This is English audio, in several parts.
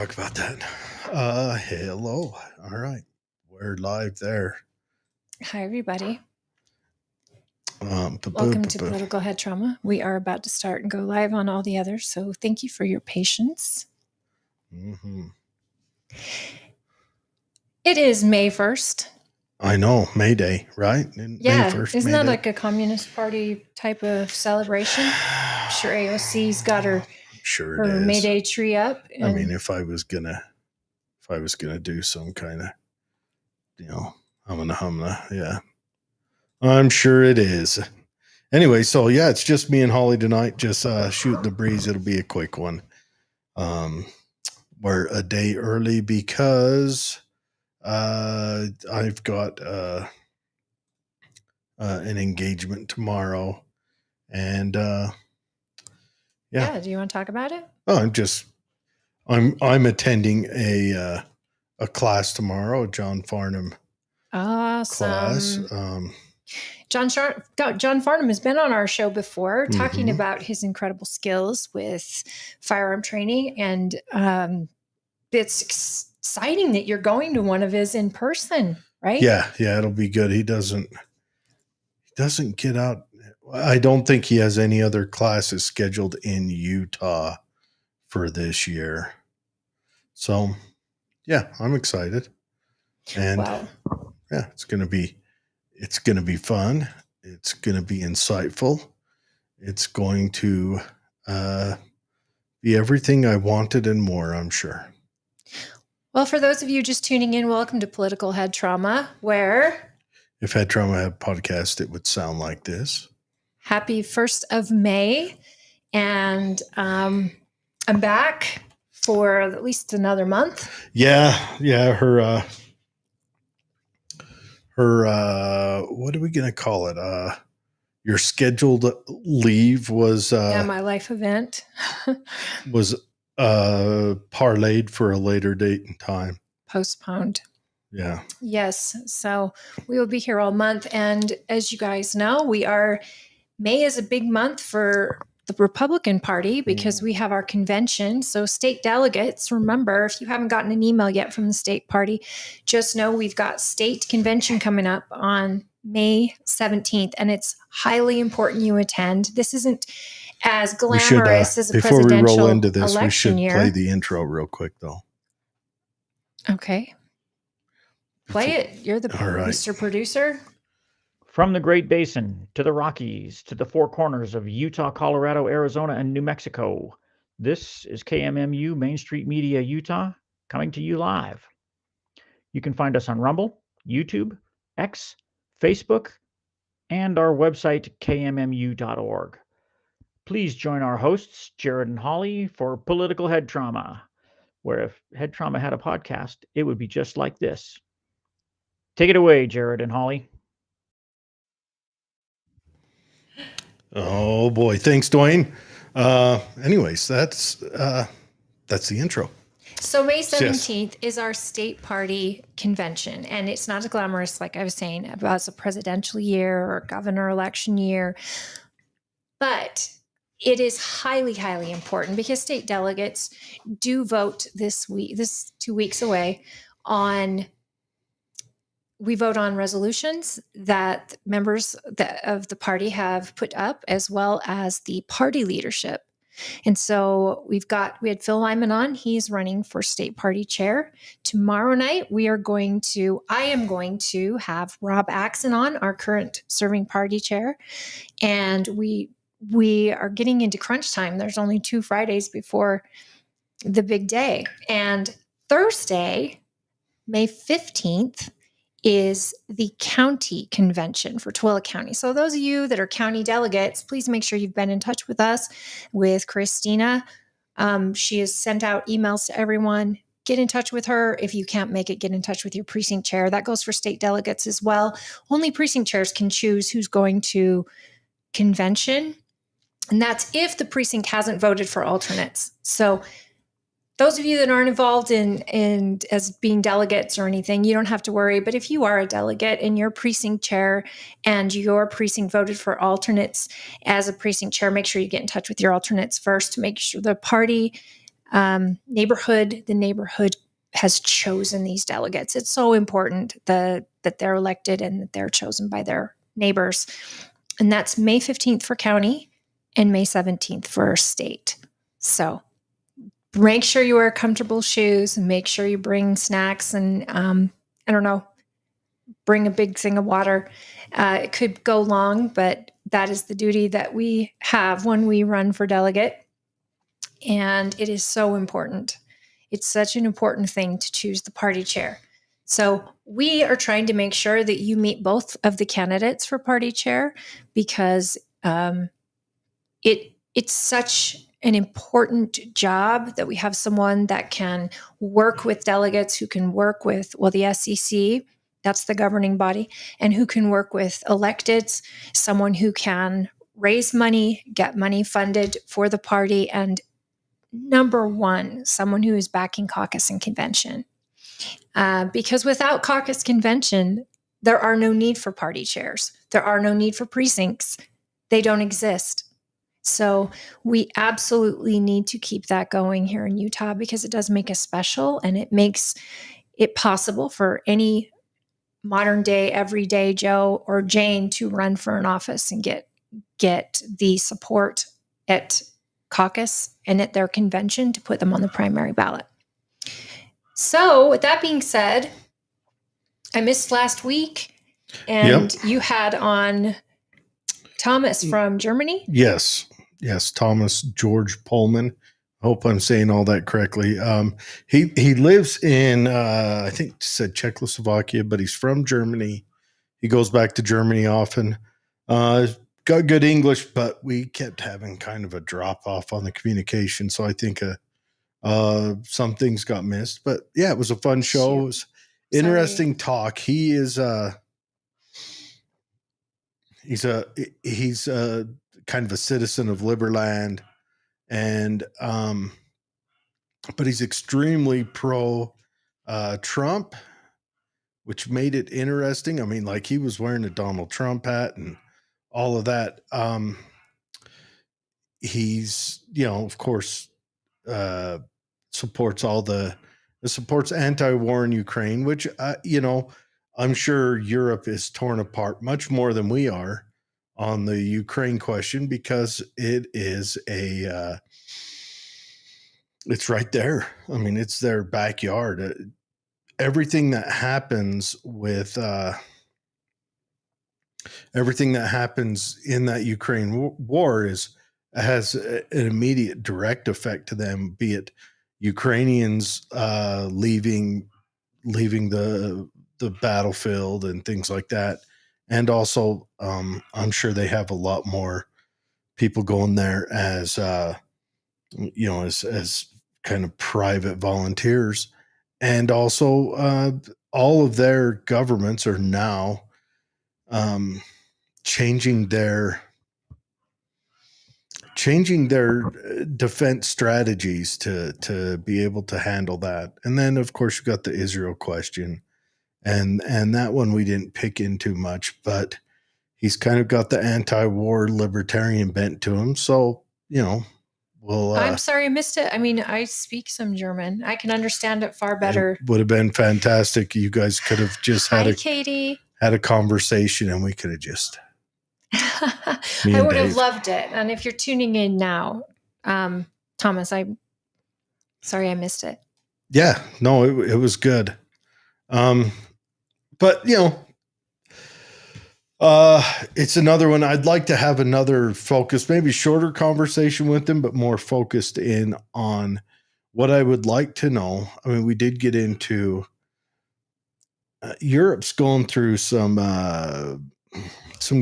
Talk about that. Hello. All right. We're live there. Hi, everybody. Welcome Welcome to Political Head Trauma. We are about to start and go live on all the others, so thank you for your patience. Mm-hmm. It is May 1st. I know, May Day, right? Yeah, May 1st, isn't May that Day? like a Communist Party type of celebration? I'm sure AOC's got her sure it is. May Day tree up. I mean, if I was gonna do some kind of, humna, yeah, I'm sure it is. Anyway, so yeah, it's just me and Holly tonight, just shooting the breeze. It'll be a quick one. We're a day early because I've got an engagement tomorrow, and yeah. Do you want to talk about it? Oh, I'm attending a class tomorrow, John Farnham class. John Farnham has been on our show before, talking about his incredible skills with firearm training, and it's exciting that you're going to one of his in person, right? Yeah, it'll be good. He doesn't get out. I don't think he has any other classes scheduled in Utah for this year. So, yeah, I'm excited. And yeah, it's going to be fun. It's going to be insightful. It's going to be everything I wanted and more, I'm sure. Well, for those of you just tuning in, welcome to Political Head Trauma, where if Head Trauma had a podcast, it would sound like this. Happy 1st of May. And I'm back for at least another month. Yeah. Her what are we going to call it? Your scheduled leave was my life event was parlayed for a later date and time. Postponed. Yeah. Yes. So we will be here all month. And as you guys know, May is a big month for the Republican Party because we have our convention. So state delegates, remember, if you haven't gotten an email yet from the state party, just know we've got state convention coming up on May 17th, and it's highly important you attend. This isn't as glamorous as a before presidential we roll into this, we should year. play the intro real quick, though. Okay. Play it. You're the Mr. Producer. From the Great Basin to the Rockies to the four corners of Utah, Colorado, Arizona, and New Mexico, this is KMMU Main Street Media Utah coming to you live. You can find us on Rumble, YouTube, X, Facebook, and our website, kmmu.org. Please join our hosts, Jared and Holly, for Political Head Trauma, where if Head Trauma had a podcast, it would be just like this. Take it away, Jared and Holly. Oh boy, thanks, Dwayne. Anyways, that's the intro. So May 17th is our state party convention, and it's not as glamorous, like I was saying, as a presidential year or governor election year, but it is highly, highly important because state delegates do vote this 2 weeks away we vote on resolutions that members of the party have put up, as well as the party leadership. And so we had Phil Lyman on. He's running for state party chair. Tomorrow night, I am going to have Rob Axon on, our current serving party chair. And we are getting into crunch time. There's only 2 Fridays before the big day. And Thursday, May 15th, is the county convention for Tooele County. So those of you that are county delegates, please make sure you've been in touch with us, with Christina. She has sent out emails to everyone. Get in touch with her. If you can't make it, get in touch with your precinct chair. That goes for state delegates as well. Only precinct chairs can choose who's going to convention. And that's if the precinct hasn't voted for alternates. So those of you that aren't involved in as being delegates or anything, you don't have to worry. But if you are a delegate and you're precinct chair and your precinct voted for alternates as a precinct chair, make sure you get in touch with your alternates first to make sure the party The neighborhood has chosen these delegates. It's so important that they're elected and that they're chosen by their neighbors. And that's May 15th for county and May 17th for state. So make sure you wear comfortable shoes and make sure you bring snacks and, bring a big thing of water. It could go long, but that is the duty that we have when we run for delegate. And it is so important. It's such an important thing to choose the party chair. So we are trying to make sure that you meet both of the candidates for party chair because it's such an important job that we have someone that can work with delegates, who can work with, the SEC, that's the governing body, and who can work with electeds, someone who can raise money, get money funded for the party, and number one, someone who is backing caucus and convention. Because without caucus convention, there are no need for party chairs. There are no need for precincts. They don't exist. So we absolutely need to keep that going here in Utah because it does make us special and it makes it possible for any modern day, everyday Joe or Jane to run for an office and get the support at caucus and at their convention to put them on the primary ballot. So with that being said, I missed last week and you had on Thomas from Germany. Yes, Thomas George Pullman. I hope I'm saying all that correctly. He lives in I think it said Czechoslovakia, but he's from Germany. He goes back to Germany often. Got good English, but we kept having kind of a drop off on the communication. So I think some things got missed. But yeah, it was a fun show. It was interesting talk. He is he's kind of a citizen of Liberland, and but he's extremely pro Trump, which made it interesting. I mean, like he was wearing a Donald Trump hat and all of that. He's, of course, supports supports anti-war in Ukraine, which, I'm sure Europe is torn apart much more than we are on the Ukraine question because it is it's right there. I mean, it's their backyard. Everything that happens in that Ukraine war has an immediate direct effect to them, be it Ukrainians leaving the battlefield and things like that. And also, I'm sure they have a lot more people going there as kind of private volunteers. And also, all of their governments are now changing their defense strategies to be able to handle that. And then, of course, you've got the Israel question. And that one we didn't pick into much, but he's kind of got the anti-war libertarian bent to him. So, I'm sorry I missed it. I mean, I speak some German. I can understand it far better. It would have been fantastic. You guys could have just had Katie. Had a conversation and we could have just. I would have loved it. And if you're tuning in now, Thomas, I'm sorry I missed it. Yeah, no, it was good. But it's another one. I'd like to have another focused, maybe shorter conversation with them, but more focused in on what I would like to know. I mean, we did get into Europe's going through some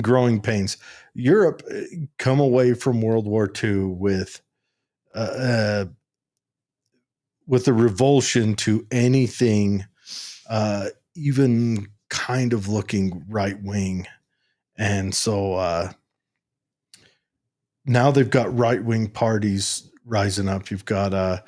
growing pains. Europe come away from World War II with a revulsion to anything, even kind of looking right wing. And so now they've got right wing parties rising up. You've got Le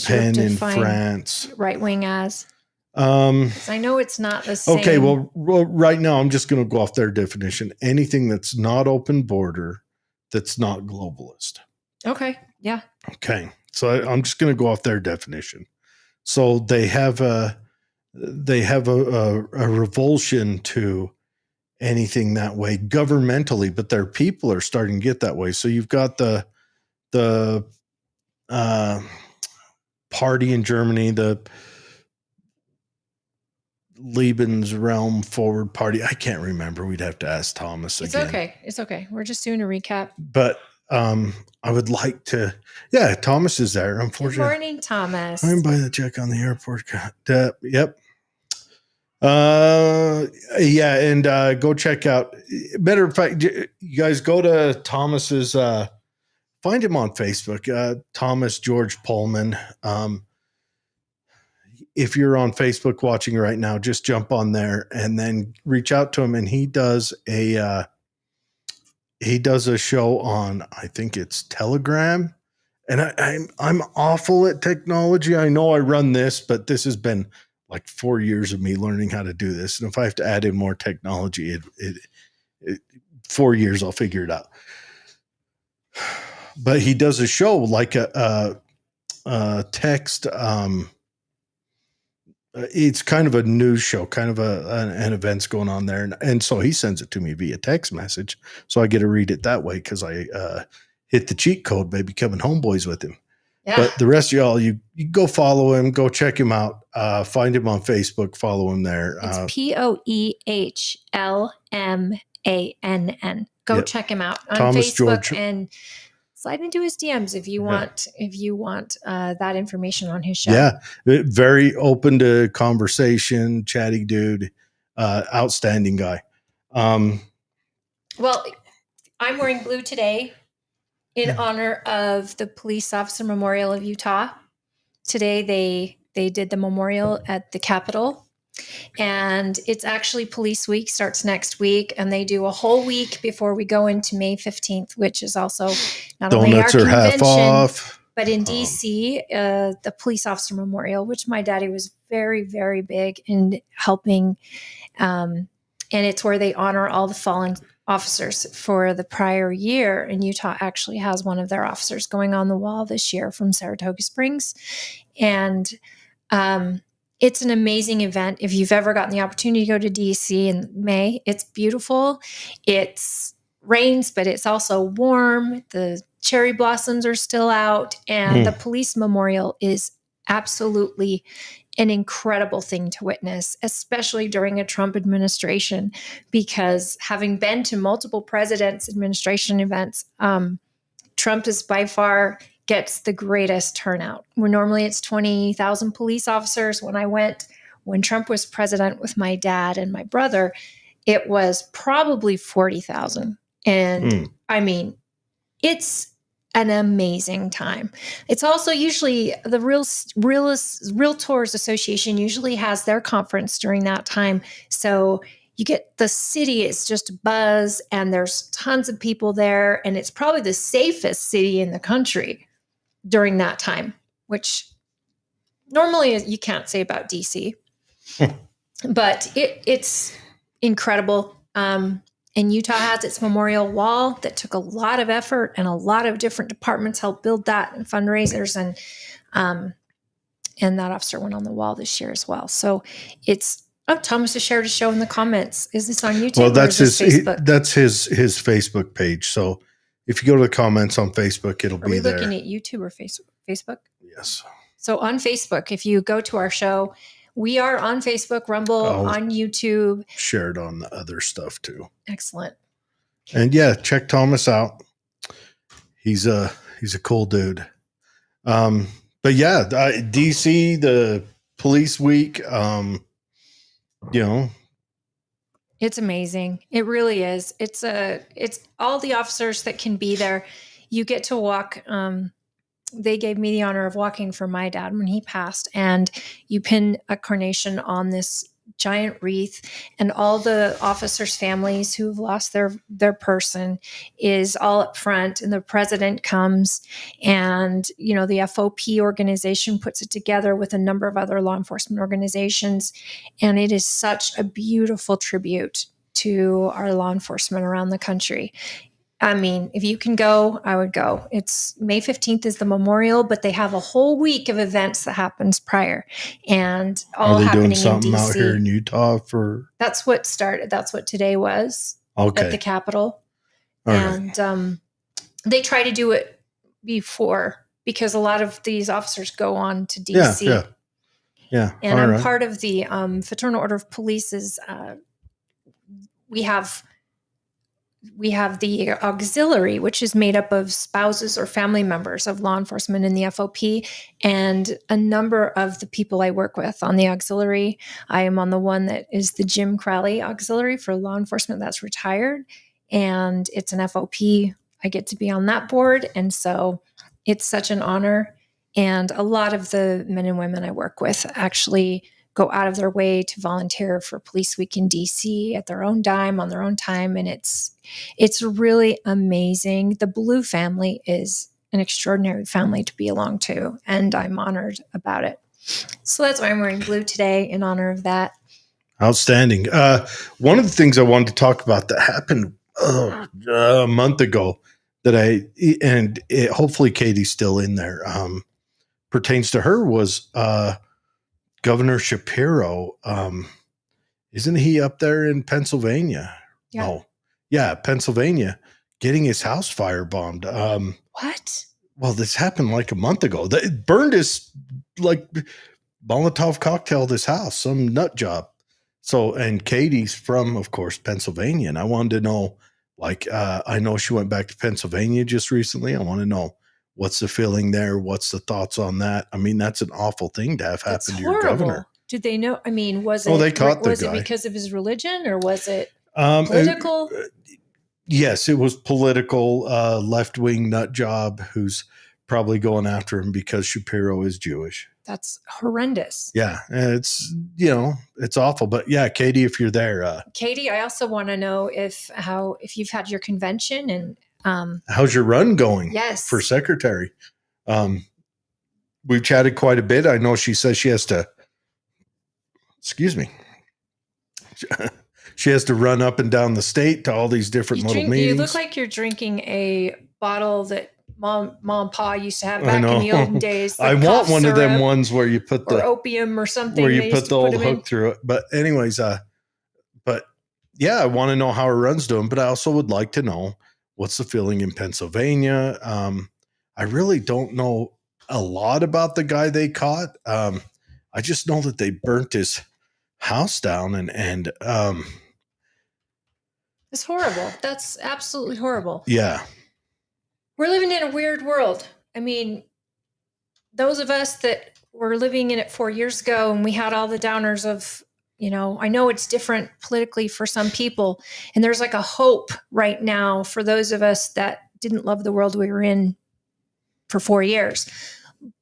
Pen in France. Right wing as? I know it's not the same. Okay, well, right now I'm just going to go off their definition. Anything that's not open border, that's not globalist. Okay, yeah. Okay, So I'm just going to go off their definition. So they have a revulsion to anything that way governmentally, but their people are starting to get that way. So you've got the party in Germany, the Lebensraum Forward Party. I can't remember. We'd have to ask Thomas It's again. okay. It's okay. We're just doing a recap. But I would like to. Yeah, Thomas is there. Good Unfortunately, morning, Thomas. I'm by the check on the airport. Yep. Yeah, and go check out. Matter of fact, you guys go to Thomas's. Find him on Facebook, Thomas George Pullman. If you're on Facebook watching right now, just jump on there and then reach out to him. And he does a show on, I think it's Telegram. And I'm awful at technology. I know I run this, but this has been like 4 years of me learning how to do this. And if I have to add in more technology, 4 years, I'll figure it out. But he does a show like a text. It's kind of a news show, kind of an event's going on there. And so he sends it to me via text message. So I get to read it that way because I hit the cheat code by becoming homeboys with him. Yeah. But the rest of y'all, you go follow him, go check him out, find him on Facebook, follow him there. It's POEHLMANN. Go check him out on Thomas Facebook George. And slide into his DMs if you want that information on his show. Yeah, very open to conversation, chatty dude, outstanding guy. Well, I'm wearing blue today in honor of the Police Officer Memorial of Utah. Today they did the memorial at the Capitol. And it's actually Police Week, starts next week, and they do a whole week before we go into May 15th, which is also not only our convention, half off. But in DC, the Police Officer Memorial, which my daddy was very, very big in helping, and it's where they honor all the fallen officers for the prior year. And Utah actually has one of their officers going on the wall this year from Saratoga Springs. And it's an amazing event. If you've ever gotten the opportunity to go to DC in May, it's beautiful. It's rains, but it's also warm. The cherry blossoms are still out. And the police memorial is absolutely an incredible thing to witness, especially during a Trump administration, because having been to multiple presidents' administration events, Trump is by far gets the greatest turnout. Where normally it's 20,000 police officers. When Trump was president with my dad and my brother, it was probably 40,000. And I mean, it's an amazing time. It's also usually the Realtors Association usually has their conference during that time. So you get the city, it's just buzz, and there's tons of people there. And it's probably the safest city in the country during that time, which normally you can't say about DC, but it's incredible. And Utah has its memorial wall that took a lot of effort, and a lot of different departments helped build that, and fundraisers, and that officer went on the wall this year as well. So Thomas has shared a show in the comments. Is this on YouTube? Well, that's his Facebook? That's his Facebook page. So if you go to the comments on Facebook, it'll be there. Are we looking at YouTube or Facebook? Yes. So on Facebook, if you go to our show, we are on Facebook, Rumble, on YouTube. Share it on the other stuff too. Excellent. And yeah, check Thomas out. He's a cool dude. But yeah, DC, the Police Week, it's amazing. It really is. It's all the officers that can be there. You get to walk. They gave me the honor of walking for my dad when he passed, and you pin a carnation on this giant wreath, and all the officers' families who've lost their person is all up front, and the president comes, and the FOP organization puts it together with a number of other law enforcement organizations, and it is such a beautiful tribute to our law enforcement around the country. I mean, if you can go, I would go. It's May 15th is the memorial, but they have a whole week of events that happens prior, and all Are they doing happening in something out here DC. in Utah for? That's what started. That's what today was at the Okay. Capitol. All right. And they try to do it before because a lot of these officers go on to Yeah. DC. Yeah. Yeah. And All I'm right. part of the Fraternal Order of Police's. We have the auxiliary, which is made up of spouses or family members of law enforcement in the FOP, and a number of the people I work with on the auxiliary. I am on the one that is the Jim Crowley auxiliary for law enforcement that's retired, and it's an FOP. I get to be on that board, and so it's such an honor. And a lot of the men and women I work with actually go out of their way to volunteer for Police Week in DC at their own dime, on their own time. And it's really amazing. The Blue family is an extraordinary family to belong to, and I'm honored about it. So that's why I'm wearing blue today in honor of that. Outstanding. One of the things I wanted to talk about that happened a month ago hopefully Katie's still in there, pertains to her was Governor Shapiro. Isn't he up there in Pennsylvania? Yeah. Oh, yeah, Pennsylvania, getting his house firebombed. What? Well, this happened like a month ago. It burned his Molotov cocktail this house, some nut job. So, and Katie's from, of course, Pennsylvania. And I wanted to know, I know she went back to Pennsylvania just recently. I want to know what's the feeling there? What's the thoughts on that? I mean, that's an awful thing to have happen to your governor. Did they know? I mean, was they caught the was guy. it because of his religion or was it political? Yes, it was political, left-wing nut job who's probably going after him because Shapiro is Jewish. That's horrendous. Yeah, it's it's awful. But yeah, Katie, if you're there, Katie, I also want to know if you've had your convention and how's your run going? Yes, for secretary. We've chatted quite a bit. I know she says she has to. Excuse me. She has to run up and down the state to all these different meetings. You look like you're drinking a bottle that mom and pa used to have back in the olden days. I want one of them ones where you put the opium or something where you put the old hook through it. But anyways, but yeah, I want to know how her run's doing. But I also would like to know what's the feeling in Pennsylvania. I really don't know a lot about the guy they caught. I just know that they burnt his house down and it's horrible. That's absolutely horrible. Yeah. We're living in a weird world. I mean, those of us that were living in it 4 years ago and we had all the downers of, I know it's different politically for some people. And there's like a hope right now for those of us that didn't love the world we were in for 4 years.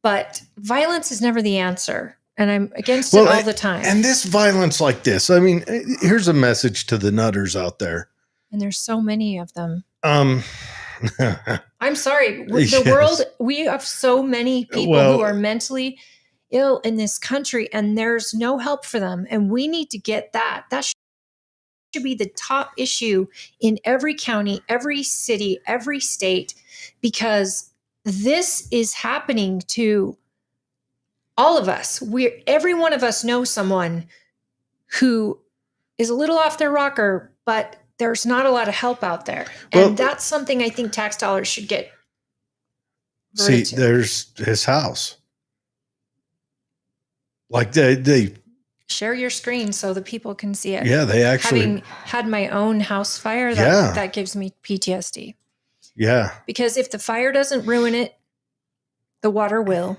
But violence is never the answer. And I'm against it all the time. And this violence like this, I mean, here's a message to the nutters out there. And there's so many of them. I'm sorry. The world, we have so many people who are mentally ill in this country and there's no help for them. And we need to get that. That should be the top issue in every county, every city, every state, because this is happening to all of us. Every one of us knows someone who is a little off their rocker, but there's not a lot of help out there. And that's something I think tax dollars should get. See, there's his house. Like they share your screen so the people can see it. Yeah, they actually having had my own house fire. That gives me PTSD. Yeah. Because if the fire doesn't ruin it, the water will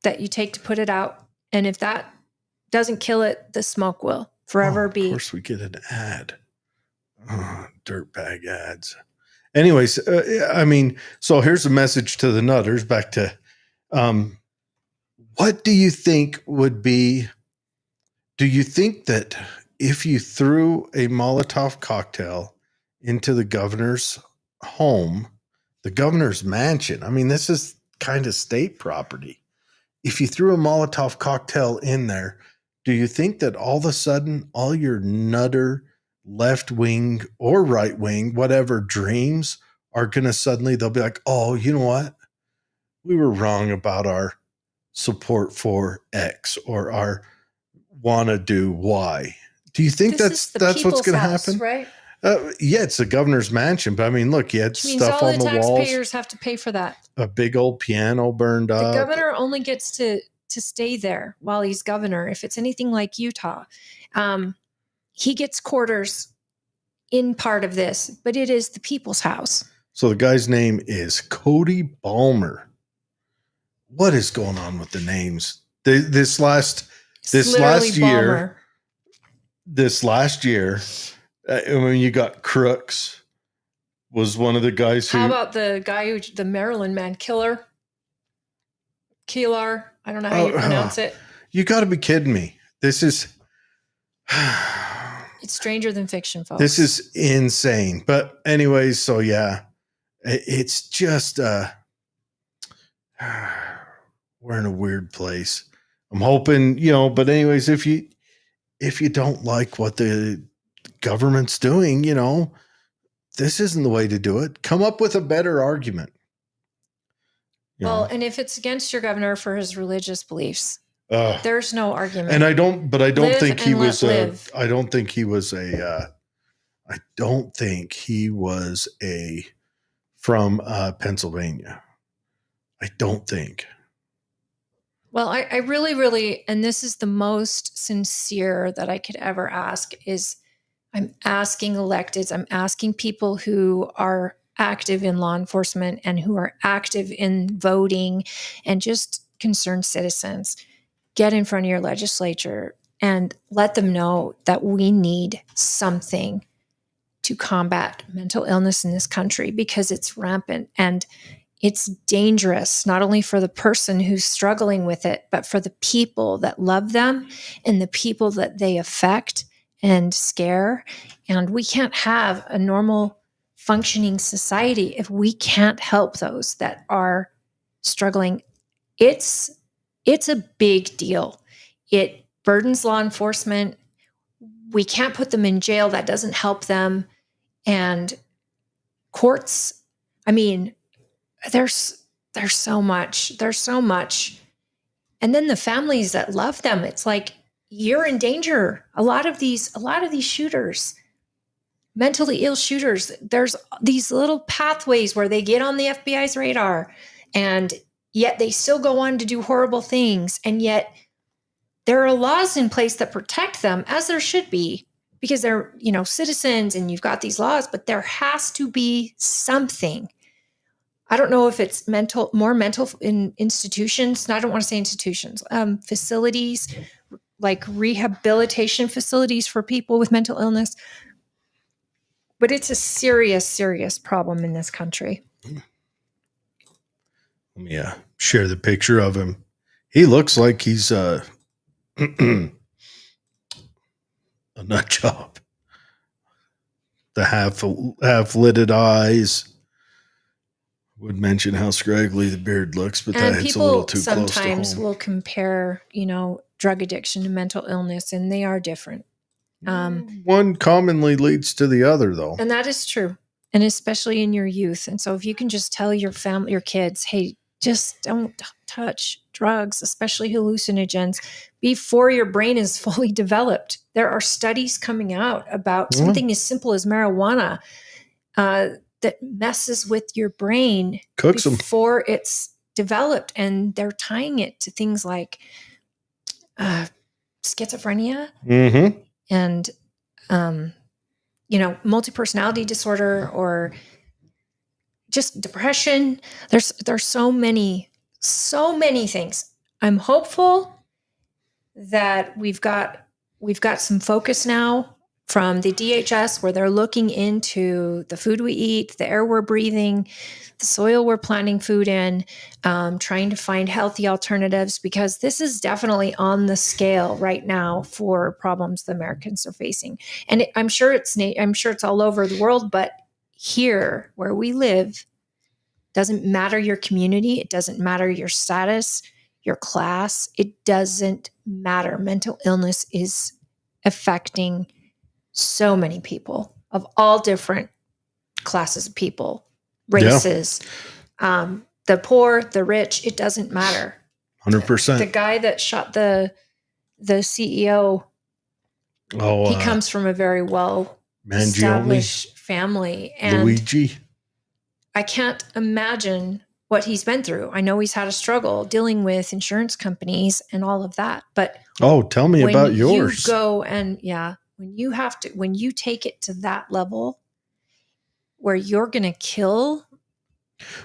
that you take to put it out. And if that doesn't kill it, the smoke will forever be. Of course, we get an ad. Dirtbag ads. Anyways, I mean, so here's a message to the nutters. Back to, what do you think would be? Do you think that if you threw a Molotov cocktail into the governor's home, the governor's mansion? I mean, this is kind of state property. If you threw a Molotov cocktail in there, do you think that all of a sudden all your nutter left wing or right wing, whatever dreams are going to suddenly, they'll be like, oh, you know what? We were wrong about our support for X or our want to do Y. Do you think This is the that's what's people's going to house, happen? right? Yeah, it's the governor's mansion, but I mean, look, you had Which means stuff all on the the walls, taxpayers have to pay for that. a big old piano burned The up. governor only gets to stay there while he's governor. If it's anything like Utah, he gets quarters in part of this, but it is the people's house. So the guy's name is Cody Balmer. What is going on with the names? This last year, when you got Crooks, was one of the guys who. How about the guy who, the Maryland man, Keelar? I don't know how you pronounce it. You got to be kidding me. This is. It's stranger than fiction, folks. This is insane. But anyways, so yeah, it's just we're in a weird place. I'm hoping, but anyways, if you don't like what the government's doing, this isn't the way to do it. Come up with a better argument. And if it's against your governor for his religious beliefs, there's no argument. And I don't think he was from Pennsylvania. I don't think. Well, I really, really, and this is the most sincere that I could ever ask, is I'm asking electeds, I'm asking people who are active in law enforcement and who are active in voting and just concerned citizens, get in front of your legislature and let them know that we need something to combat mental illness in this country, because it's rampant and it's dangerous, not only for the person who's struggling with it, but for the people that love them and the people that they affect and scare. And we can't have a normal functioning society if we can't help those that are struggling. It's a big deal. It burdens law enforcement. We can't put them in jail. That doesn't help them. And courts, I mean, there's so much. And then the families that love them, it's like, you're in danger. A lot of these shooters, mentally ill shooters, there's these little pathways where they get on the FBI's radar, and yet they still go on to do horrible things. And yet there are laws in place that protect them, as there should be, because they're, citizens, and you've got these laws, but there has to be something. I don't know if it's more mental in institutions. I don't want to say institutions, facilities, like rehabilitation facilities for people with mental illness. But it's a serious, serious problem in this country. Let me share the picture of him. He looks like he's a nut job. The half-lidded eyes. Would mention how scraggly the beard looks, but that's a little too close to home. Sometimes will compare, drug addiction to mental illness, and they are different. One commonly leads to the other, though. And that is true. And especially in your youth. And so if you can just tell your family, your kids, hey, just don't touch drugs, especially hallucinogens, before your brain is fully developed. There are studies coming out about something as simple as marijuana that messes with your brain before it's developed. And they're tying it to things like schizophrenia and, multi-personality disorder, or just depression. There's so many things. I'm hopeful that we've got some focus now from the DHS, where they're looking into the food we eat, the air we're breathing, the soil we're planting food in, trying to find healthy alternatives, because this is definitely on the scale right now for problems the Americans are facing. And I'm sure it's all over the world, but here where we live, doesn't matter your community, it doesn't matter your status, your class, it doesn't matter. Mental illness is affecting so many people of all different classes of people. races, the poor, the rich, it doesn't matter. 100%. The guy that shot the CEO, he comes from a very well established family, and Luigi. I can't imagine what he's been through. I know he's had a struggle dealing with insurance companies and all of that, but tell me about yours. You go and when you take it to that level where you're going to kill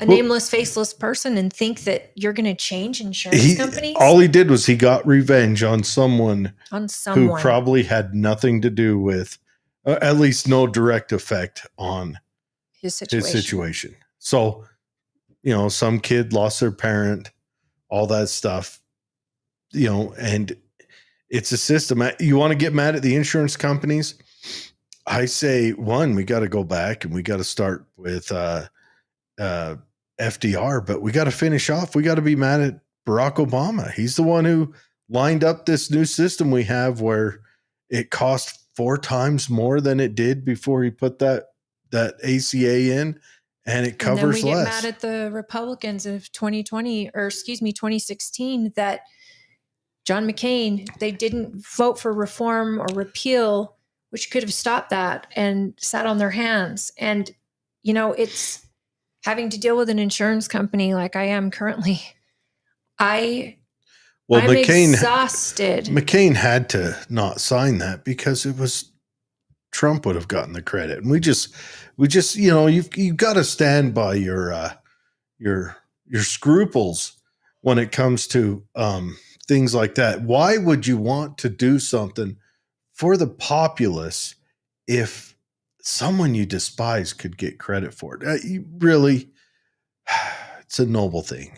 a nameless, faceless person and think that you're going to change insurance companies. All he did was he got revenge on someone who probably had nothing to do with, at least no direct effect on his situation. So, some kid lost their parent, all that stuff, and it's a system. You want to get mad at the insurance companies? I say, one, we got to go back and we got to start with FDR, but we got to finish off. We got to be mad at Barack Obama. He's the one who lined up this new system we have where it cost 4 times more than it did before he put that ACA in, and it covers less. And then we get mad at the Republicans of 2016 that John McCain, they didn't vote for reform or repeal, which could have stopped that, and sat on their hands. And, it's having to deal with an insurance company like I am currently. I'm exhausted. McCain had to not sign that because it was Trump would have gotten the credit. And we just, you've got to stand by your scruples when it comes to things like that. Why would you want to do something for the populace if someone you despise could get credit for it? It's a noble thing.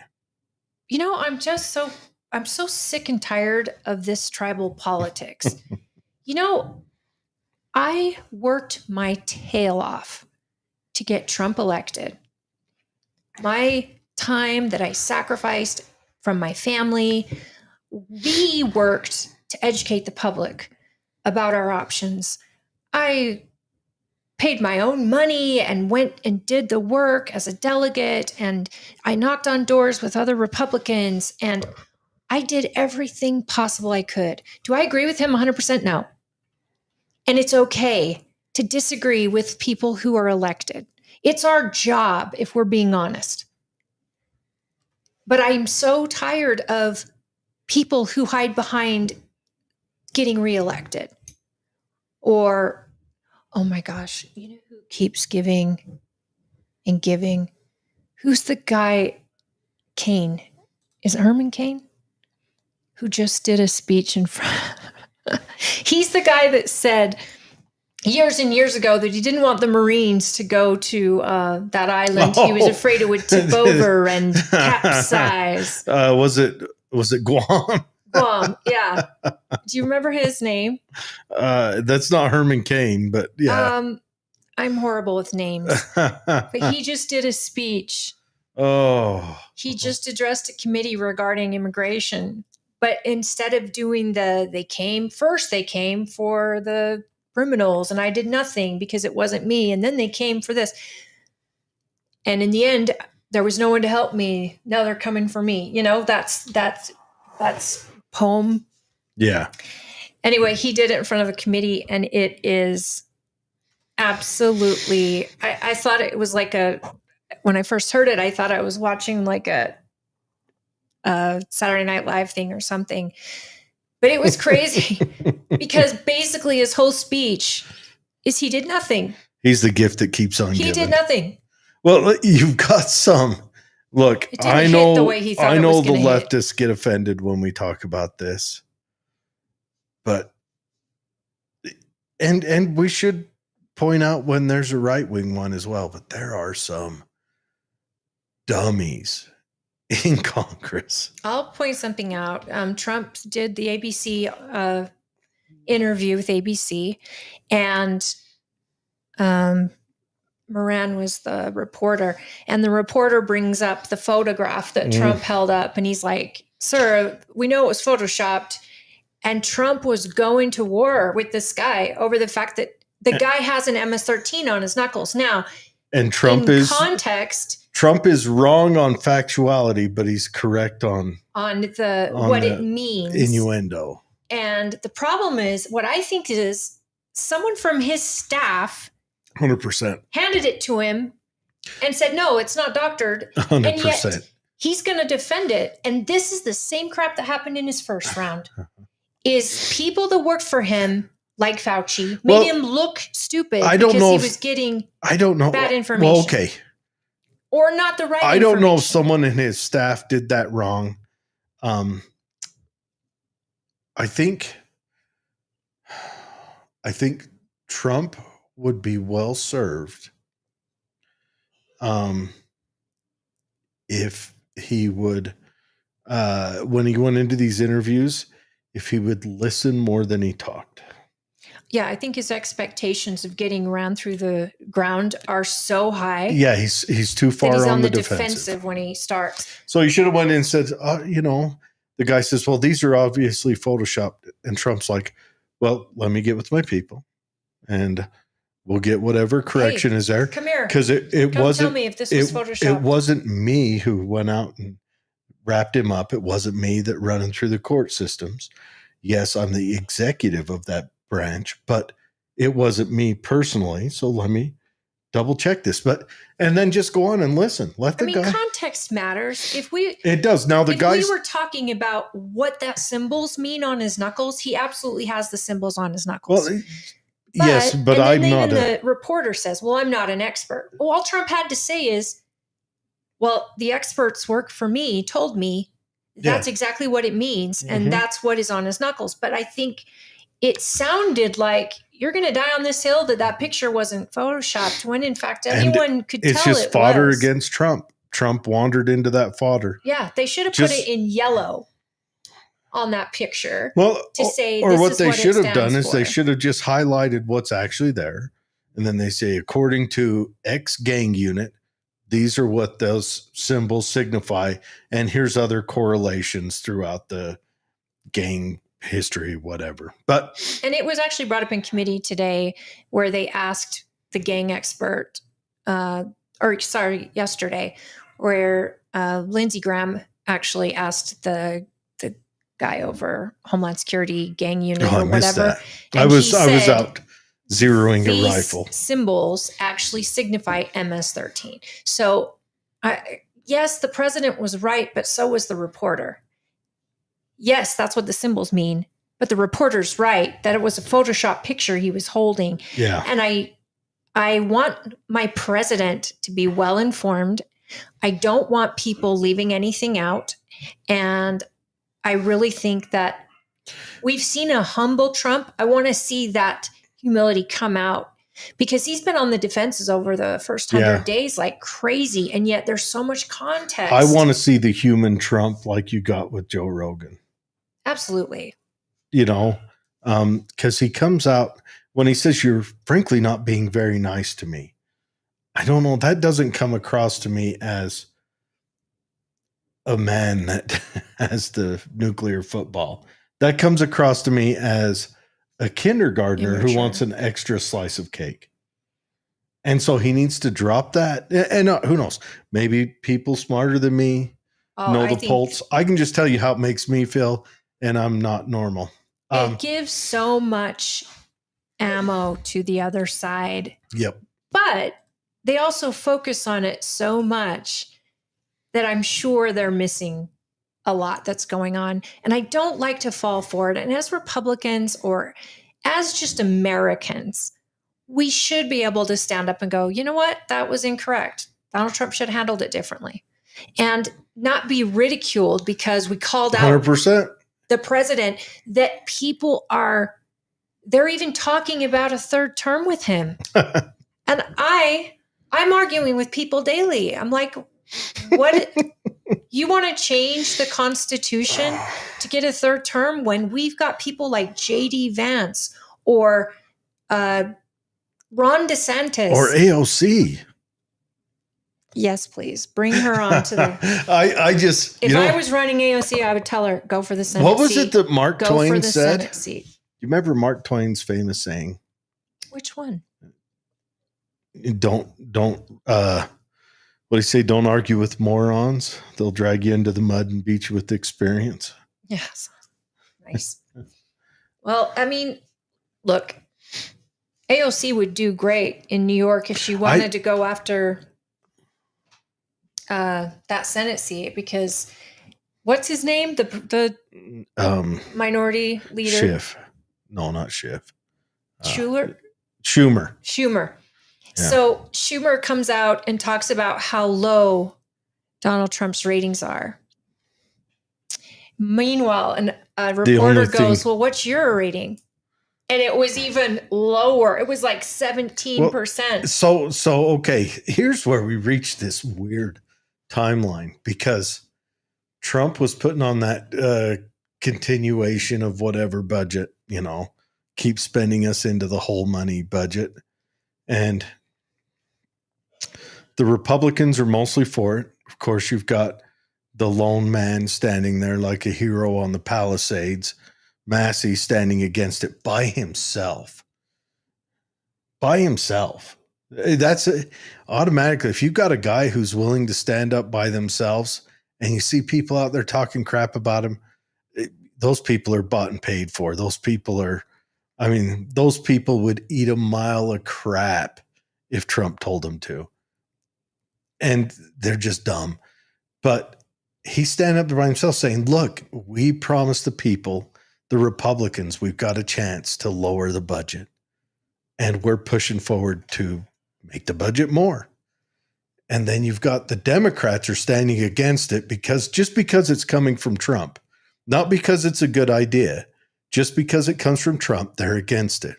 I'm so sick and tired of this tribal politics. I worked my tail off to get Trump elected. My time that I sacrificed from my family, we worked to educate the public about our options. I paid my own money and went and did the work as a delegate, and I knocked on doors with other Republicans, and I did everything possible I could. Do I agree with him 100%? No. And it's okay to disagree with people who are elected. It's our job, if we're being honest. But I'm so tired of people who hide behind getting reelected. Or, oh my gosh, who keeps giving and giving? Who's the guy, Cain? Is it Herman Cain? Who just did a speech in front. He's the guy that said years and years ago that he didn't want the Marines to go to that island. He was afraid it would tip over and capsize. Was it Guam? Guam, yeah. Do you remember his name? That's not Herman Cain, but yeah. I'm horrible with names. But he just did a speech. Oh. He just addressed a committee regarding immigration. But instead of doing they came for the criminals, and I did nothing because it wasn't me. And then they came for this. And in the end, there was no one to help me. Now they're coming for me. That's poem. Yeah. Anyway, he did it in front of a committee, and it is absolutely, I thought it was like when I first heard it, I thought I was watching like a Saturday Night Live thing or something, but it was crazy because basically his whole speech is he did nothing. He's the gift that keeps on giving. He did nothing. Well, you've got some. Look, I know the leftists get offended when we talk about this, but and we should point out when there's a right-wing one as well, but there are some dummies in Congress. I'll point something out. Trump did the ABC interview with ABC, and Moran was the reporter, and the reporter brings up the photograph that Trump held up, and he's like, "Sir, we know it was photoshopped." And Trump was going to war with this guy over the fact that the guy has an MS-13 on his knuckles. Now, And Trump in is context Trump is wrong on factuality, but he's correct on what the it means. innuendo. And the problem is, what I think is someone from his staff 100%. handed it to him and said, no, it's not doctored. 100%. And yet he's going to defend it. And this is the same crap that happened in his first round. Is people that worked for him, like Fauci, made him look stupid because he was getting bad information. Well, okay. Or not the right I information. don't know if someone in his staff did that wrong. I think Trump would be well served if he would, when he went into these interviews, if he would listen more than he talked. Yeah, I think his expectations of getting ran through the ground are so high. Yeah, he's too far he's on the defensive when he starts. So he should have went in and said, the guy says, well, these are obviously Photoshopped. And Trump's like, well, let me get with my people and we'll get whatever correction is there. Come here. Because it wasn't, tell me if this was Photoshopped. It wasn't me who went out and wrapped him up. It wasn't me that running through the court systems. Yes, I'm the executive of that branch, but it wasn't me personally. So let me double check this. And then just go on and listen. Let the guy. Context matters. It does. Now we were talking about what that symbols mean on his knuckles, he absolutely has the symbols on his knuckles. Well, yes, but I'm not. The reporter says, well, I'm not an expert. Well, all Trump had to say is, well, the experts work for me, told me that's exactly what it means. And that's what is on his knuckles. But I think it sounded like you're going to die on this hill that picture wasn't Photoshopped, when in fact anyone could tell it was. It's just fodder against Trump. Trump wandered into that fodder. Yeah, they should have put it in yellow on that picture. Well, to say or this what is they what should it have done stands is for. they should have just highlighted what's actually there. And then they say, according to X gang unit, these are what those symbols signify. And here's other correlations throughout the gang history, whatever. And it was actually brought up in committee today where they asked the gang expert, yesterday, where Lindsey Graham actually asked the guy over Homeland Security gang unit or whatever. I was out zeroing a rifle. Symbols actually signify MS-13. So yes, the president was right, but so was the reporter. Yes, that's what the symbols mean, but the reporter's right that it was a Photoshop picture he was holding. Yeah. And I want my president to be well informed. I don't want people leaving anything out. And I really think that we've seen a humble Trump. I want to see that humility come out because he's been on the defenses over the first 100 days like crazy. And yet there's so much context. I want to see the human Trump like you got with Joe Rogan. Absolutely. Because he comes out when he says, you're frankly not being very nice to me. I don't know. That doesn't come across to me as a man that has the nuclear football. That comes across to me as a kindergartner who wants an extra slice of cake. And so he needs to drop that. And who knows? Maybe people smarter than me know the pulse. I can just tell you how it makes me feel, and I'm not normal. It gives so much ammo to the other side. Yep. But they also focus on it so much that I'm sure they're missing a lot that's going on. And I don't like to fall for it. And as Republicans or as just Americans, we should be able to stand up and go, you know what? That was incorrect. Donald Trump should have handled it differently. And not be ridiculed because we called out 100%. the president, that people they're even talking about a third term with him. And I'm arguing with people daily. I'm like, what? You want to change the Constitution to get a third term when we've got people like J.D. Vance or Ron DeSantis or AOC? Yes, please bring her on to the. If I was running AOC, I would tell her go for the Senate. What was it that Mark Twain said? Senate seat. You remember Mark Twain's famous saying? Which one? don't what do you say? Don't argue with morons. They'll drag you into the mud and beat you with experience. Yes. Nice. Well, I mean, look, AOC would do great in New York if she wanted to go after that Senate seat, because what's his name? The minority leader? Schiff. No, not Schiff. Schumer. Yeah. So Schumer comes out and talks about how low Donald Trump's ratings are. Meanwhile, a reporter goes, well, what's your rating? And it was even lower. It was like 17%. Well, so okay, here's where we reach this weird timeline, because Trump was putting on that continuation of whatever budget, keep spending us into the whole money budget. And the Republicans are mostly for it. Of course, you've got the lone man standing there like a hero on the Palisades, Massey standing against it by himself. That's automatically, if you've got a guy who's willing to stand up by themselves and you see people out there talking crap about him, those people are bought and paid for. Those people would eat a mile of crap if Trump told them to. And they're just dumb. But he's standing up by himself saying, look, we promised the people, the Republicans, we've got a chance to lower the budget. And we're pushing forward to make the budget more. And then you've got the Democrats are standing against it because it's coming from Trump, not because it's a good idea, just because it comes from Trump, they're against it.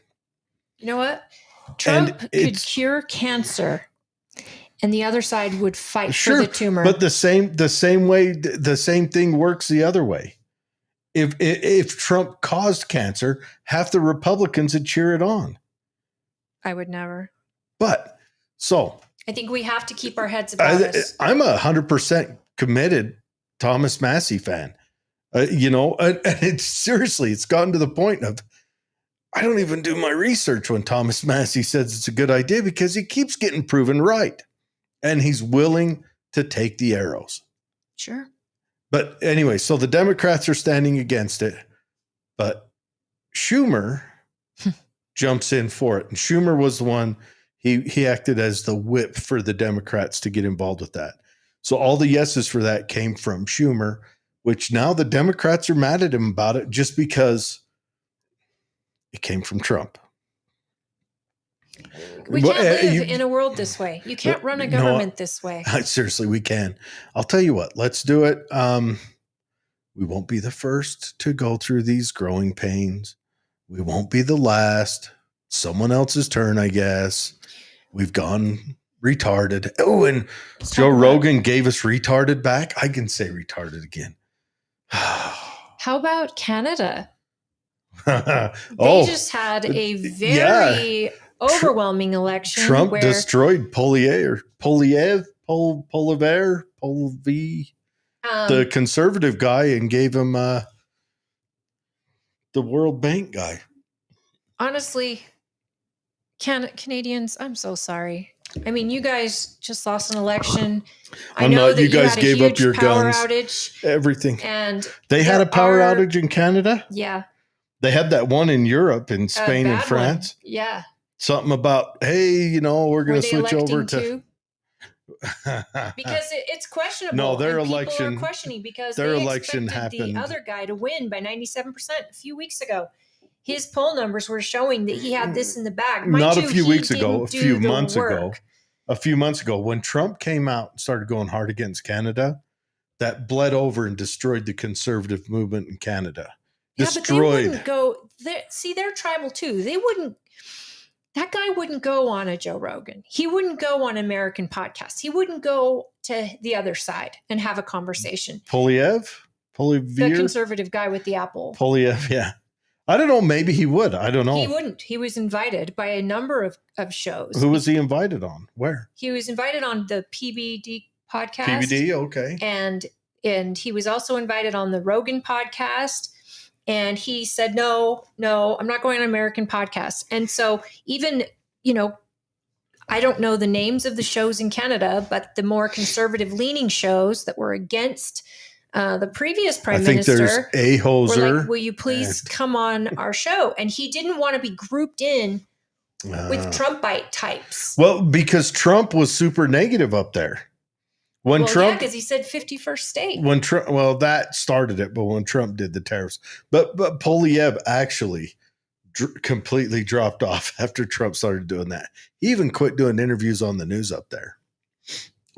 You know what? Trump could cure cancer, and the other side would fight for the tumor. But the same thing works the other way. If Trump caused cancer, half the Republicans would cheer it on. I would never. But so I think we have to keep our heads about us. I'm 100% committed Thomas Massey fan. And it's gotten to the point of I don't even do my research when Thomas Massey says it's a good idea, because he keeps getting proven right, and he's willing to take the arrows. Sure. But anyway, so the Democrats are standing against it, but Schumer jumps in for it. And Schumer was the one, he acted as the whip for the Democrats to get involved with that. So all the yeses for that came from Schumer, which now the Democrats are mad at him about it just because it came from Trump. We can't live in a world this way. You can't run a government this way. Seriously, we can. I'll tell you what, let's do it. We won't be the first to go through these growing pains. We won't be the last. Someone else's turn, I guess. We've gone retarded. Oh, and Joe Rogan gave us retarded back. I can say retarded again. How about Canada? They just had a very overwhelming election. Trump destroyed Poilievre, the conservative guy, and gave him the World Bank guy. Honestly, Canadians, I'm so sorry. I mean, you guys just lost an election. I know that you guys gave up your guns, outage, everything, and they had a power outage in Canada. Yeah, they had that one in Europe, in Spain and France. One. Yeah, something about, hey, we're going to switch over to. Because it's questionable. No, their election. People are questioning because their they election expected happened. The other guy to win by 97% a few weeks ago. His poll numbers were showing that he had this in the bag. Not a few weeks ago, a few months ago, when Trump came out and started going hard against Canada, that bled over and destroyed the conservative movement in Canada. Destroyed. But they wouldn't go. They're tribal too. They wouldn't. That guy wouldn't go on a Joe Rogan. He wouldn't go on American podcasts. He wouldn't go to the other side and have a conversation. Poilievre, the conservative guy with the apple. Poilievre, yeah. I don't know. Maybe he would. I don't know. He wouldn't. He was invited by a number of shows. Who was he invited on? Where? He was invited on the PBD podcast. PBD, okay. And he was also invited on the Rogan podcast. And he said, no, I'm not going on American podcasts. And so even, I don't know the names of the shows in Canada, but the more conservative leaning shows that were against the previous prime I think there's minister a were hoser. like, will you please come on our show? And he didn't want to be grouped in with Trumpite types. Well, because Trump was super negative up there. When Trump, because he said 51st state. When Trump, well, that started it, but when Trump did the tariffs, but Polyev actually completely dropped off after Trump started doing that. He even quit doing interviews on the news up there.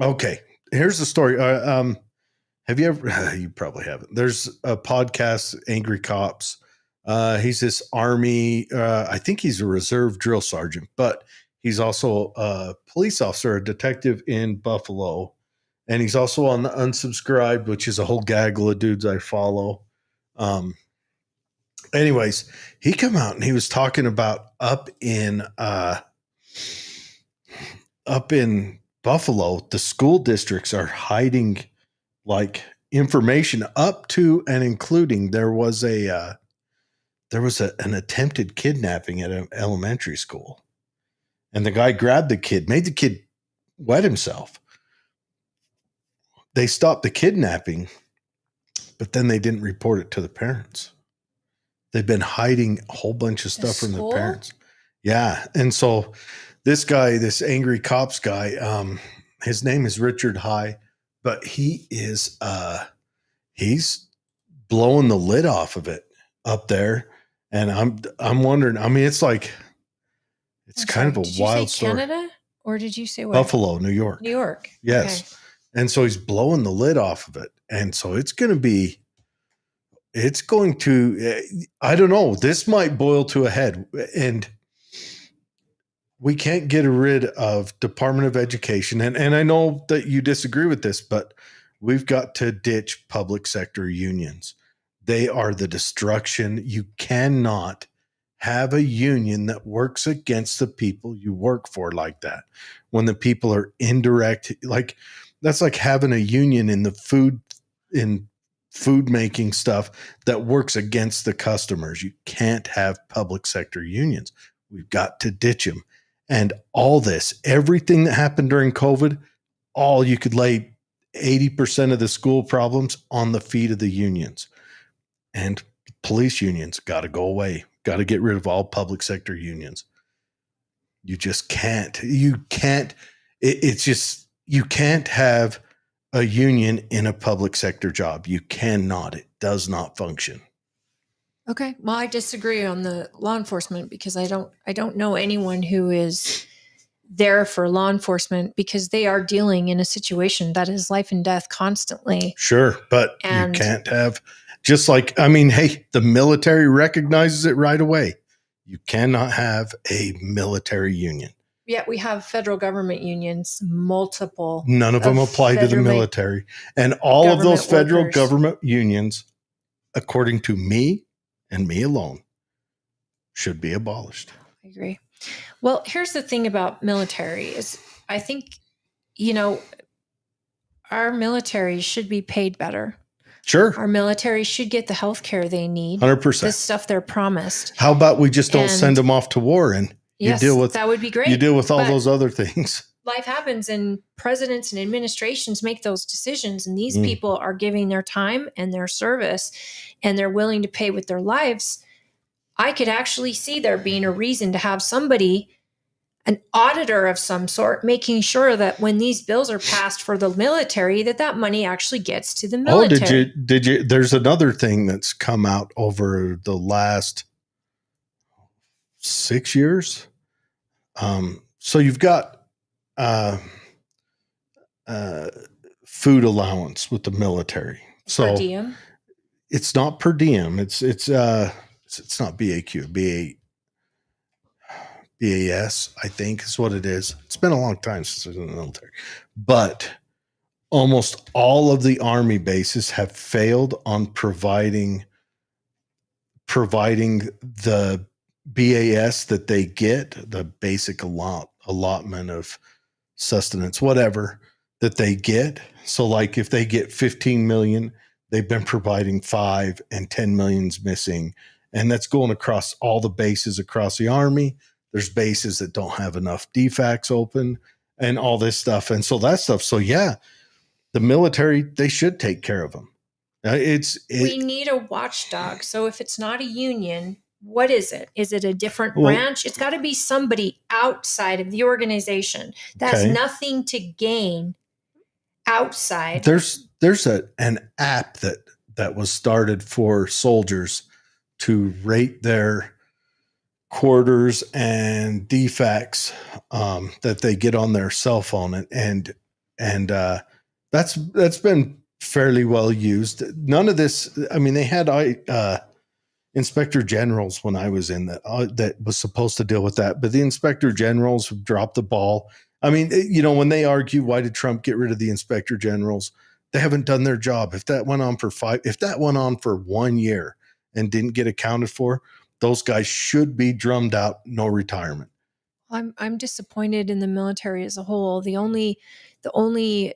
Okay, here's the story. Have you ever? You probably haven't. There's a podcast, Angry Cops. He's this Army. I think he's a reserve drill sergeant, but he's also a police officer, a detective in Buffalo. And he's also on the Unsubscribed, which is a whole gaggle of dudes I follow. Anyways, he come out and he was talking about up in Buffalo, the school districts are hiding like information up to and including there was an attempted kidnapping at an elementary school. And the guy grabbed the kid, made the kid wet himself. They stopped the kidnapping, but then they didn't report it to the parents. They've been hiding a whole bunch of stuff from the parents. Yeah. And so this guy, this Angry Cops guy, his name is Richard High, but he is he's blowing the lid off of it up there. And I'm wondering, I mean, it's like kind of a wild story. Canada, or did you say where? Buffalo, New York. New York. Yes. Okay. And so he's blowing the lid off of it. And so it's going to, I don't know, this might boil to a head. And we can't get rid of Department of Education. And I know that you disagree with this, but we've got to ditch public sector unions. They are the destruction. You cannot have a union that works against the people you work for like that. When the people are indirect, like that's like having a union in the food making stuff that works against the customers. You can't have public sector unions. We've got to ditch them. And all this, everything that happened during COVID, you could lay 80% of the school problems on the feet of the unions. And police unions got to go away. Got to get rid of all public sector unions. You just can't. You can't. It's just, you can't have a union in a public sector job. You cannot. It does not function. Okay. Well, I disagree on the law enforcement because I don't know anyone who is there for law enforcement because they are dealing in a situation that is life and death constantly. Sure. But you can't have, just like, I mean, hey, the military recognizes it right away. You cannot have a military union. Yeah, we have federal government unions, multiple. None of them apply to the military. And all of those federal government unions, according to me and me alone, should be abolished. I agree. Well, here's the thing about military is I think, our military should be paid better. Sure. Our military should get the health care they need. 100%. The stuff they're promised. How about we just don't send them off to war and yes, you deal with that would be great. You deal with all those other things. Life happens and presidents and administrations make those decisions. And these people are giving their time and their service and they're willing to pay with their lives. I could actually see there being a reason to have somebody, an auditor of some sort, making sure that when these bills are passed for the military, that money actually gets to the military. Oh, did you, there's another thing that's come out over the last 6 years. So you've got, food allowance with the military. So per diem? It's not per diem. It's not BAQ, BAS, I think is what it is. It's been a long time since I was in the military, but almost all of the Army bases have failed on providing the BAS that they get, the basic allotment of sustenance, whatever that they get. So like if they get 15 million, they've been providing 5 and 10 million's missing. And that's going across all the bases across the Army. There's bases that don't have enough DFACs open and all this stuff. And so that stuff. So yeah, the military, they should take care of them. We need a watchdog. So if it's not a union, what is it? Is it a different Well- branch? It's got to be somebody outside of the organization that has Okay. nothing to gain outside. There's an app that was started for soldiers to rate their quarters and DFACs that they get on their cell phone, and that's been fairly well used. None of this, I mean, they had inspector generals when I was in that was supposed to deal with that, but the inspector generals dropped the ball. I mean, when they argue, why did Trump get rid of the inspector generals? They haven't done their job. If that went on for 1 year and didn't get accounted for, those guys should be drummed out, no retirement. I'm disappointed in the military as a whole. The only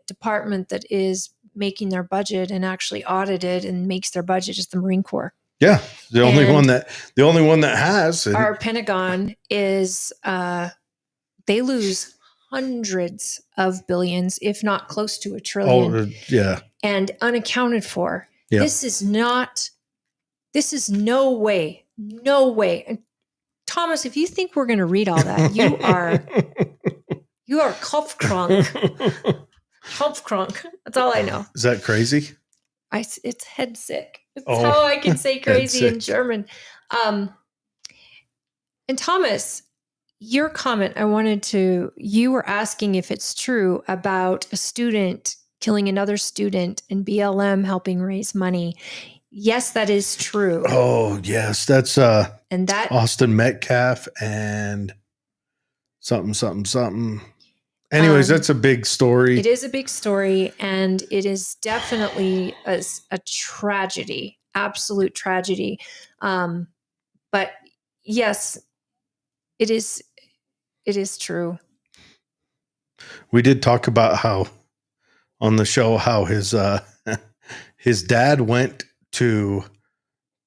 department that is making their budget and actually audited and makes their budget is the Marine Corps. Yeah, the only And one that has. And our Pentagon is they lose hundreds of billions, if not close to $1 trillion, yeah. and unaccounted for. Yeah. This is no way. And Thomas, if you think we're going to read all that, you are Kopfkrank. Kopfkrank. That's all I know. Is that crazy? It's head sick. That's Oh, how I can say crazy in sick. German. And Thomas, your comment, you were asking if it's true about a student killing another student and BLM helping raise money. Yes, that is true. Oh, yes. That's And that Austin Metcalf and something. Anyways, that's a big story. it is a big story, and it is definitely a tragedy, absolute tragedy. But yes, it is true. We did talk about how on the show how his dad went to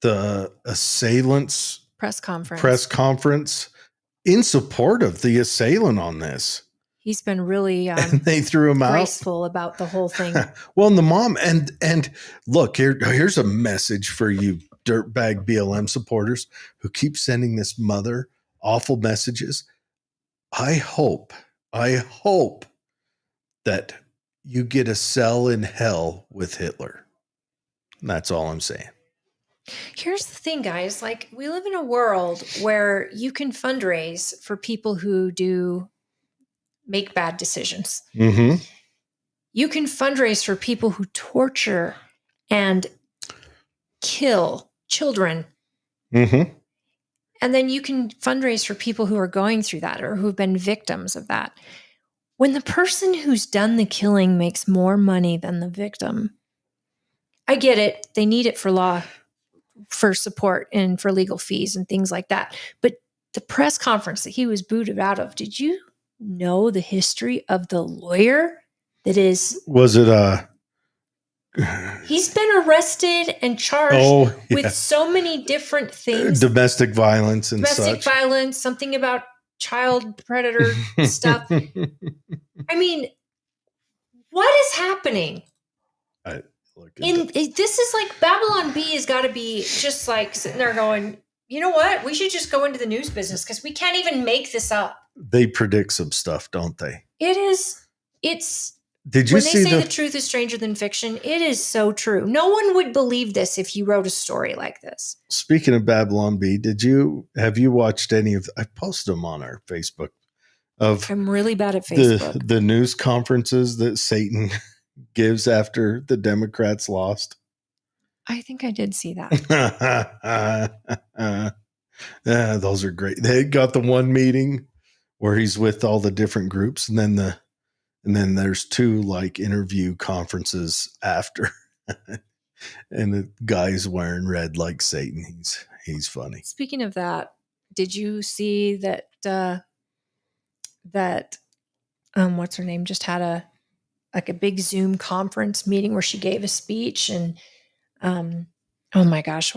the assailants Press conference in support of the assailant on this. He's been really And they threw him out. graceful about the whole thing. Well, and the mom and look, here's a message for you dirtbag BLM supporters who keep sending this mother awful messages. I hope that you get a cell in hell with Hitler. And that's all I'm saying. Here's the thing, guys. Like, we live in a world where you can fundraise for people who make bad decisions. Mm-hmm. You can fundraise for people who torture and kill children. Mm-hmm. And then you can fundraise for people who are going through that or who've been victims of that. When the person who's done the killing makes more money than the victim, I get it. They need it for support and for legal fees and things like that. But the press conference that he was booted out of, did you know the history of the lawyer that is? Was it He's been arrested and charged yeah. with so many different things. Domestic violence and Domestic such. violence, something about child predator stuff. I mean, what is happening? This is like Babylon Bee has got to be just like sitting there going, you know what? We should just go into the news business because we can't even make this up. They predict some stuff, don't they? Did you when see they say the truth is stranger than fiction, it is so true. No one would believe this if you wrote a story like this. Speaking of Babylon Bee, have you watched any of? I posted them on our Facebook. I'm really bad at Facebook. The news conferences that Satan gives after the Democrats lost. I think I did see that. Those are great. They got the one meeting where he's with all the different groups, and then there's two like interview conferences after. And the guy's wearing red like Satan. He's funny. Speaking of that, did you see that what's her name just had a big Zoom conference meeting where she gave a speech, and oh my gosh,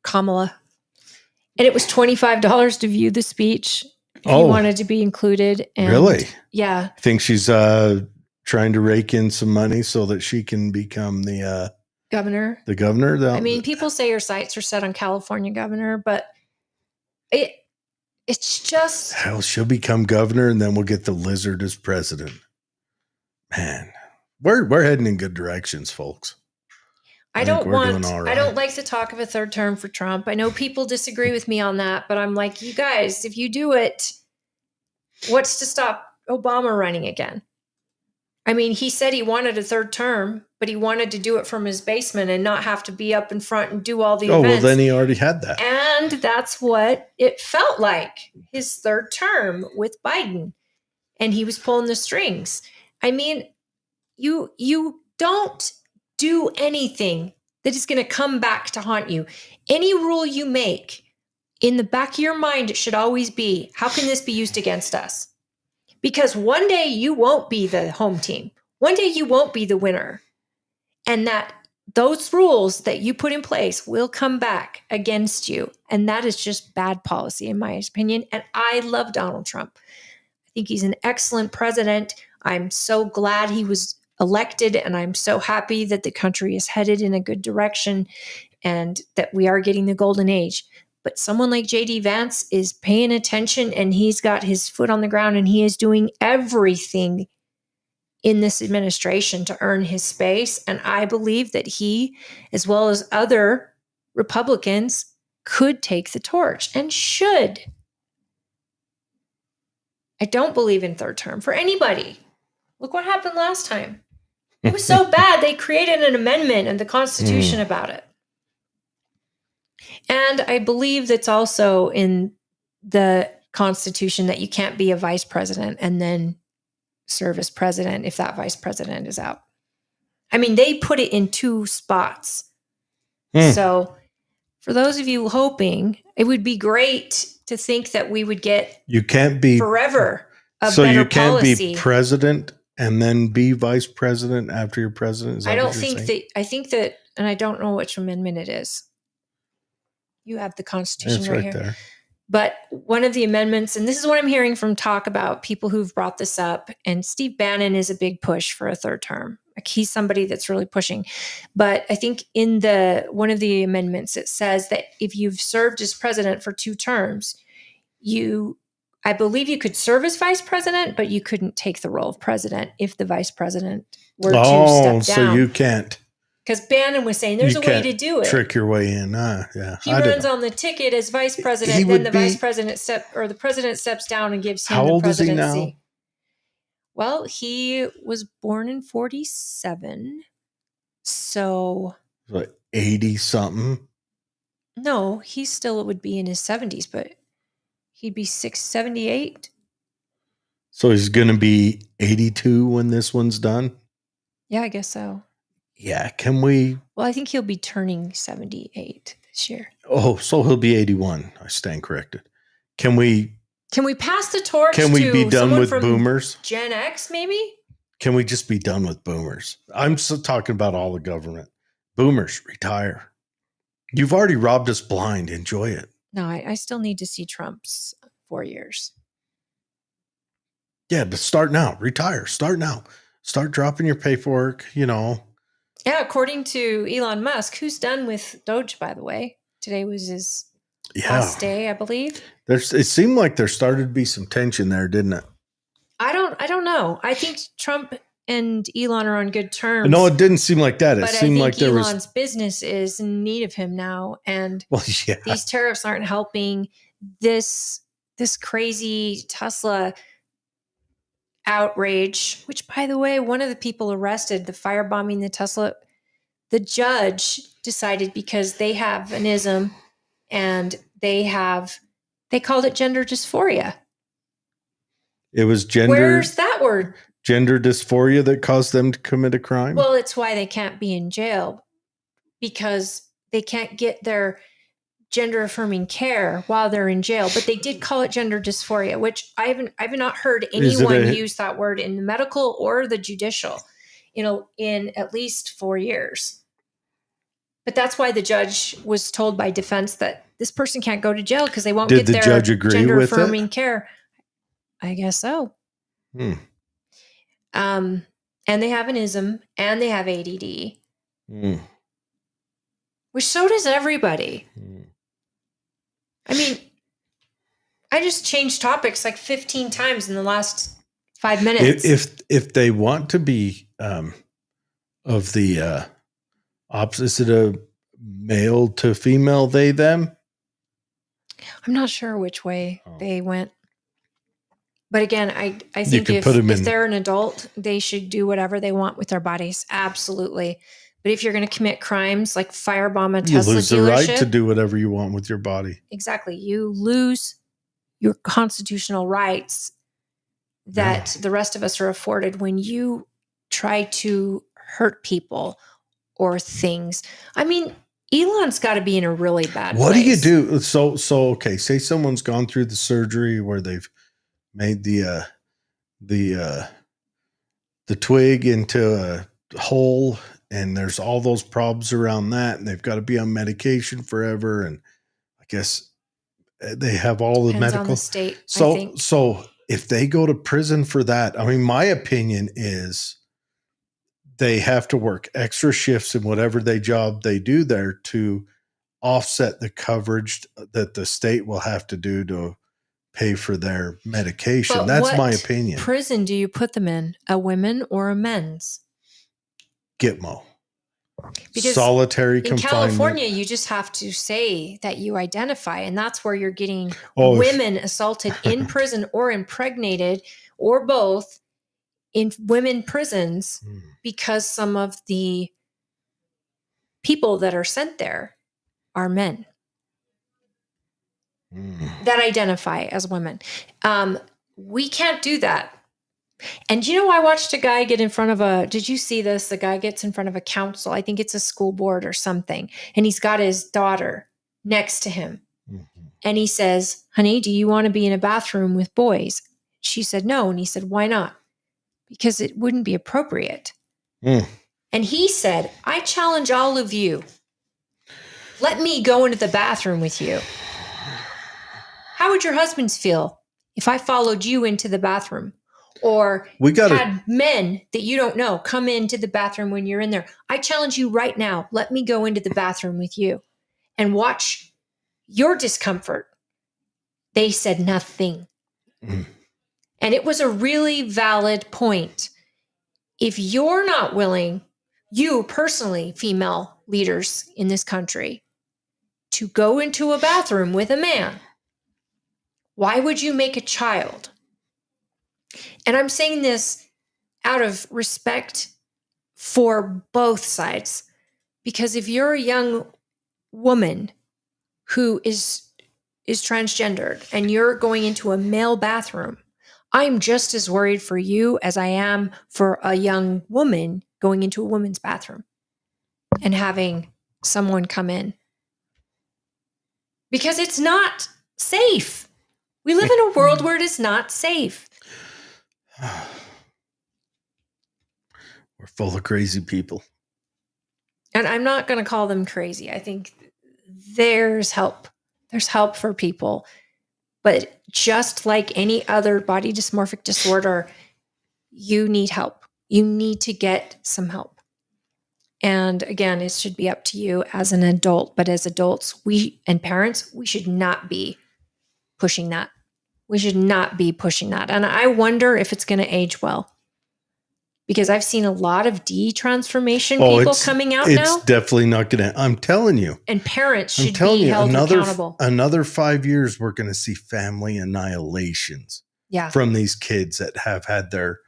Kamala, and it was $25 to view the speech. He wanted to be included. And really? Yeah. I think she's trying to rake in some money so that she can become the governor. The governor. I mean, people say her sights are set on California governor, but it's just hell. She'll become governor, and then we'll get the lizard as president. Man, we're heading in good directions, folks. I don't like the talk of a third term for Trump. I know people disagree with me on that, but I'm like, you guys, if you do it, what's to stop Obama running again? I mean, he said he wanted a third term, but he wanted to do it from his basement and not have to be up in front and do all the events. Oh, well, then he already had that. And that's what it felt like, his third term with Biden. And he was pulling the strings. I mean, you don't do anything that is going to come back to haunt you. Any rule you make, in the back of your mind, it should always be, how can this be used against us? Because one day you won't be the home team. One day you won't be the winner. And that those rules that you put in place will come back against you. And that is just bad policy, in my opinion. And I love Donald Trump. I think he's an excellent president. I'm so glad he was elected, and I'm so happy that the country is headed in a good direction and that we are getting the golden age. But someone like JD Vance is paying attention, and he's got his foot on the ground, and he is doing everything in this administration to earn his space. And I believe that he, as well as other Republicans, could take the torch and should. I don't believe in third term for anybody. Look what happened last time. It was so bad, they created an amendment in the Constitution about it. And I believe that's also in the Constitution that you can't be a vice president and then serve as president if that vice president is out. I mean, they put it in 2 spots. So for those of you hoping, it would be great to think that we would get forever a so better you can't policy. Be president and then be vice president after you're president. Is that I don't what you're think saying? that. I think that, and I don't know which amendment it is. You have the Constitution right here. There. But one of the amendments, and this is what I'm hearing from talk about people who've brought this up, and Steve Bannon is a big push for a third term. Like, he's somebody that's really pushing. But I think in one of the amendments, it says that if you've served as president for 2 terms, I believe you could serve as vice president, but you couldn't take the role of president if the vice president were to step down. So you can't. Because Bannon was saying there's a way to do it. Trick your way in. Yeah. He runs on the ticket as vice president, then the vice president the president steps down and gives him the presidency. How old is he now? Well, he was born in 1947. So 80 something. No, he still would be in his 70s, but he'd be 78. So he's going to be 82 when this one's done? Yeah, I guess so. Yeah, can we? Well, I think he'll be turning 78 this year. Oh, so he'll be 81. I stand corrected. Can we pass the torch? Can we be done with boomers? Gen X, maybe? Can we just be done with boomers? I'm still talking about all the government. Boomers, retire. You've already robbed us blind. Enjoy it. No, I still need to see Trump's 4 years. Yeah, but start now. Retire. Start now. Start dropping your paperwork, Yeah, according to Elon Musk, who's done with Doge, by the way. Today was his last day, I believe. It seemed like there started to be some tension there, didn't it? I don't know. I think Trump and Elon are on good terms. No, it didn't seem like that. It seemed like there was. Elon's business is in need of him now, and these tariffs aren't helping. This crazy Tesla outrage, which, by the way, one of the people arrested, the firebombing the Tesla, the judge decided, because they have an ism and they called it gender dysphoria. It was gender. Where's that word? Gender dysphoria that caused them to commit a crime? Well, it's why they can't be in jail, because they can't get their gender affirming care while they're in jail. But they did call it gender dysphoria, which I've not heard anyone use that word in the medical or the judicial, in at least 4 years. But that's why the judge was told by defense that this person can't go to jail because they won't get their gender affirming care. I guess so. Hmm. And they have an ism and they have ADD, Hmm. which so does everybody. Hmm. I mean, I just changed topics like 15 times in the last 5 minutes. If they want to be of the opposite of male to female, they them. I'm not sure which way Oh. they went. But again, I You think can if put 'em in- they're an adult, they should do whatever they want with their bodies. Absolutely. But if you're going to commit crimes like firebomb a You Tesla lose the dealership, right to do whatever you want with your body. exactly, you lose your constitutional rights that the rest of us are afforded when you try to hurt people or things. I mean, Elon's got to be in a really bad What place. do you do? So okay, say someone's gone through the surgery where they've made the twig into a hole, and there's all those problems around that, and they've got to be on medication forever, and I guess they have all the Depends on medical the state, I so think. so if they go to prison for that, I mean, my opinion is they have to work extra shifts in whatever job they do there to offset the coverage that the state will have to do to pay for their medication. But That's what my opinion. prison do you put them in? A women or a men's? Gitmo. Because Solitary in confinement. California, you just have to say that you identify, and that's where you're getting Oh, women assaulted in prison or impregnated or both in women prisons because some of the people that are sent there are men that identify as women. We can't do that. And I watched a guy get in front of did you see this? The guy gets in front of a council. I think it's a school board or something. And he's got his daughter next to him. Mm-hmm. And he says, honey, do you want to be in a bathroom with boys? She said, no. And he said, why not? Because it wouldn't be appropriate. And he said, I challenge all of you. Let me go into the bathroom with you. How would your husbands feel if I followed you into the bathroom? Or had men that you don't know come into the bathroom when you're in there? I challenge you right now. Let me go into the bathroom with you and watch your discomfort. They said nothing. And it was a really valid point. If you're not willing, you personally, female leaders in this country, to go into a bathroom with a man, why would you make a child? And I'm saying this out of respect for both sides, because if you're a young woman who is transgendered and you're going into a male bathroom, I'm just as worried for you as I am for a young woman going into a woman's bathroom and having someone come in, because it's not safe. We live in a world where it is not safe. We're full of crazy people. And I'm not going to call them crazy. I think there's help. There's help for people. But just like any other body dysmorphic disorder, you need help. You need to get some help. And again, it should be up to you as an adult. But as adults, and parents, we should not be pushing that. We should not be pushing that. And I wonder if it's going to age well. Because I've seen a lot of de-transformation people coming out now. It's definitely not going to. I'm telling you. And parents should be held accountable. Another 5 years, we're going to see family annihilations from these kids that have had their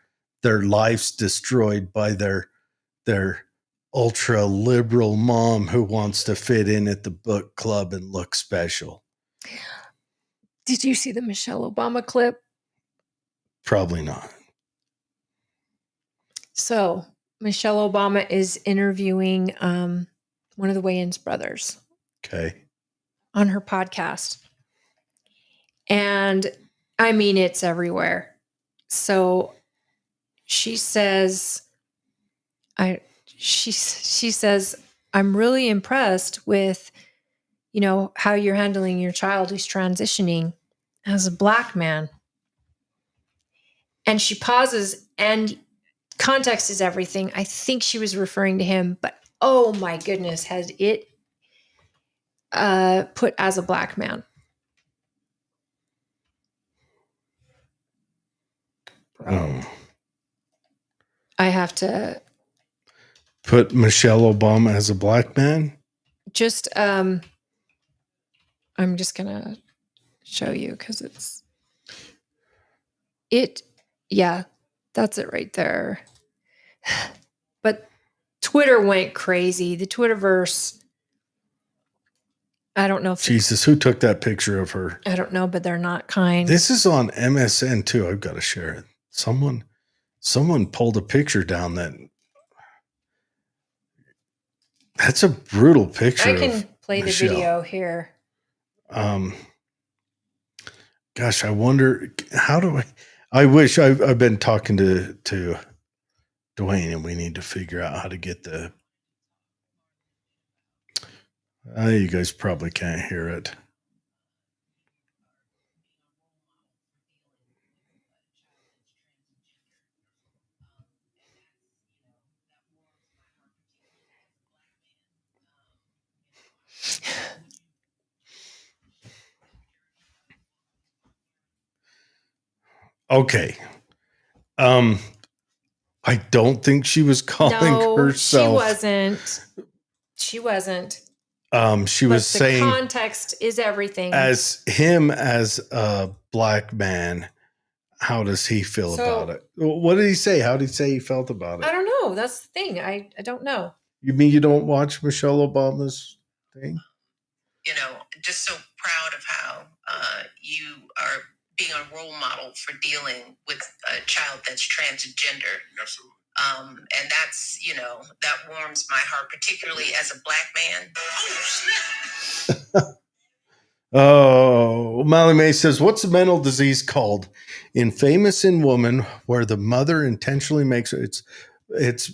lives destroyed by their ultra liberal mom who wants to fit in at the book club and look special. Did you see the Michelle Obama clip? Probably not. So Michelle Obama is interviewing one of the Wayans brothers. Okay. On her podcast. And I mean, it's everywhere. So she says, she says, I'm really impressed with, how you're handling your child who's transitioning as a Black man. And she pauses, and context is everything. I think she was referring to him, but oh my goodness, has it put as a black man. Bro. I have to put Michelle Obama as a black man. Just I'm just gonna show you because yeah, that's it right there. But Twitter went crazy. The Twitterverse. I don't know if Jesus, who took that picture of her? I don't know, but they're not kind. This is on MSN too. I've got to share it. Someone pulled a picture down that's a brutal picture. I can play Michelle. the video here. Gosh, I wonder how do I wish I've been talking to Dwayne, and we need to figure out how to get the. You guys probably can't hear it. Okay. I don't think she was calling herself. She wasn't. She was saying context is everything. As a black man, how does he feel about it? What did he say? How did he say he felt about it? I don't know. That's the thing. I don't know. You mean you don't watch Michelle Obama's thing? Just so proud of how you are being a role model for dealing with a child that's transgender. Absolutely. And that's, that warms my heart, particularly as a black man. Oh, Molly May says, what's the mental disease called? Infamous in woman, where the mother intentionally makes it's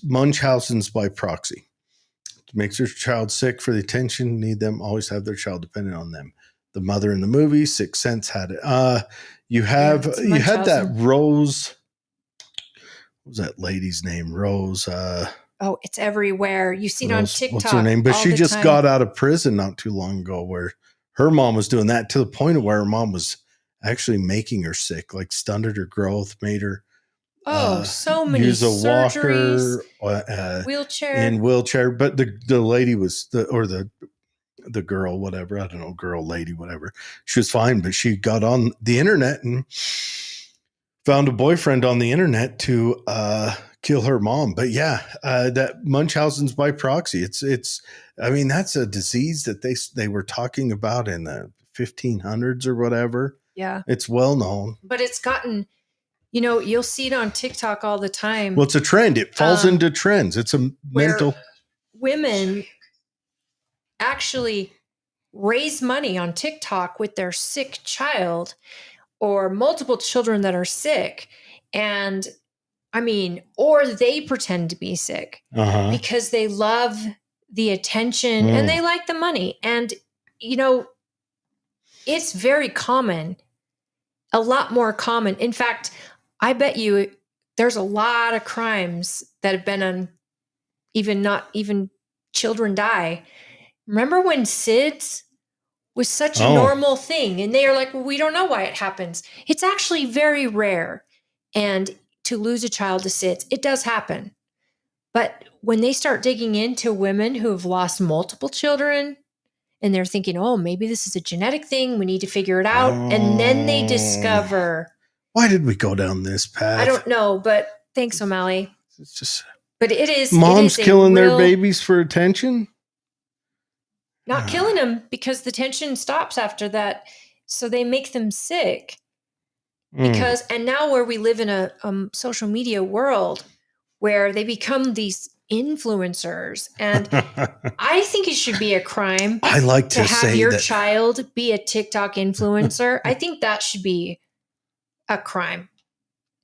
Munchausen's by proxy. Makes her child sick for the attention, need them, always have their child dependent on them. The mother in the movie, Sixth Sense had it. You had that Rose. What was that lady's name? Rose. It's everywhere. You see it on TikTok. What's her name? But she just got out of prison not too long ago, where her mom was doing that to the point of where her mom was actually making her sick, like stunted her growth, made her so many use a surgeries, walker, wheelchair. But the lady was the girl, whatever, I don't know, girl, lady, whatever. She was fine, but she got on the internet and found a boyfriend on the internet to kill her mom. But yeah, that Munchausen's by proxy. It's. I mean, that's a disease that they were talking about in the 1500s or whatever. Yeah, it's well known, but it's gotten. You'll see it on TikTok all the time. Well, it's a trend. It falls into trends. It's a mental. Women actually raise money on TikTok with their sick child or multiple children that are sick. And or they pretend to be sick because they love the attention and they like the money. And, it's very common, a lot more common. In fact, I bet you there's a lot of crimes that have been on not even children die. Remember when SIDS was such a normal thing? And they are like, well, we don't know why it happens. It's actually very rare. And to lose a child to SIDS, it does happen. But when they start digging into women who have lost multiple children, and they're thinking, oh, maybe this is a genetic thing, we need to figure it out. And then they discover. Why did we go down this path? I don't know, but thanks, O'Malley. It's just. But it is. Moms killing their babies for attention? Not killing them, because the tension stops after that. So they make them sick. Because, and now where we live in a social media world where they become these influencers, and I think it should be a crime. I like to have your child be a TikTok influencer. I think that should be a crime.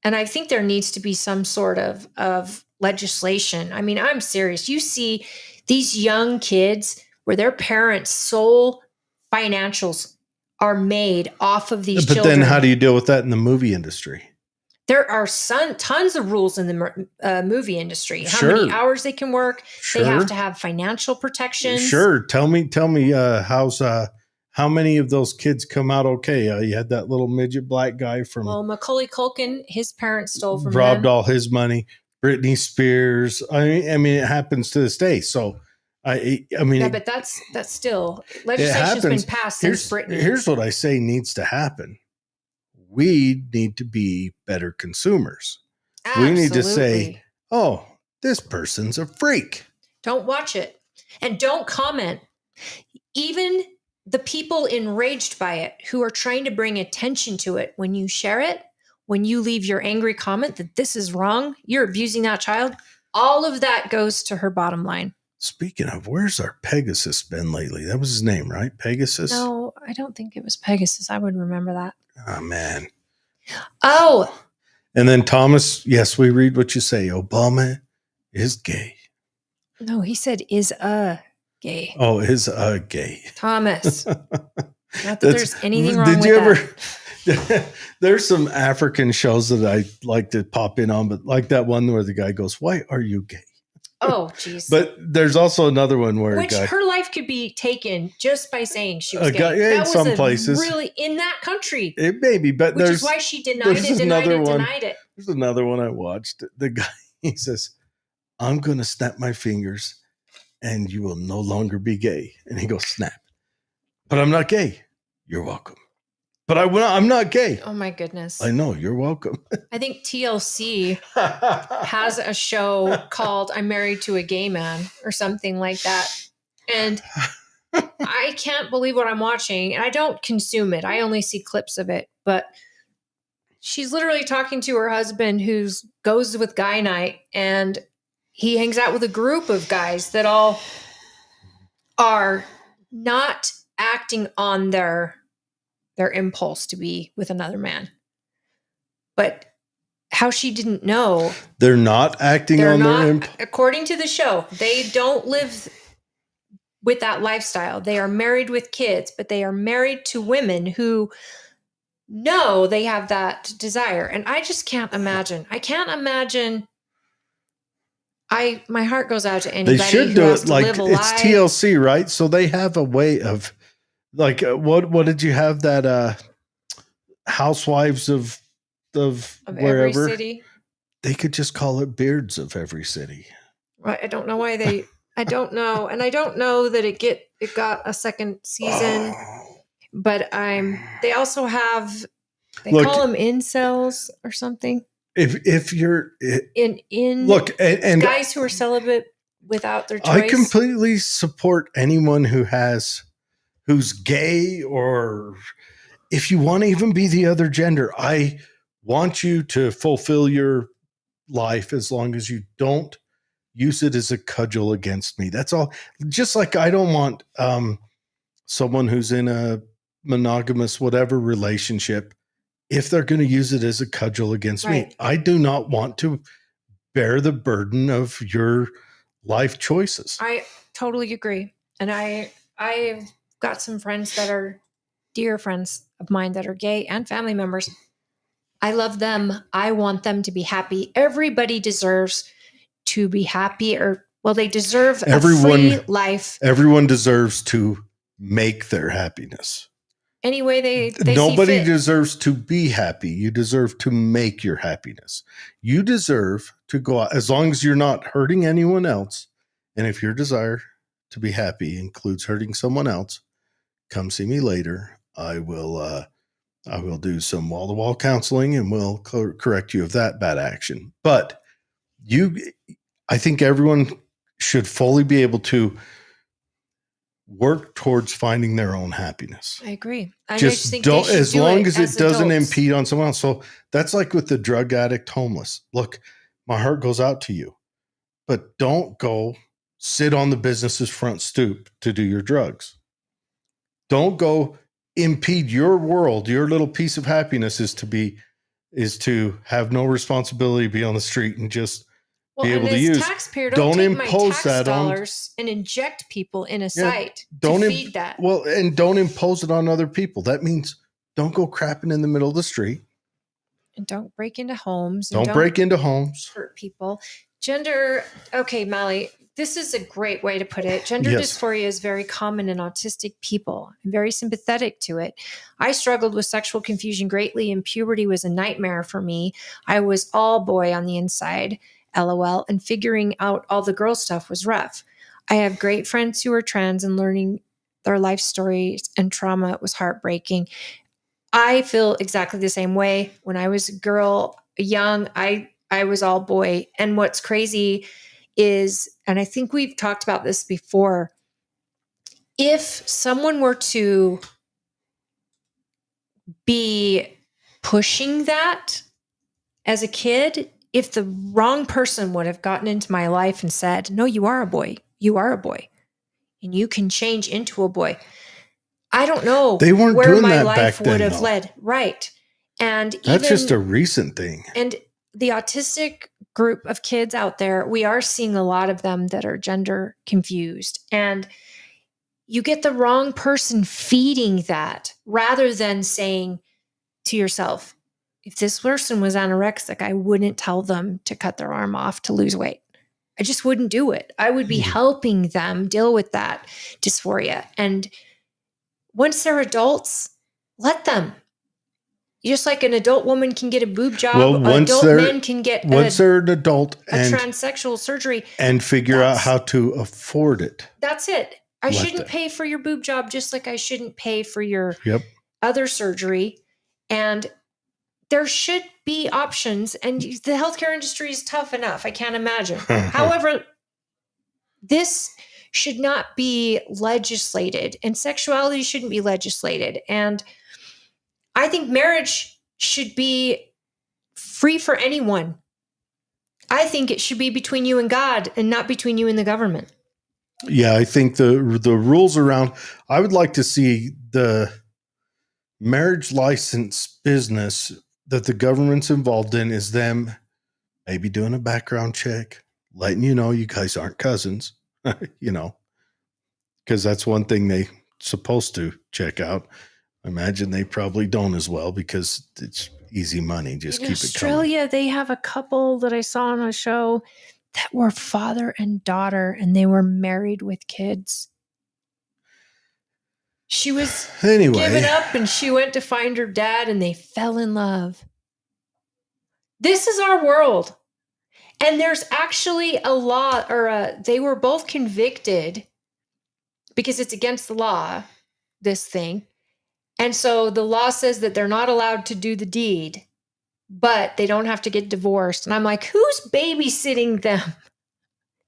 And I think there needs to be some sort of legislation. I mean, I'm serious. You see these young kids where their parents' sole financials are made off of these children. But then how do you deal with that in the movie industry? There are tons of rules in the movie industry. How Sure. many hours they can work. They have Sure. to have financial protections. Sure. Tell me, how many of those kids come out okay? You had that little midget black guy from Well, Macaulay Culkin, his parents stole from robbed him. all his money. Britney Spears. I mean, it happens to this day. So I mean, Yeah, it, but that's still legislation's been happens. passed since Britney. Here's what I say needs to happen. We need to be better consumers. We need to say, Absolutely. oh, this person's a freak. Don't watch it and don't comment. Even the people enraged by it who are trying to bring attention to it, when you share it, when you leave your angry comment that this is wrong, you're abusing that child, all of that goes to her bottom line. Speaking of, where's our Pegasus been lately? That was his name, right? Pegasus? No, I don't think it was Pegasus. I would remember that. Oh, man. Oh, And then Thomas, yes, we read what you say. Obama is gay. no, he said is a gay. Oh, is gay. Thomas. Not that there's anything wrong with that. There's some African shows that I like to pop in on, but like that one where the guy goes, "Why are you gay?" Oh, geez. But there's also another one where Which her life could be taken just by saying she was A gay. guy- yeah, that in was some places. really in that country, it may be, but which there's is why she denied there's it, denied another it, one. denied it. There's another one I watched. The guy, he says, "I'm going to snap my fingers and you will no longer be gay." And he goes, "Snap." "But I'm not gay." "You're welcome." "But I'm not gay." Oh my goodness. "I know, you're welcome." I think TLC has a show called I'm Married to a Gay Man or something like that. And I can't believe what I'm watching. And I don't consume it. I only see clips of it. But she's literally talking to her husband who goes with guy night, and he hangs out with a group of guys that all are not acting on their impulse to be with another man. But how she didn't know, They're not acting they're on not, their imp- according to the show, they don't live with that lifestyle. They are married with kids, but they are married to women who know they have that desire. And I just can't imagine. I can't imagine. My heart goes out to anybody They should who do has it to like live a it's life. TLC, right? So they have a way of like what did you have that housewives of Every wherever? city. They could just call it Beards of every city. Right. I don't know why they. I don't know, and I don't know that it got a second season. But they also have. They Look, call them incels or something. If you're In look and guys who are celibate without their choice. I completely support anyone who's gay, or if you want to even be the other gender. I want you to fulfill your life as long as you don't use it as a cudgel against me. That's all. Just like I don't want someone who's in a monogamous whatever relationship, if they're going to use it as a cudgel against me. Right. I do not want to bear the burden of your life choices. I totally agree. And I've got some friends that are dear friends of mine that are gay and family members. I love them. I want them to be happy. Everybody deserves to be happy, they deserve a free life. Everyone deserves to make their happiness. Any way they Nobody see fit. deserves to be happy. You deserve to make your happiness. You deserve to go out as long as you're not hurting anyone else. And if your desire to be happy includes hurting someone else, come see me later. I will do some wall-to-wall counseling and we'll correct you of that bad action. But I think everyone should fully be able to work towards finding their own happiness. I agree. I Just think don't, as long as it doesn't adults. impede on someone else. So that's like with the drug addict, homeless. Look, my heart goes out to you, but don't go sit on the business's front stoop to do your drugs. Don't go impede your world. Your little piece of happiness is to have no responsibility, be on the street and just be able to use. Taxpayer, Don't take impose my tax that on- dollars and inject people in a site don't to im- feed that. Well, and don't impose it on other people. That means don't go crapping in the middle of the street. and don't break into homes. And Don't break into homes. hurt people. Gender, okay, Molly, this is a great way to put it. Gender Yes. dysphoria is very common in autistic people. I'm very sympathetic to it. I struggled with sexual confusion greatly, and puberty was a nightmare for me. I was all boy on the inside, LOL, and figuring out all the girl stuff was rough. I have great friends who are trans, and learning their life stories and trauma was heartbreaking. I feel exactly the same way. When I was a girl, young, I was all boy. And what's crazy is, and I think we've talked about this before, if someone were to be pushing that as a kid, if the wrong person would have gotten into my life and said, no, you are a boy, and you can change into a boy, I don't know They weren't where doing my that life back would then, have though. led. Right. And That's even, just a recent thing. and the autistic group of kids out there, we are seeing a lot of them that are gender confused. And you get the wrong person feeding that, rather than saying to yourself, if this person was anorexic, I wouldn't tell them to cut their arm off to lose weight. I just wouldn't do it. I would be helping them deal with that dysphoria. And once they're adults, let them. Just like an adult woman can get a boob job, Well, adult men can get once they're an adult a and transsexual surgery. and figure out how to afford it. That's it. I Let shouldn't them. pay for your boob job, just like I shouldn't pay for your Yep. other surgery. And there should be options. And the healthcare industry is tough enough. I can't imagine. However, this should not be legislated, and sexuality shouldn't be legislated. And I think marriage should be free for anyone. I think it should be between you and God, and not between you and the government. Yeah, I think the rules around, I would like to see the marriage license business that the government's involved in is them maybe doing a background check, letting you know you guys aren't cousins, you know, because that's one thing they supposed to check out. I imagine they probably don't as well, because it's easy money. Just In keep it coming. Australia, they have a couple that I saw on a show that were father and daughter, and they were married with kids. She was Anyway, given up, and she went to find her dad, and they fell in love. This is our world. And there's actually a law, or they were both convicted because it's against the law, this thing. And so the law says that they're not allowed to do the deed, but they don't have to get divorced. And I'm like, who's babysitting them?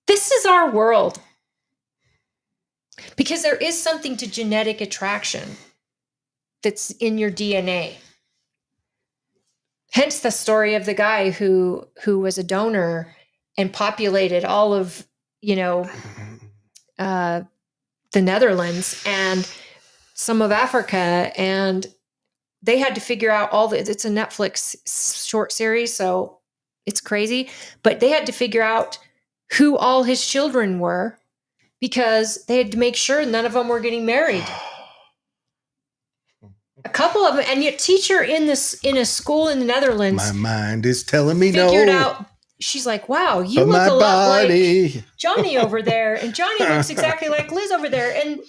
This is our world. Because there is something to genetic attraction that's in your DNA. Hence the story of the guy who was a donor and populated all of, the Netherlands and some of Africa, and they had to figure out it's a Netflix short series, so it's crazy, but they had to figure out who all his children were, because they had to make sure none of them were getting married. A couple of them, and your teacher in a school in the Netherlands, my mind is telling me figured no. out. She's like, wow, you But look my a lot body. like Johnny over there, and Johnny looks exactly like Liz over there. And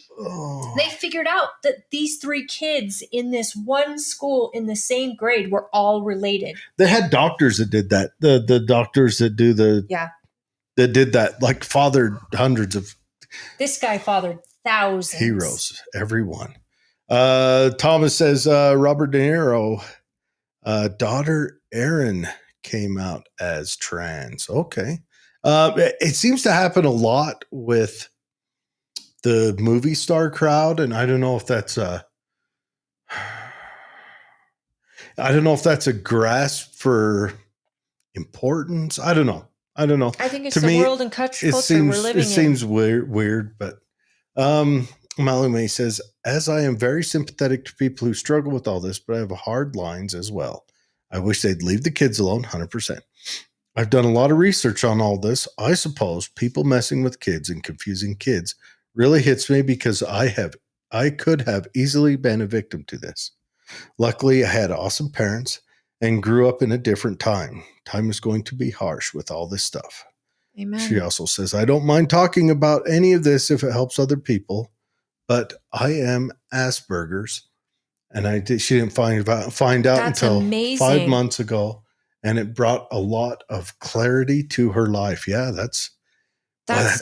they figured out that these three kids in this one school in the same grade were all related. They had doctors that did that. The doctors that do that did that, like fathered hundreds of. This guy fathered thousands. Heroes, everyone. Thomas says Robert De Niro, daughter Erin came out as trans. Okay. It seems to happen a lot with the movie star crowd, and I don't know if that's a grasp for importance. I don't know. I think it's To the me, world and culture we're living in. It seems weird, but Molly May says, as I am very sympathetic to people who struggle with all this, but I have hard lines as well. I wish they'd leave the kids alone, 100%. I've done a lot of research on all this. I suppose people messing with kids and confusing kids really hits me, because I could have easily been a victim to this. Luckily, I had awesome parents and grew up in a different time. Time is going to be harsh with all this stuff. Amen. She also says, I don't mind talking about any of this if it helps other people, but I am Asperger's. And she didn't find out That's until amazing. 5 months ago. And it brought a lot of clarity to her life. Yeah, that's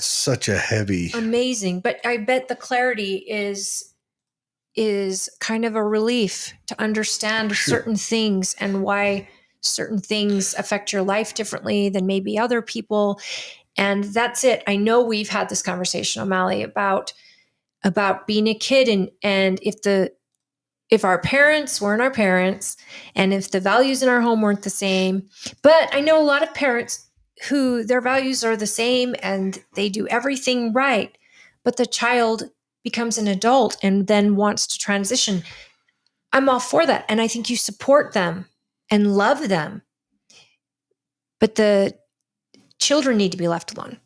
such a heavy. Amazing. But I bet the clarity is kind of a relief to understand certain things and why certain things affect your life differently than maybe other people. And that's it. I know we've had this conversation, O'Malley, about being a kid and if our parents weren't our parents and if the values in our home weren't the same. But I know a lot of parents who their values are the same and they do everything right, but the child becomes an adult and then wants to transition. I'm all for that. And I think you support them and love them. But the children need to be left alone.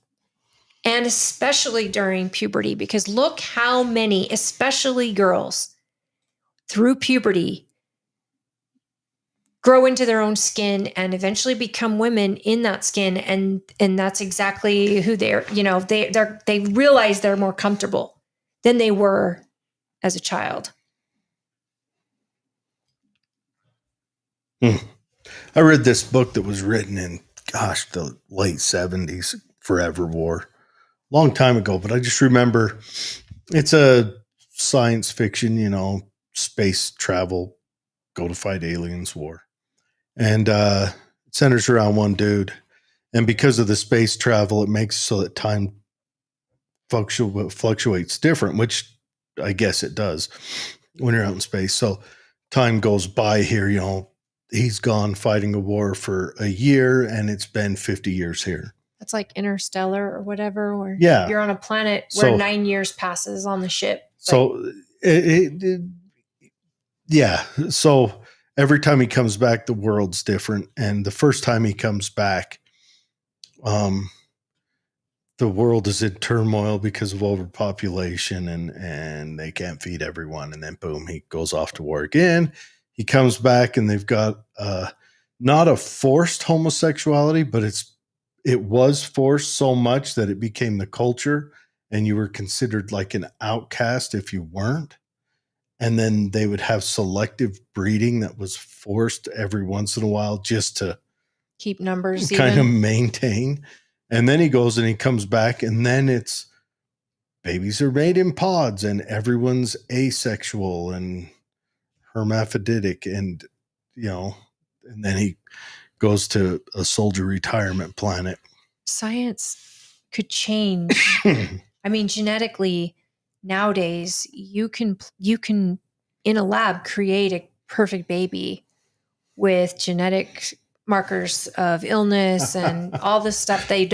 And especially during puberty, because look how many, especially girls, through puberty, grow into their own skin and eventually become women in that skin. And that's exactly who they're, they realize they're more comfortable than they were as a child. I read this book that was written in, the late 70s, Forever War, long time ago. But I just remember it's a science fiction, space travel, go to fight aliens war. And it centers around one dude. And because of the space travel, it makes so that time fluctuates different, which I guess it does when you're out in space. So time goes by here, he's gone fighting a war for a year and it's been 50 years here. That's like Interstellar or whatever, where yeah. you're on a planet where 9 years passes on the ship. So yeah. So every time he comes back, the world's different. And the first time he comes back, the world is in turmoil because of overpopulation and they can't feed everyone. And then boom, he goes off to war again. He comes back and they've got not a forced homosexuality, but it was forced so much that it became the culture and you were considered like an outcast if you weren't. And then they would have selective breeding that was forced every once in a while just to keep numbers kind of maintain. And then he goes and he comes back and then it's babies are made in pods and everyone's asexual and hermaphroditic and, and then he goes to a soldier retirement planet. Science could change. I mean, genetically nowadays you can in a lab create a perfect baby with genetic markers of illness and all this stuff. They're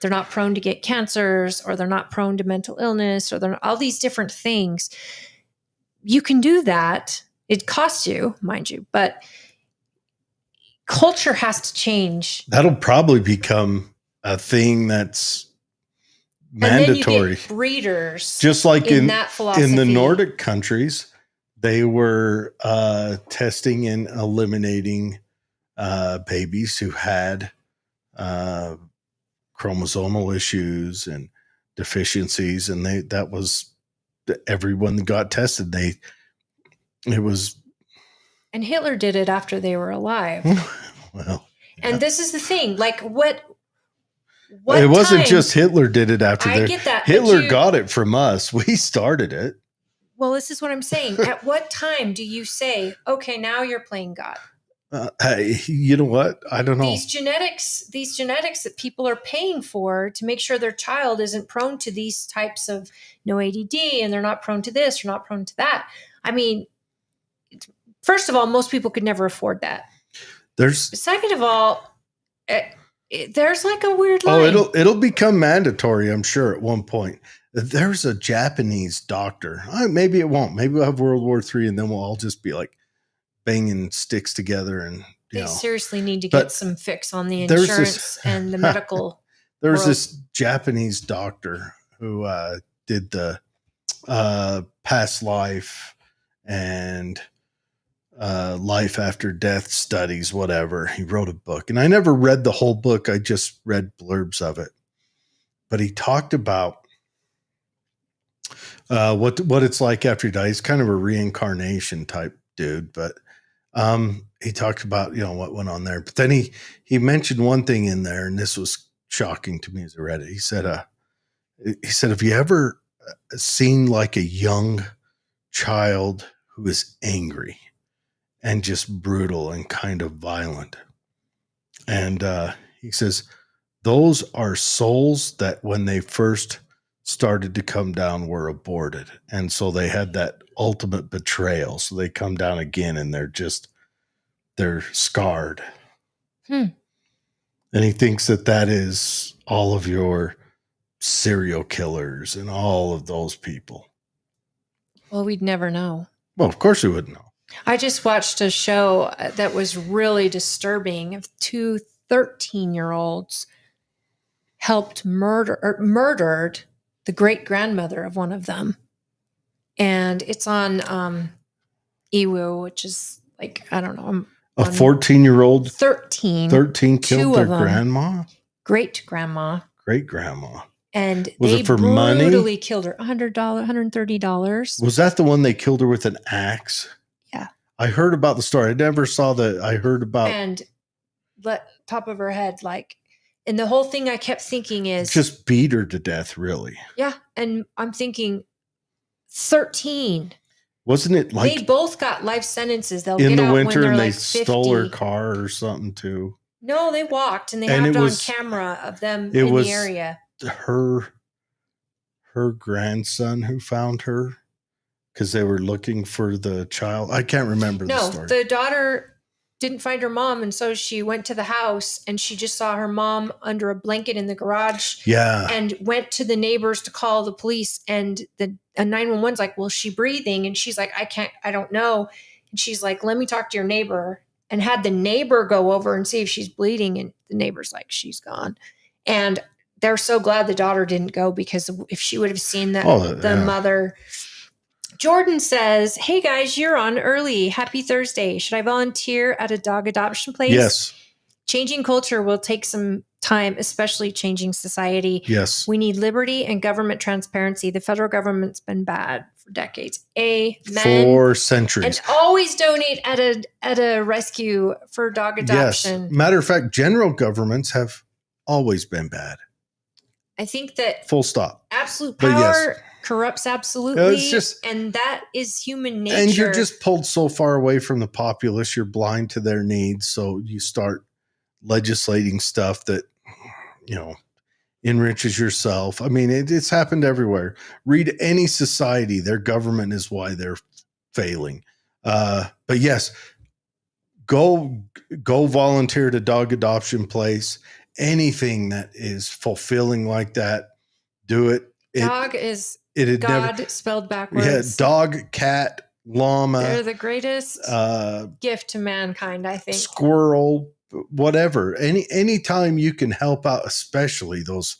not prone to get cancers or they're not prone to mental illness or they're all these different things. You can do that. It costs you, mind you, but culture has to change. That'll probably become a thing that's mandatory. And then you get breeders, just like in that philosophy. In the Nordic countries, they were testing and eliminating babies who had chromosomal issues and deficiencies, and that was everyone got tested. And Hitler did it after they were alive. Well, yeah. And this is the thing, like what it wasn't just Hitler did it after I get that. Hitler got it from us. We started it. Well, this is what I'm saying. At what time do you say, okay, now you're playing God? Hey, you know what? I don't know. These genetics that people are paying for to make sure their child isn't prone to these types of no ADD and they're not prone to this or not prone to that. I mean, first of all, most people could never afford that. Second of all, there's like a weird line. Oh, it'll become mandatory, I'm sure, at one point. There's a Japanese doctor. Maybe it won't. Maybe we'll have World War III and then we'll all just be like banging sticks together. And they seriously need to get some fix on the insurance and the medical. There was this Japanese doctor who did the past life and life after death studies, whatever. He wrote a book, and I never read the whole book. I just read blurbs of it. But he talked about what it's like after you die. He's kind of a reincarnation type dude, but he talked about what went on there. But then he mentioned one thing in there, and this was shocking to me as I read it. He said, "Have you ever seen like a young child who is angry and just brutal and kind of violent?" And he says, "Those are souls that when they first started to come down were aborted. And so they had that ultimate betrayal. So they come down again and they're scarred." Hmm. And he thinks that is all of your serial killers and all of those people. Well, we'd never know. Well, of course we wouldn't know. I just watched a show that was really disturbing of 2 13-year-olds murdered the great-grandmother of one of them. And it's on Iwu, which is like, I don't know. A 14-year-old 13 killed two their of them. grandma? Great-grandma. Great-grandma. And Was they it for brutally money? killed her. $100, $130. Was that the one they killed her with an axe? Yeah. I heard about the story. I never saw the. I heard about And top of her head, like, and the whole thing I kept thinking is just beat her to death, really. yeah. And I'm thinking 13. Wasn't it like they both got life sentences. They'll in get the out winter when and they're they like 50. stole her car or something too? No, they walked and they And had it it on was- camera of them it in was- the area. Her grandson who found her because they were looking for the child. I can't remember the No, story. the daughter didn't find her mom, and so she went to the house and she just saw her mom under a blanket in the garage. Yeah. And went to the neighbors to call the police, and the 911's like, "Well, is she breathing?" And she's like, I don't know. And she's like, "Let me talk to your neighbor," and had the neighbor go over and see if she's bleeding. And the neighbor's like, "She's gone." And they're so glad the daughter didn't go, because if she would have seen that, the mother. Jordan says, "Hey guys, you're on early. Happy Thursday. Should I volunteer at a dog adoption place?" Yes. Changing culture will take some time, especially changing society. Yes. We need liberty and government transparency. The federal government's been bad for decades. Amen. For centuries. And always donate at a rescue for dog adoption. Yes. Matter of fact, general governments have always been bad. I think that Full stop. absolute But power corrupts absolutely. It's just- and that is human nature. And you're just pulled so far away from the populace, you're blind to their needs. So you start legislating stuff that, enriches yourself. I mean, it's happened everywhere. Read any society, their government is why they're failing. But yes, go volunteer at a dog adoption place. Anything that is fulfilling like that, do it. Dog is It God spelled backwards. Yeah, dog, cat, llama. They're the greatest gift to mankind, I think. Squirrel, whatever. Any time you can help out, especially those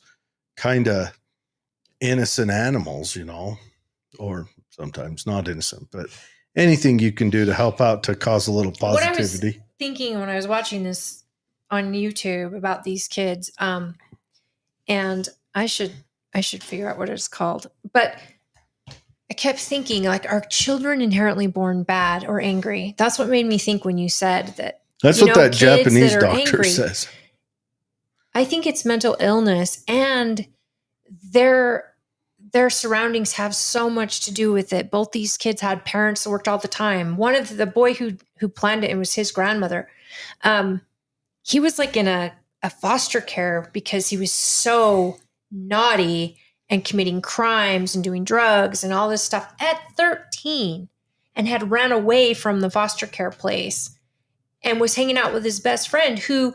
kind of innocent animals, or sometimes not innocent, but anything you can do to help out to cause a little positivity. What I was thinking when I was watching this on YouTube about these kids, and I should figure out what it's called, but I kept thinking, like, are children inherently born bad or angry? That's what made me think when you said that. That's what that kids Japanese that are doctor angry, says. I think it's mental illness, and their surroundings have so much to do with it. Both these kids had parents that worked all the time. One of the boy who planned it, was his grandmother. He was like in a foster care because he was so naughty and committing crimes and doing drugs and all this stuff at 13, and had ran away from the foster care place and was hanging out with his best friend, who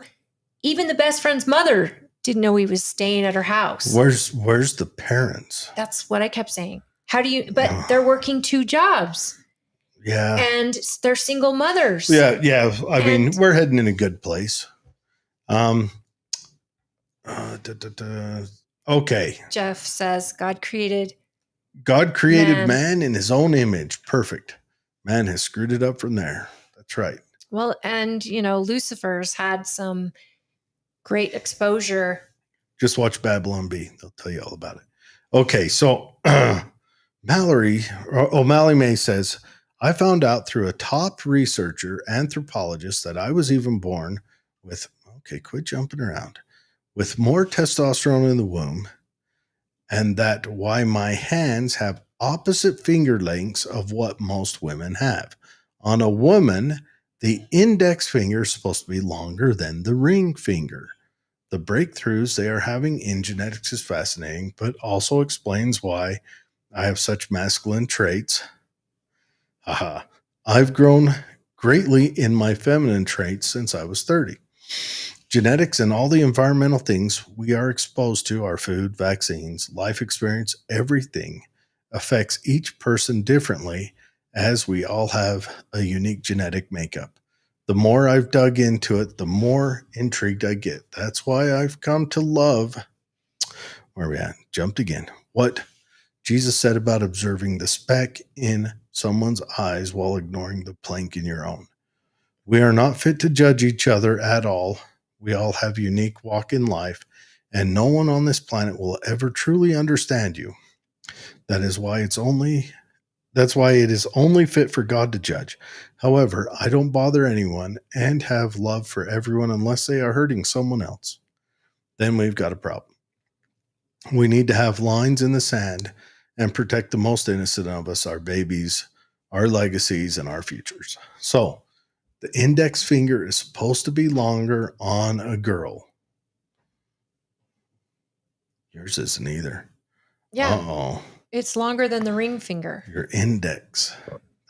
even the best friend's mother didn't know he was staying at her house. Where's the parents? That's what I kept saying. But they're working 2 jobs. Yeah. And they're single mothers. Yeah. I mean, we're heading in a good place. Okay. Jeff says God created man in his own image. Perfect. Man has screwed it up from there. That's right. Well, and Lucifer's had some great exposure. Just watch Babylon B. They'll tell you all about it. Okay, so Mallory May says, I found out through a top researcher, anthropologist, that I was even born with, okay, quit jumping around, with more testosterone in the womb, and that why my hands have opposite finger lengths of what most women have. On a woman, the index finger is supposed to be longer than the ring finger. The breakthroughs they are having in genetics is fascinating, but also explains why I have such masculine traits. Haha. I've grown greatly in my feminine traits since I was 30. Genetics and all the environmental things we are exposed to, our food, vaccines, life experience, everything affects each person differently, as we all have a unique genetic makeup. The more I've dug into it, the more intrigued I get. That's why I've come to love, where are we at? Jumped again. What Jesus said about observing the speck in someone's eyes while ignoring the plank in your own. We are not fit to judge each other at all. We all have a unique walk in life, and no one on this planet will ever truly understand you. That's why it is only fit for God to judge. However, I don't bother anyone and have love for everyone unless they are hurting someone else. Then we've got a problem. We need to have lines in the sand and protect the most innocent of us, our babies, our legacies, and our futures. So, the index finger is supposed to be longer on a girl. Yours isn't either. Yeah. Uh-oh. It's longer than the ring finger. Your index.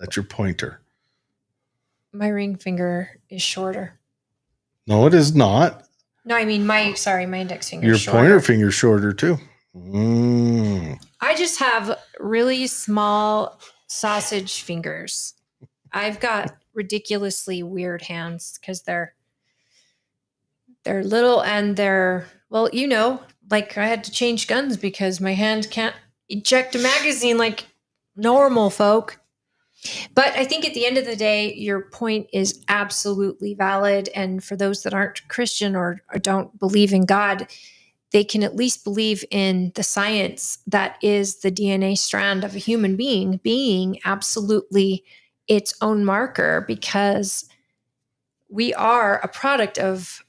That's your pointer. My ring finger is shorter. No, it is not. No, I mean my index finger Your is shorter. pointer finger's shorter too. I just have really small sausage fingers. I've got ridiculously weird hands because they're little and they're, well, like I had to change guns because my hand can't eject a magazine like normal folk. But I think at the end of the day, your point is absolutely valid. And for those that aren't Christian or don't believe in God, they can at least believe in the science that is the DNA strand of a human being absolutely its own marker, because we are a product of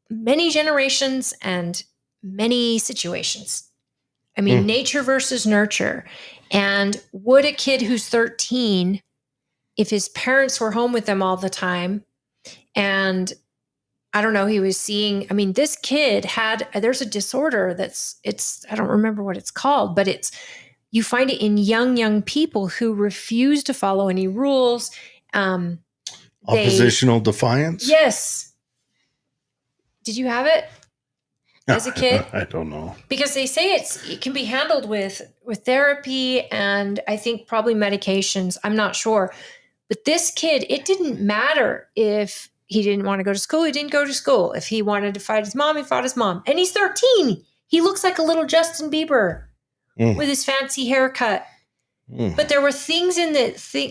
many generations and many situations. I mean, nature versus nurture. And would a kid who's 13, if his parents were home with them all the time, and I don't know, he was seeing, I mean, this kid there's a disorder I don't remember what it's called, but you find it in young people who refuse to follow any rules. Oppositional defiance? Yes. Did you have it as a kid? I don't know. Because they say it can be handled with therapy and I think probably medications. I'm not sure. But this kid, it didn't matter if he didn't want to go to school, he didn't go to school. If he wanted to fight his mom, he fought his mom. And he's 13. He looks like a little Justin Bieber with his fancy haircut. But there were things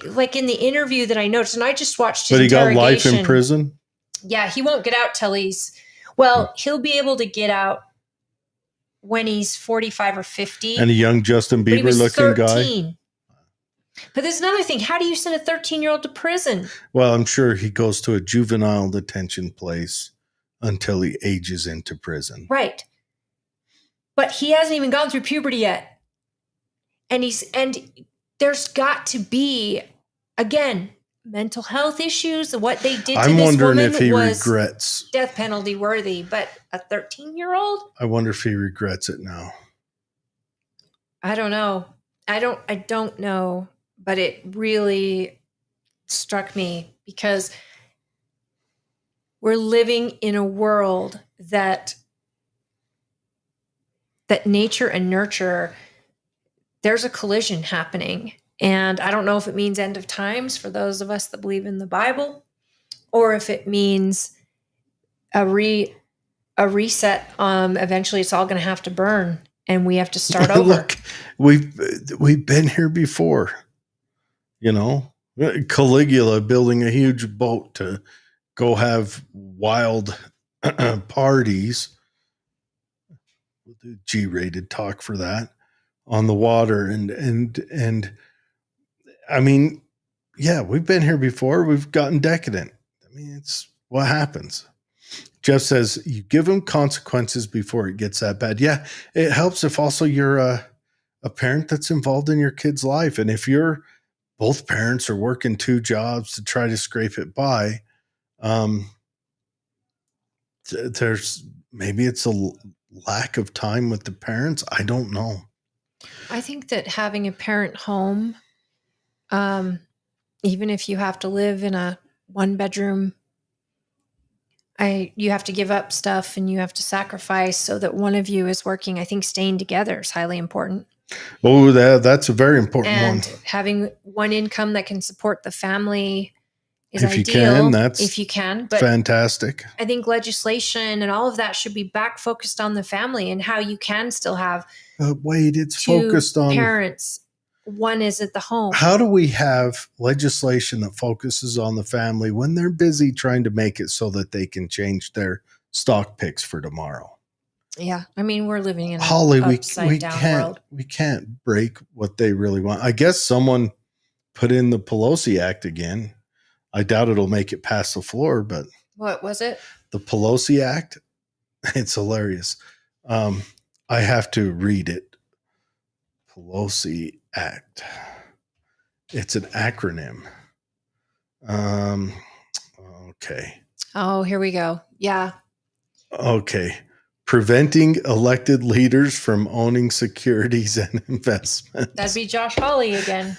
like in the interview that I noticed, and I just watched his interrogation. But he got life in prison? Yeah, he won't get out till he'll be able to get out when he's 45 or 50. And a young Justin Bieber looking guy? But there's another thing. How do you send a 13-year-old to prison? Well, I'm sure he goes to a juvenile detention place until he ages into prison. Right. But he hasn't even gone through puberty yet. And there's got to be, again, mental health issues. What they did to I'm this wondering woman if he was regrets death penalty worthy. But a 13-year-old? I wonder if he regrets it now. I don't know. I don't know. But it really struck me because we're living in a world that nature and nurture, there's a collision happening. And I don't know if it means end of times for those of us that believe in the Bible, or if it means a reset. Eventually it's all going to have to burn and we have to start over. Look, we've been here before. Caligula building a huge boat to go have wild parties. We'll do G-rated talk for that on the water. And I mean, yeah, we've been here before. We've gotten decadent. I mean, it's what happens. Jeff says, you give them consequences before it gets that bad. Yeah, it helps if also you're a parent that's involved in your kid's life. And if both parents are working 2 jobs to try to scrape it by, there's maybe it's a lack of time with the parents. I don't know. I think that having a parent home, even if you have to live in a 1-bedroom, you have to give up stuff and you have to sacrifice so that one of you is working. I think staying together is highly important. Oh, that's a very important And one. having one income that can support the family is If you ideal. can, that's if you can. But fantastic. I think legislation and all of that should be back focused on the family and how you can still have Wait, it's 2 focused on parents. One is at the home. How do we have legislation that focuses on the family when they're busy trying to make it so that they can change their stock picks for tomorrow? Yeah. I mean, we're living in Holly, an we upside down world. We can't break what they really want. I guess someone put in the Pelosi Act again. I doubt it'll make it past the floor, but What was it? the Pelosi Act, it's hilarious. I have to read it. Pelosi Act. It's an acronym. Okay. Oh, here we go. Yeah. Okay. Preventing elected leaders from owning securities and investments. That'd be Josh Hawley again.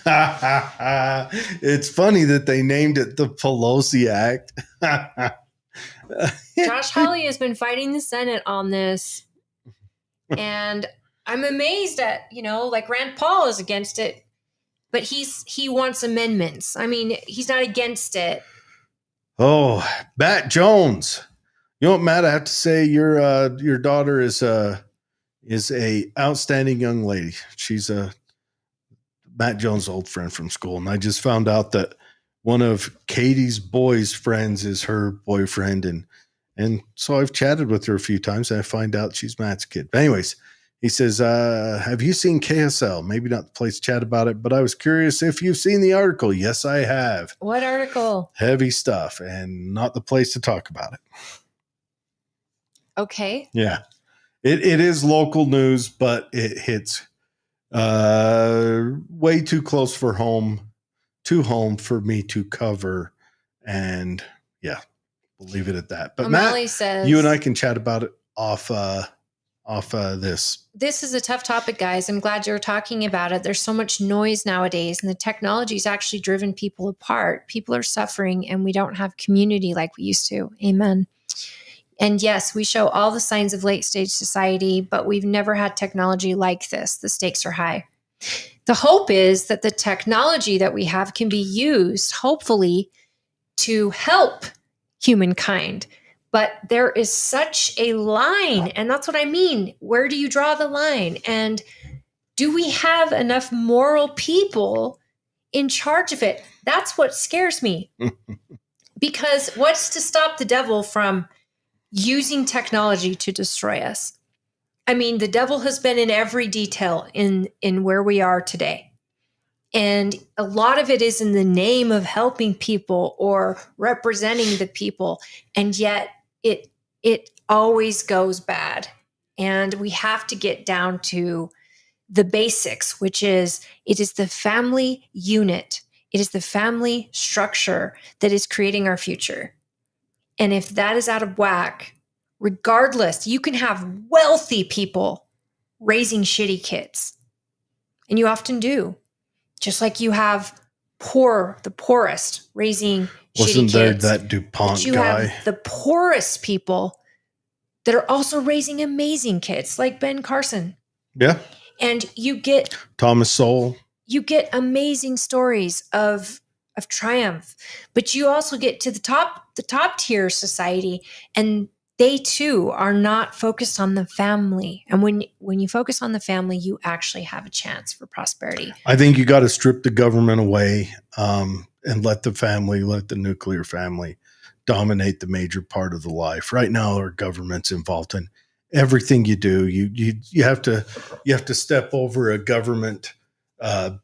It's funny that they named it the Pelosi Act. Josh Hawley has been fighting the Senate on this. And I'm amazed at, like Rand Paul is against it, but he wants amendments. I mean, he's not against it. Oh, Matt Jones. You know what, Matt? I have to say your daughter is a outstanding young lady. She's Matt Jones' old friend from school, and I just found out that one of Katie's boys' friends is her boyfriend, and so I've chatted with her a few times, and I find out she's Matt's kid. But anyways, he says, have you seen KSL? Maybe not the place to chat about it, but I was curious if you've seen the article. Yes, I have. What article? Heavy stuff, and not the place to talk about it. Okay. Yeah. It is local news, but it hits way too close for home for me to cover. And yeah, we'll leave it at that. But O'Malley Matt, says, you and I can chat about it off this. This is a tough topic, guys. I'm glad you're talking about it. There's so much noise nowadays, and the technology's actually driven people apart. People are suffering, and we don't have community like we used to. Amen. And yes, we show all the signs of late stage society, but we've never had technology like this. The stakes are high. The hope is that the technology that we have can be used, hopefully, to help humankind. But there is such a line, and that's what I mean. Where do you draw the line? And do we have enough moral people in charge of it? That's what scares me. Because what's to stop the devil from using technology to destroy us? I mean, the devil has been in every detail in where we are today. And a lot of it is in the name of helping people or representing the people. And yet it always goes bad. And we have to get down to the basics, which is it is the family unit. It is the family structure that is creating our future. And if that is out of whack, regardless, you can have wealthy people raising shitty kids. And you often do. Just like you have the poorest raising Wasn't shitty there kids. that DuPont But you guy? have the poorest people that are also raising amazing kids, like Ben Carson. Yeah. And you get Thomas Sowell. You get amazing stories of triumph, but you also get to the top tier society, and they too are not focused on the family. And when you focus on the family, you actually have a chance for prosperity. I think you got to strip the government away. and let the nuclear family dominate the major part of the life. Right now, our government's involved in everything you do. You have to step over a government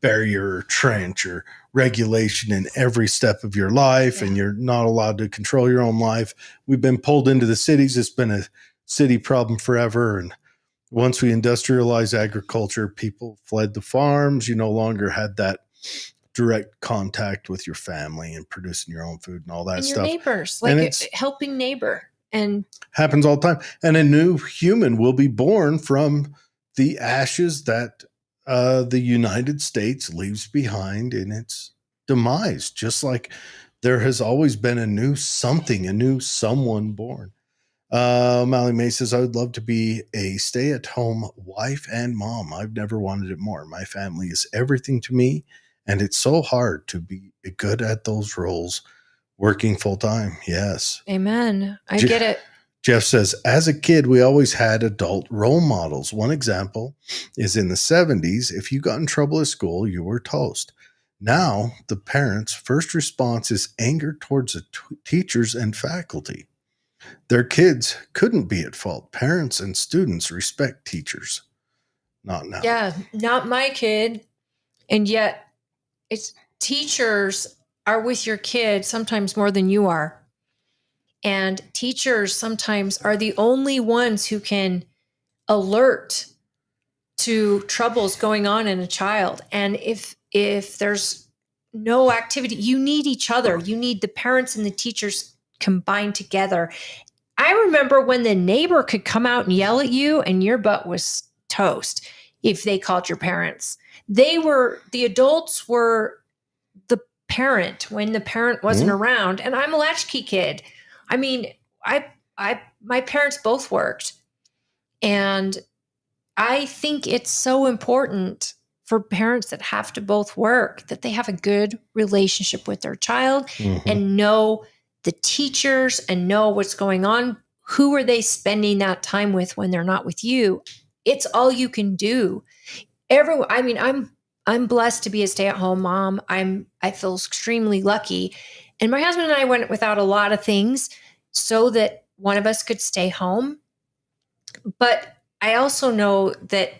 barrier or trench or regulation in every step of your life, and you're not allowed to control your own life. We've been pulled into the cities. It's been a city problem forever. And once we industrialized agriculture, people fled the farms. You no longer had that direct contact with your family and producing your own food and all that and stuff. your neighbors, And like it's helping neighbor, and happens all the time. And a new human will be born from the ashes that the United States leaves behind in its demise, just like there has always been a new something, a new someone born. Mally May says, I would love to be a stay-at-home wife and mom. I've never wanted it more. My family is everything to me, and it's so hard to be good at those roles working full-time. Yes. amen. I get it. Jeff says, as a kid, we always had adult role models. One example is in the 70s, if you got in trouble at school, you were toast. Now, the parents' first response is anger towards the teachers and faculty. Their kids couldn't be at fault. Parents and students respect teachers. Not now. Yeah, not my kid. And yet, it's teachers are with your kid sometimes more than you are. And teachers sometimes are the only ones who can alert to troubles going on in a child. And if there's no activity, you need each other. You need the parents and the teachers combined together. I remember when the neighbor could come out and yell at you and your butt was toast if they called your parents. The adults were the parent when the parent wasn't around. And I'm a latchkey kid. I mean, my parents both worked. And I think it's so important for parents that have to both work that they have a good relationship with their child and know the teachers and know what's going on. Who are they spending that time with when they're not with you? It's all you can do. I'm blessed to be a stay-at-home mom. I feel extremely lucky. And my husband and I went without a lot of things so that one of us could stay home. But I also know that,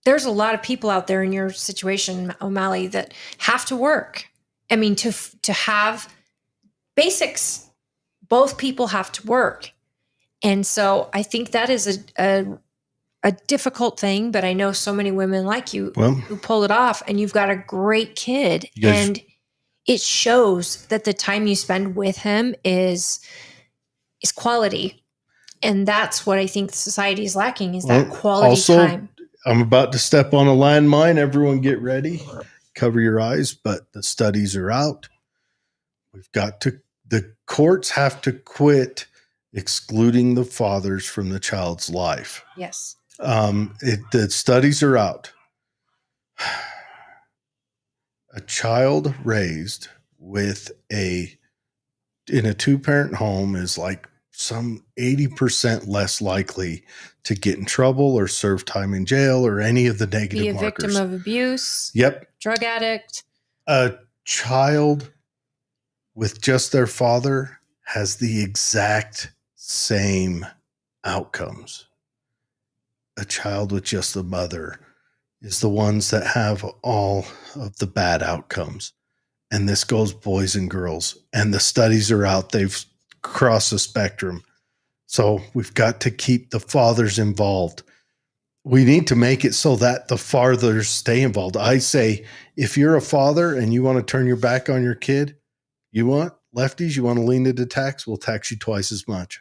there's a lot of people out there in your situation, O'Malley, that have to work. I mean, to have basics, both people have to work. And so I think that is a difficult thing, but I know so many women like you who pull it off, and you've got a great kid. And it shows that the time you spend with him is quality. And that's what I think society is lacking, is that quality time. I'm about to step on a landmine. Everyone get ready. Cover your eyes, but the studies are out. The courts have to quit excluding the fathers from the child's life. Yes. The studies are out. A child raised in a two-parent home is like some 80% less likely to get in trouble or serve time in jail or any of the negative be a markers. Victim of abuse. Yep. Drug addict. A child with just their father has the exact same outcomes. A child with just the mother is the ones that have all of the bad outcomes. And this goes boys and girls. And the studies are out. They've crossed the spectrum. So we've got to keep the fathers involved. We need to make it so that the fathers stay involved. I say, if you're a father and you want to turn your back on your kid, you want lefties, you want to lean into tax, we'll tax you twice as much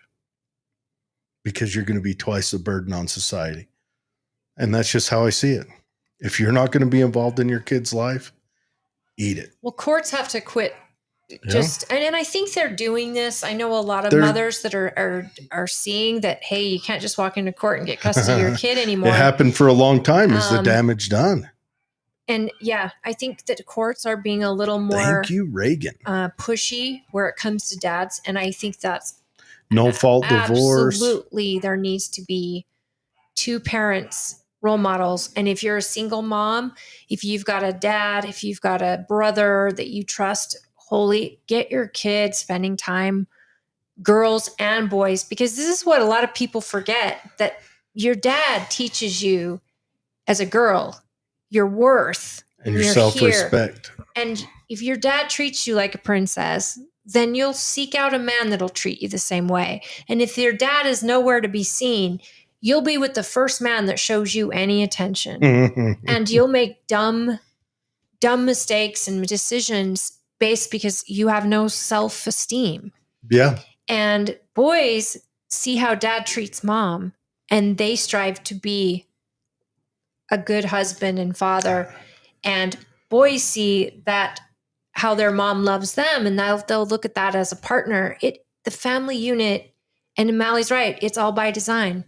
because you're going to be twice the burden on society. And that's just how I see it. If you're not going to be involved in your kid's life, eat it. Well, courts have to quit. And I think they're doing this. I know a lot of mothers that are seeing that, hey, you can't just walk into court and get custody of your kid anymore. It happened for a long time. Is the damage done? And yeah, I think that courts are being a little more Thank you, Reagan. Pushy where it comes to dads. And I think that's no fault divorce. Absolutely. There needs to be two parents role models. And if you're a single mom, if you've got a dad, if you've got a brother that you trust wholly, get your kids spending time, girls and boys, because this is what a lot of people forget, that your dad teaches you as a girl your worth And your you're self-respect. here. And if your dad treats you like a princess, then you'll seek out a man that'll treat you the same way. And if your dad is nowhere to be seen, you'll be with the first man that shows you any attention. And you'll make dumb mistakes and decisions based because you have no self-esteem. Yeah. And boys see how dad treats mom, and they strive to be a good husband and father. And boys see that how their mom loves them, and they'll look at that as a partner. The family unit, and Mally's right, it's all by design.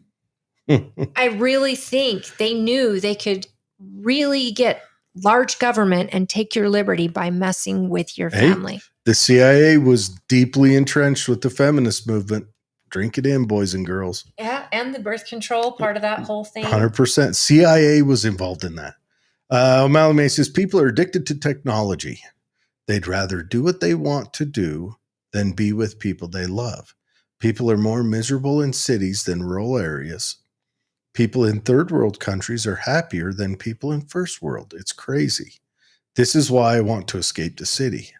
I really think they knew they could really get large government and take your liberty by messing with your family. The CIA was deeply entrenched with the feminist movement. Drink it in, boys and girls. Yeah, and the birth control part of that whole thing. 100%. CIA was involved in that. O'Malley May says, people are addicted to technology. They'd rather do what they want to do than be with people they love. People are more miserable in cities than rural areas. People in third world countries are happier than people in first world. It's crazy. This is why I want to escape the city.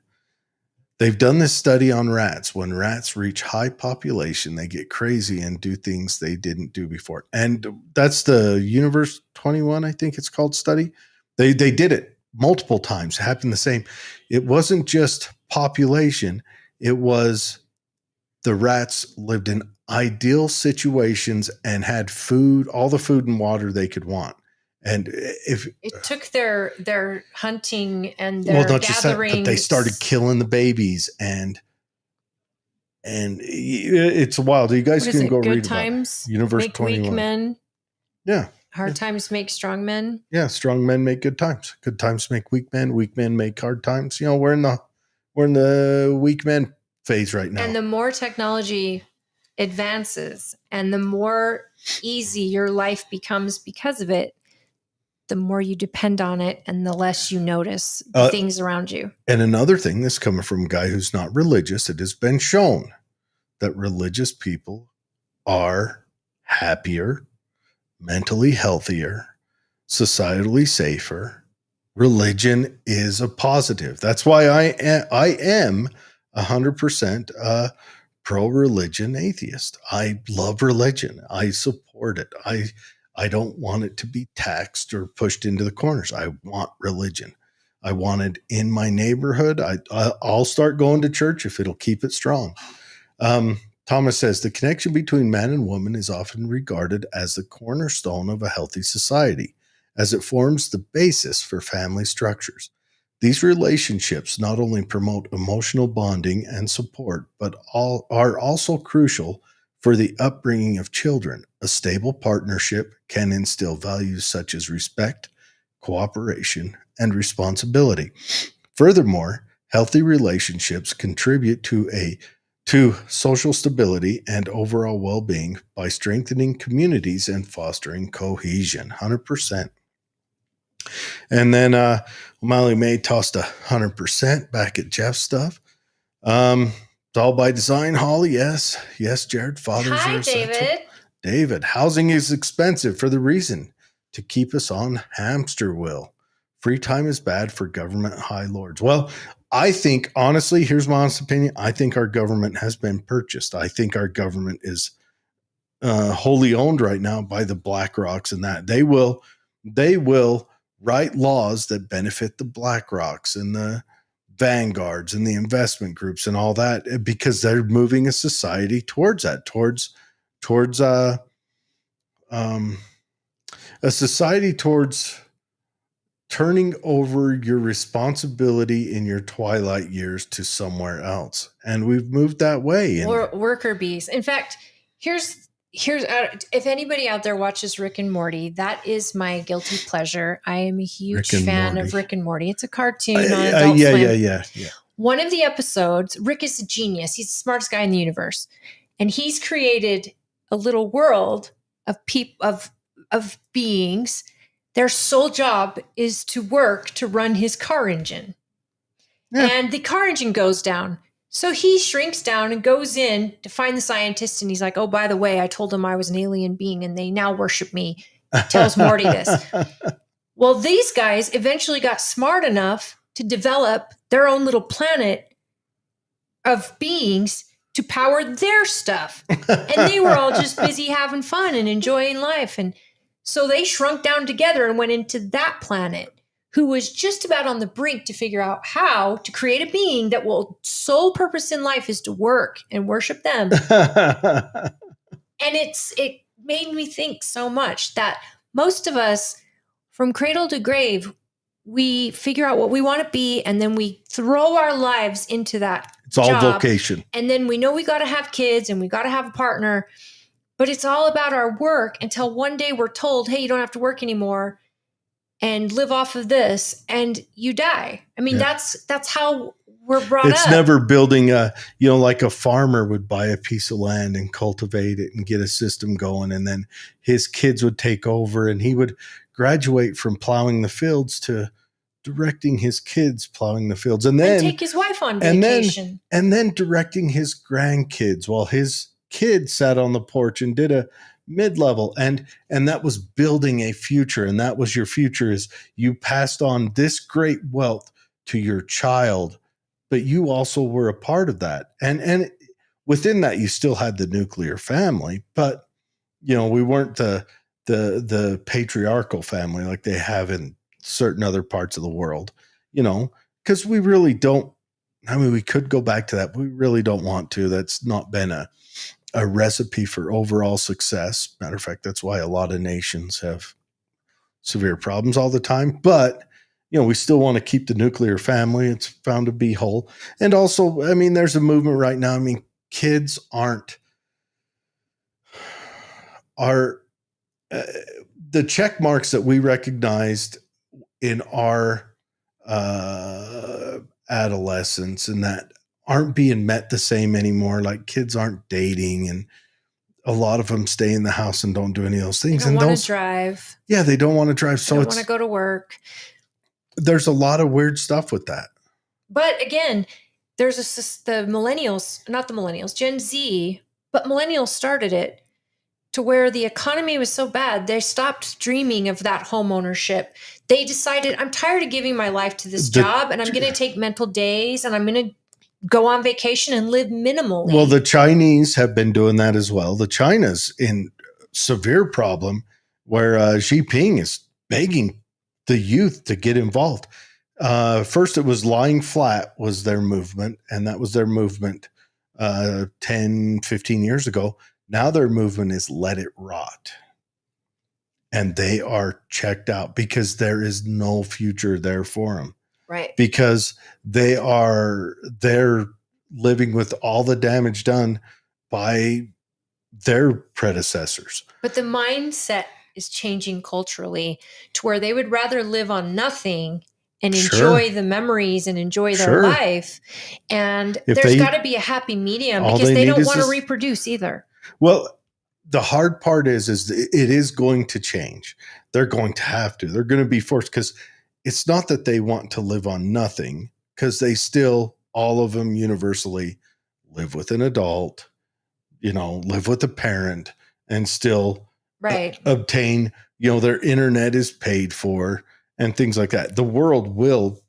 They've done this study on rats. When rats reach high population, they get crazy and do things they didn't do before. And that's the Universe 21, I think it's called, study. They did it multiple times. It happened the same. It wasn't just population. It was the rats lived in ideal situations and had food, all the food and water they could want. And if it took their hunting and their gathering, but they started killing the babies, and it's wild. You guys can go read about it. Universe 21. Weak men. Yeah. Hard times make strong men. Yeah, strong men make good times. Good times make weak men. Weak men make hard times. You know, we're in the weak men phase right now. And the more technology advances and the more easy your life becomes because of it, the more you depend on it and the less you notice the things around you. And another thing, this coming from a guy who's not religious, it has been shown that religious people are happier, mentally healthier, societally safer. Religion is a positive. That's why I am 100% pro-religion atheist. I love religion. I support it. I don't want it to be taxed or pushed into the corners. I want religion. I want it in my neighborhood. I'll start going to church if it'll keep it strong. Thomas says, the connection between man and woman is often regarded as the cornerstone of a healthy society, as it forms the basis for family structures. These relationships not only promote emotional bonding and support, but are also crucial for the upbringing of children. A stable partnership can instill values such as respect, cooperation, and responsibility. Furthermore, healthy relationships contribute to social stability and overall well-being by strengthening communities and fostering cohesion. 100%. And then O'Malley May tossed 100% back at Jeff's stuff. It's all by design, Holly. Yes, Jared. Fathers Hi, are essential. David. David, housing is expensive for the reason to keep us on hamster wheel. Free time is bad for government high lords. Well, I think, honestly, here's my honest opinion. I think our government has been purchased. I think our government is wholly owned right now by the BlackRocks, and that they will write laws that benefit the BlackRocks and the Vanguards and the investment groups and all that, because they're moving a society towards that, towards a society towards turning over your responsibility in your twilight years to somewhere else. And we've moved that way. Or worker bees. In fact, here's if anybody out there watches Rick and Morty, that is my guilty pleasure. I am a huge fan of Rick and Morty. It's a cartoon on Adult Swim. Yeah. One of the episodes, Rick is a genius. He's the smartest guy in the universe. And he's created a little world of of beings, their sole job is to work to run his car engine. Yeah. And the car engine goes down. So he shrinks down and goes in to find the scientist. And he's like, oh, by the way, I told them I was an alien being and they now worship me. Tells Morty this. Well, these guys eventually got smart enough to develop their own little planet of beings to power their stuff. And they were all just busy having fun and enjoying life. And so they shrunk down together and went into that planet, who was just about on the brink to figure out how to create a being that will sole purpose in life is to work and worship them. And it made me think so much that most of us, from cradle to grave, we figure out what we want to be, and then we throw our lives into that It's all job. vocation. And then we know we got to have kids and we got to have a partner, but it's all about our work until one day we're told, hey, you don't have to work anymore and live off of this, and you die. I mean, that's how we're brought up. It's never building like a farmer would buy a piece of land and cultivate it and get a system going. And then his kids would take over and he would graduate from plowing the fields to directing his kids plowing the fields. And then take his wife on vacation. And then directing his grandkids while his kids sat on the porch and did a mid-level. And that was building a future. And that was your future, is you passed on this great wealth to your child, but you also were a part of that. And within that, you still had the nuclear family, but we weren't the patriarchal family like they have in certain other parts of the world, because we really don't. I mean, we could go back to that, but we really don't want to. That's not been a recipe for overall success. Matter of fact, that's why a lot of nations have severe problems all the time. But we still want to keep the nuclear family. It's found to be whole. And also, I mean, there's a movement right now. I mean, kids are the check marks that we recognized in our adolescence, and that aren't being met the same anymore. Like, kids aren't dating, and a lot of them stay in the house and don't do any of those things. They don't want to drive. Yeah, they don't want to drive. So they don't want to go to work. There's a lot of weird stuff with that. But again, there's the millennials, not the millennials, Gen Z, but millennials started it to where the economy was so bad, they stopped dreaming of that home ownership. They decided, I'm tired of giving my life to this job, and I'm going to take mental days, and I'm going to go on vacation and live minimally. Well, the Chinese have been doing that as well. The China's in severe problem where Xi Jinping is begging the youth to get involved. First, it was lying flat was their movement, and that was their movement 10, 15 years ago. Now their movement is let it rot. And they are checked out because there is no future there for them. Right. Because they're living with all the damage done by their predecessors. But the mindset is changing culturally to where they would rather live on nothing and enjoy the memories and enjoy their life. And there's got to be a happy medium because they don't want to reproduce either. Well, the hard part is it is going to change. They're going to have to. They're going to be forced, because it's not that they want to live on nothing, because they still, all of them universally, live with an adult, live with a parent, and still obtain, their internet is paid for and things like that. The world will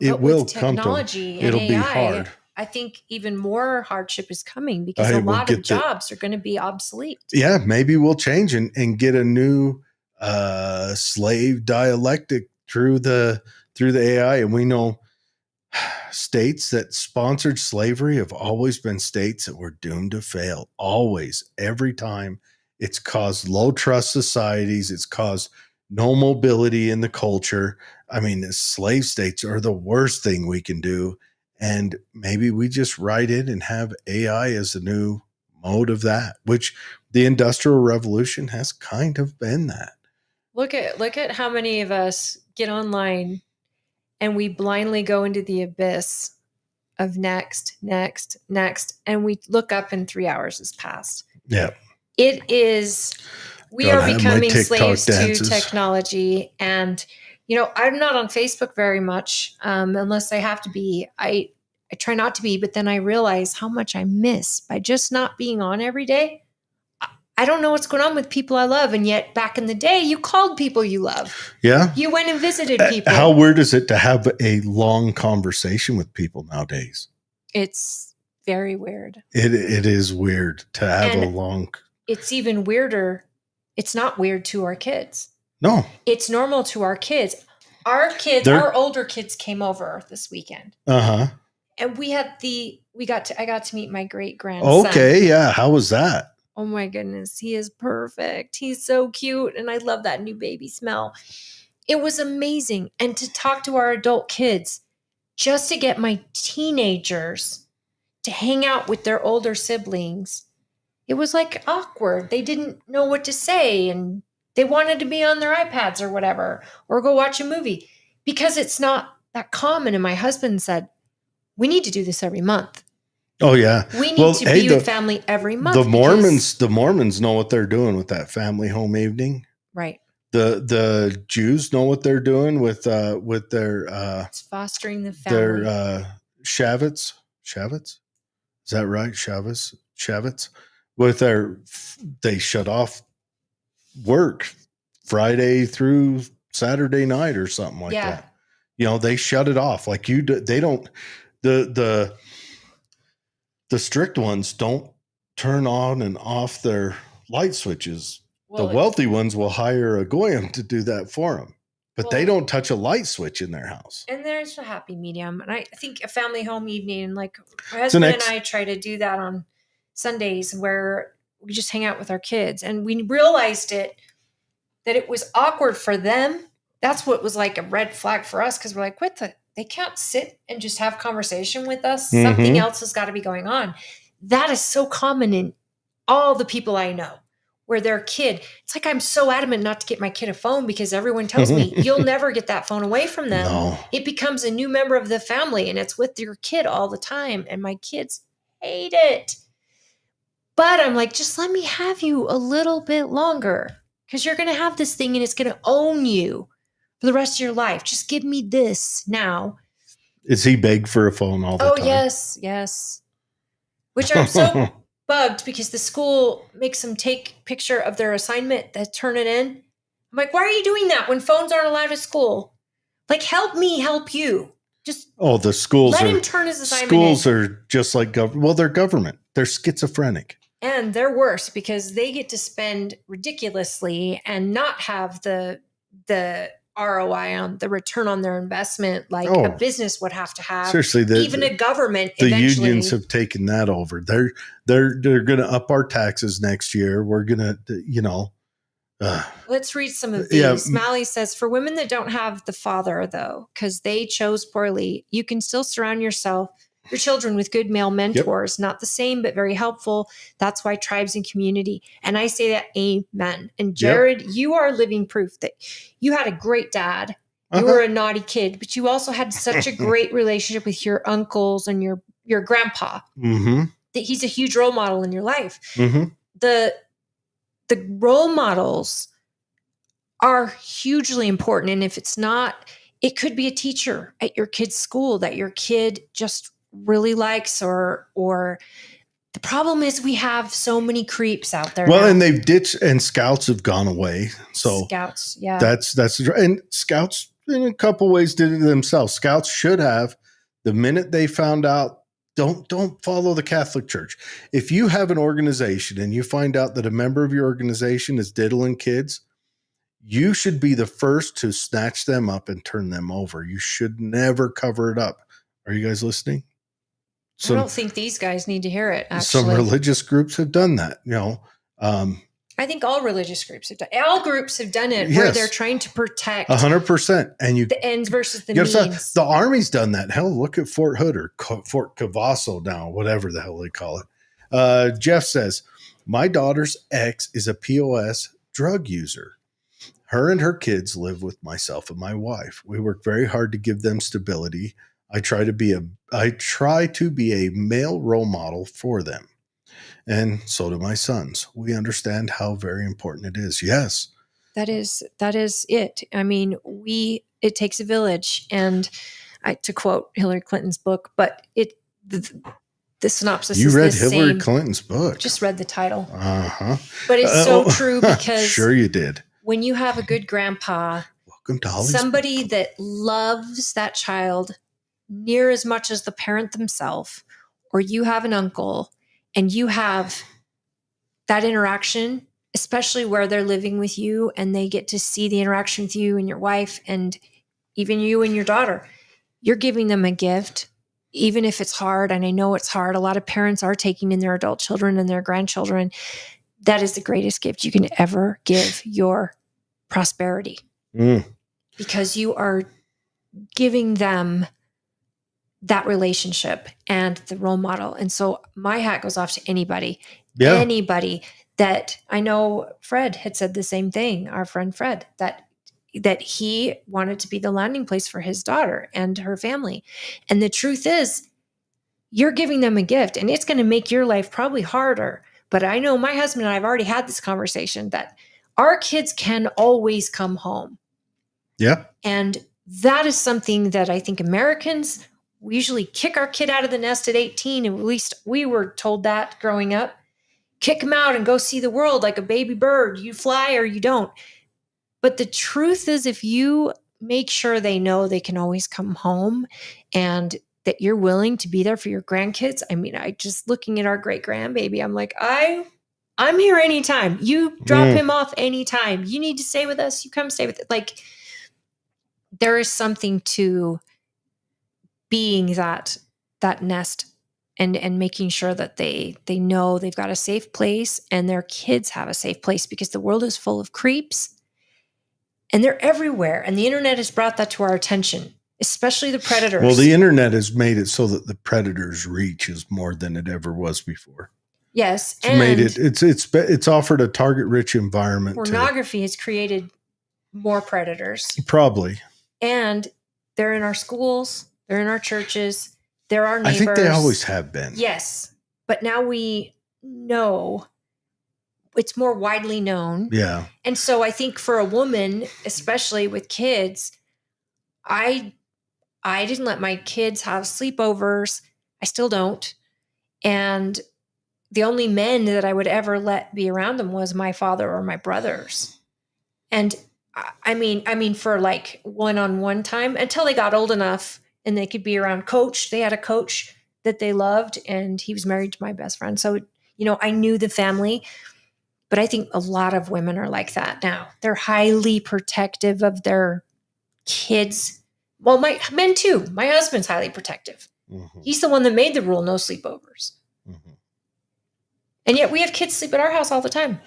come to, it'll be hard. I think even more hardship is coming because a lot of jobs are going to be obsolete. Yeah, maybe we'll change and get a new slave dialectic through the AI. And we know states that sponsored slavery have always been states that were doomed to fail. Always, every time. It's caused low trust societies. It's caused no mobility in the culture. I mean, the slave states are the worst thing we can do. And maybe we just write in and have AI as a new mode of that, which the Industrial Revolution has kind of been that. Look at how many of us get online and we blindly go into the abyss of next, and we look up and 3 hours has passed. Yeah. It is We Gotta are have my becoming TikTok slaves dances. to technology. And, I'm not on Facebook very much unless I have to be. I try not to be, but then I realize how much I miss by just not being on every day. I don't know what's going on with people I love. And yet back in the day, you called people you love. Yeah. You went and visited people. How weird is it to have a long conversation with people nowadays? It's very weird. It is weird to have a And long. it's even weirder. It's not weird to our kids. No. It's normal to our kids. Our older kids came over this weekend. Uh-huh. And I got to meet my great grandson. Okay, yeah. How was that? Oh my goodness, he is perfect. He's so cute, and I love that new baby smell. It was amazing. And to talk to our adult kids, just to get my teenagers to hang out with their older siblings, it was like awkward. They didn't know what to say, and they wanted to be on their iPads or whatever, or go watch a movie because it's not that common. And my husband said, we need to do this every month. Oh yeah. We need to be with family every month. The Mormons know what they're doing with that family home evening. Right. The Jews know what they're doing with their it's fostering the family. Their Shavits. Is that right? Shavits. They shut off work Friday through Saturday night or something like that. They shut it off. Like they don't. The strict ones don't turn on and off their light switches. Well, the wealthy ones will hire a goyim to do that for them, but they don't touch a light switch in their house. And there's a happy medium. And I think a family home evening, like my husband and I try to do that on Sundays where we just hang out with our kids. And we realized that it was awkward for them. That's what was like a red flag for us, because we're like, they can't sit and just have conversation with us. Mm-hmm. Something else has got to be going on. That is so common in all the people I know, where their kid, it's like I'm so adamant not to get my kid a phone because everyone tells me you'll never get that phone away from them. No. It becomes a new member of the family and it's with your kid all the time. And my kids hate it. But I'm like, just let me have you a little bit longer, because you're going to have this thing and it's going to own you for the rest of your life. Just give me this now. Is he beg for a phone all the time? Oh, yes. Which I'm so bugged, because the school makes them take a picture of their assignment, that turn it in. I'm like, why are you doing that when phones aren't allowed at school? Like, help me help you. Just the schools let him turn his assignment schools in. Are just like government. Well, they're government. They're schizophrenic. And they're worse because they get to spend ridiculously and not have the ROI on the return on their investment like a business would have to have. Seriously, even a government. The unions have taken that over. They're going to up our taxes next year. We're going to, Let's read some of these. Yeah. Smalley says, for women that don't have the father, though, because they chose poorly, you can still surround your children with good male mentors. Yep. Not the same, but very helpful. That's why tribes and community. And I say that, amen. And Jared, you are living proof that you had a great dad. You were a naughty kid, but you also had such a great relationship with your uncles and your grandpa. Mm-hmm. That he's a huge role model in your life. Mm-hmm. The role models are hugely important. And if it's not, it could be a teacher at your kid's school that your kid just really likes, or the problem is we have so many creeps out there. Well, now. And they've ditched, and scouts have gone away. So scouts, yeah. That's and scouts in a couple ways did it themselves. Scouts should have, the minute they found out, don't follow the Catholic Church. If you have an organization and you find out that a member of your organization is diddling kids, you should be the first to snatch them up and turn them over. You should never cover it up. Are you guys listening? I don't think these guys need to hear it, actually. Some religious groups have done that, I think all religious groups have done it. All groups have done it, where they're trying to protect 100%. And the ends versus the means. The Army's done that. Hell, look at Fort Hood or Fort Cavasso now, whatever the hell they call it. Jeff says, my daughter's ex is a POS drug user. Her and her kids live with myself and my wife. We work very hard to give them stability. I try to be a male role model for them. And so do my sons. We understand how very important it is. Yes. That is it. I mean, it takes a village, and to quote Hillary Clinton's book, but the synopsis You is read the Hillary same. Clinton's book. Just read the title. Uh-huh. But it's so true, because sure you did. when you have a good grandpa, Welcome to Holly's somebody Book Club. that loves that child near as much as the parent themselves, or you have an uncle and you have that interaction, especially where they're living with you and they get to see the interaction with you and your wife and even you and your daughter, you're giving them a gift, even if it's hard. And I know it's hard. A lot of parents are taking in their adult children and their grandchildren. That is the greatest gift you can ever give your prosperity, because you are giving them that relationship and the role model. And so my hat goes off to anybody that I know. Fred had said the same thing, our friend Fred, that he wanted to be the landing place for his daughter and her family. And the truth is, you're giving them a gift, and it's going to make your life probably harder. But I know my husband and I have already had this conversation that our kids can always come home. Yeah. And that is something that I think Americans, we usually kick our kid out of the nest at 18. And at least we were told that growing up. Kick them out and go see the world like a baby bird. You fly or you don't. But the truth is, if you make sure they know they can always come home and that you're willing to be there for your grandkids. I mean, I just looking at our great grandbaby, I'm like, I'm here anytime. You drop him off anytime. You need to stay with us. You come stay with it. Like, there is something to being that nest and making sure that they know they've got a safe place and their kids have a safe place, because the world is full of creeps and they're everywhere. And the internet has brought that to our attention, especially the predators. Well, the internet has made it so that the predators' reach is more than it ever was before. Yes. It's made it, it's offered a target-rich environment. Pornography has created more predators. Probably. And they're in our schools, they're in our churches, they're our neighbors. I think they always have been. Yes. But now we know, it's more widely known. Yeah. And so I think for a woman, especially with kids, I didn't let my kids have sleepovers. I still don't. And the only men that I would ever let be around them was my father or my brothers. And I mean, for like one-on-one time until they got old enough and they could be around coach. They had a coach that they loved, and he was married to my best friend. So, I knew the family, but I think a lot of women are like that now. They're highly protective of their kids. Well, my men too. My husband's highly protective. Mm-hmm. He's the one that made the rule, no sleepovers. Mm-hmm. And yet we have kids sleep at our house all the time.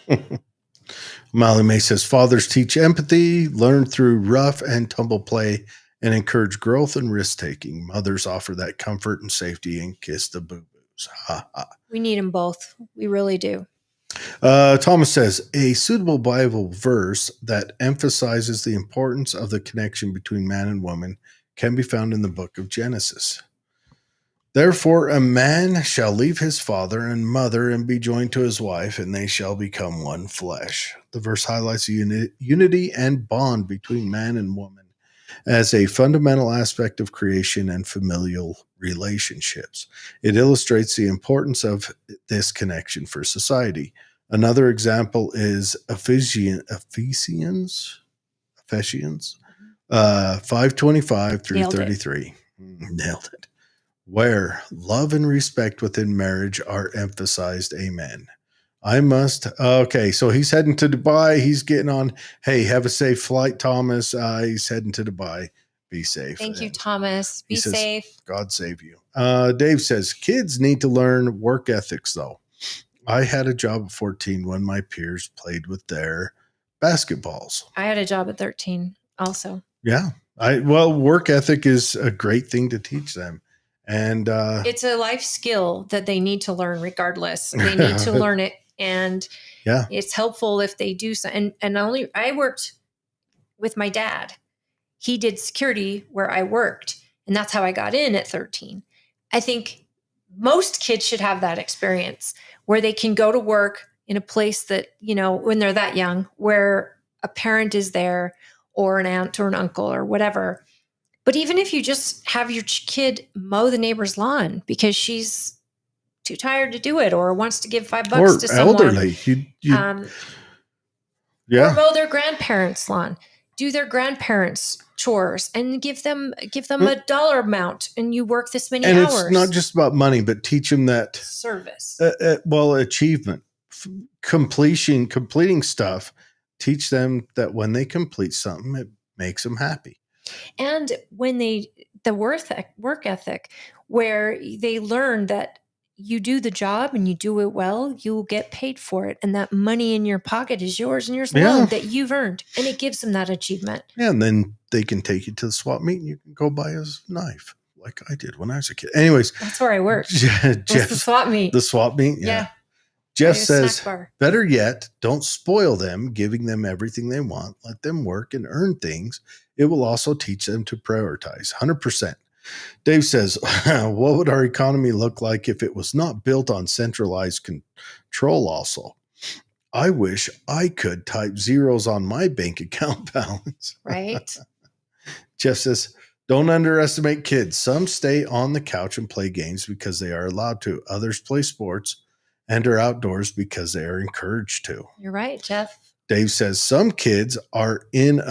Molly May says, fathers teach empathy, learn through rough and tumble play, and encourage growth and risk-taking. Mothers offer that comfort and safety and kiss the boo-boos. Ha, ha. We need them both. We really do. Thomas says, a suitable Bible verse that emphasizes the importance of the connection between man and woman can be found in the book of Genesis. Therefore, a man shall leave his father and mother and be joined to his wife, and they shall become one flesh. The verse highlights the unity and bond between man and woman as a fundamental aspect of creation and familial relationships. It illustrates the importance of this connection for society. Another example is Ephesians 5:25 through 33. Nailed it. Where love and respect within marriage are emphasized. Amen. Okay, so he's heading to Dubai. He's getting on. Hey, have a safe flight, Thomas. He's heading to Dubai. Be safe. Thank you, Thomas. Be safe. God save you. Dave says, kids need to learn work ethics, though. I had a job at 14 when my peers played with their basketballs. I had a job at 13 also. Yeah. Work ethic is a great thing to teach them. And it's a life skill that they need to learn regardless. They need to learn it. And it's helpful if they do so. And I worked with my dad. He did security where I worked. And that's how I got in at 13. I think most kids should have that experience where they can go to work in a place that, when they're that young, where a parent is there or an aunt or an uncle or whatever. But even if you just have your kid mow the neighbor's lawn because she's too tired to do it or wants to give $5 or to someone. elderly. Or mow their grandparents' lawn, do their grandparents' chores, and give them a dollar amount, and you work this many and hours. It's not just about money, but teach them that service. Achievement, completing stuff. Teach them that when they complete something, it makes them happy. And when the work ethic, where they learn that you do the job and you do it well, you will get paid for it. And that money in your pocket is yours and yours alone that you've earned. And it gives them that achievement. Yeah, and then they can take you to the swap meet and you can go buy a knife like I did when I was a kid. Anyways. That's where I worked. Jeff, the swap meet. The swap meet, yeah. Jeff says, better yet, don't spoil them, giving them everything they want. Let them work and earn things. It will also teach them to prioritize. 100%. Dave says, what would our economy look like if it was not built on centralized control also? I wish I could type zeros on my bank account balance. Right. Jeff says, don't underestimate kids. Some stay on the couch and play games because they are allowed to. Others play sports and are outdoors because they are encouraged to. You're right, Jeff. Dave says, some kids are in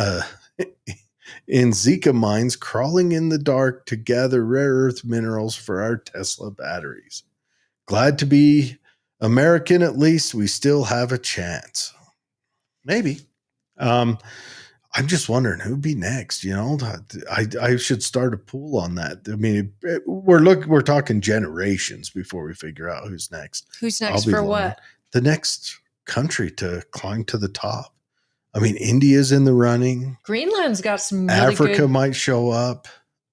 Zika mines crawling in the dark to gather rare earth minerals for our Tesla batteries. Glad to be American, at least we still have a chance. Maybe. I'm just wondering who'd be next. I should start a pool on that. I mean, we're talking generations before we figure out who's next. Who's next for what? The next country to climb to the top. I mean, India's in the running. Greenland's got some really Africa good, might show up.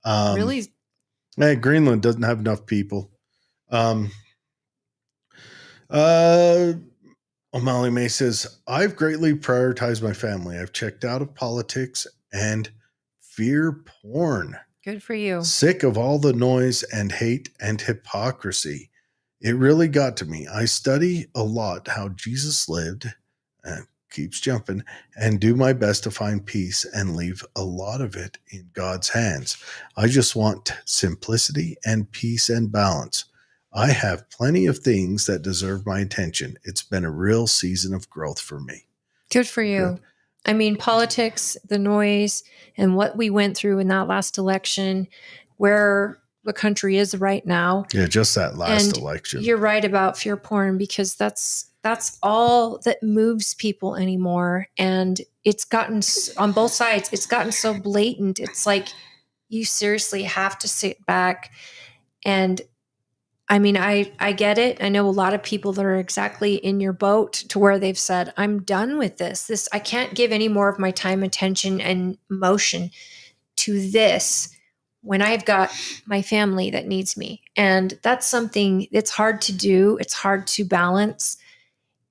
Really? Greenland doesn't have enough people. O'Malley May says, I've greatly prioritized my family. I've checked out of politics and fear porn. Good for you. Sick of all the noise and hate and hypocrisy. It really got to me. I study a lot how Jesus lived, keeps jumping, and do my best to find peace and leave a lot of it in God's hands. I just want simplicity and peace and balance. I have plenty of things that deserve my attention. It's been a real season of growth for me. Good for you. Good. I mean, politics, the noise, and what we went through in that last election, where the country is right now. Yeah, just that last election. You're right about fear porn, because that's all that moves people anymore. And it's gotten, on both sides, it's gotten so blatant. It's like you seriously have to sit back. And I mean, I get it. I know a lot of people that are exactly in your boat, to where they've said, I'm done with this. I can't give any more of my time, attention, and emotion to this when I've got my family that needs me. And that's something that's hard to do. It's hard to balance.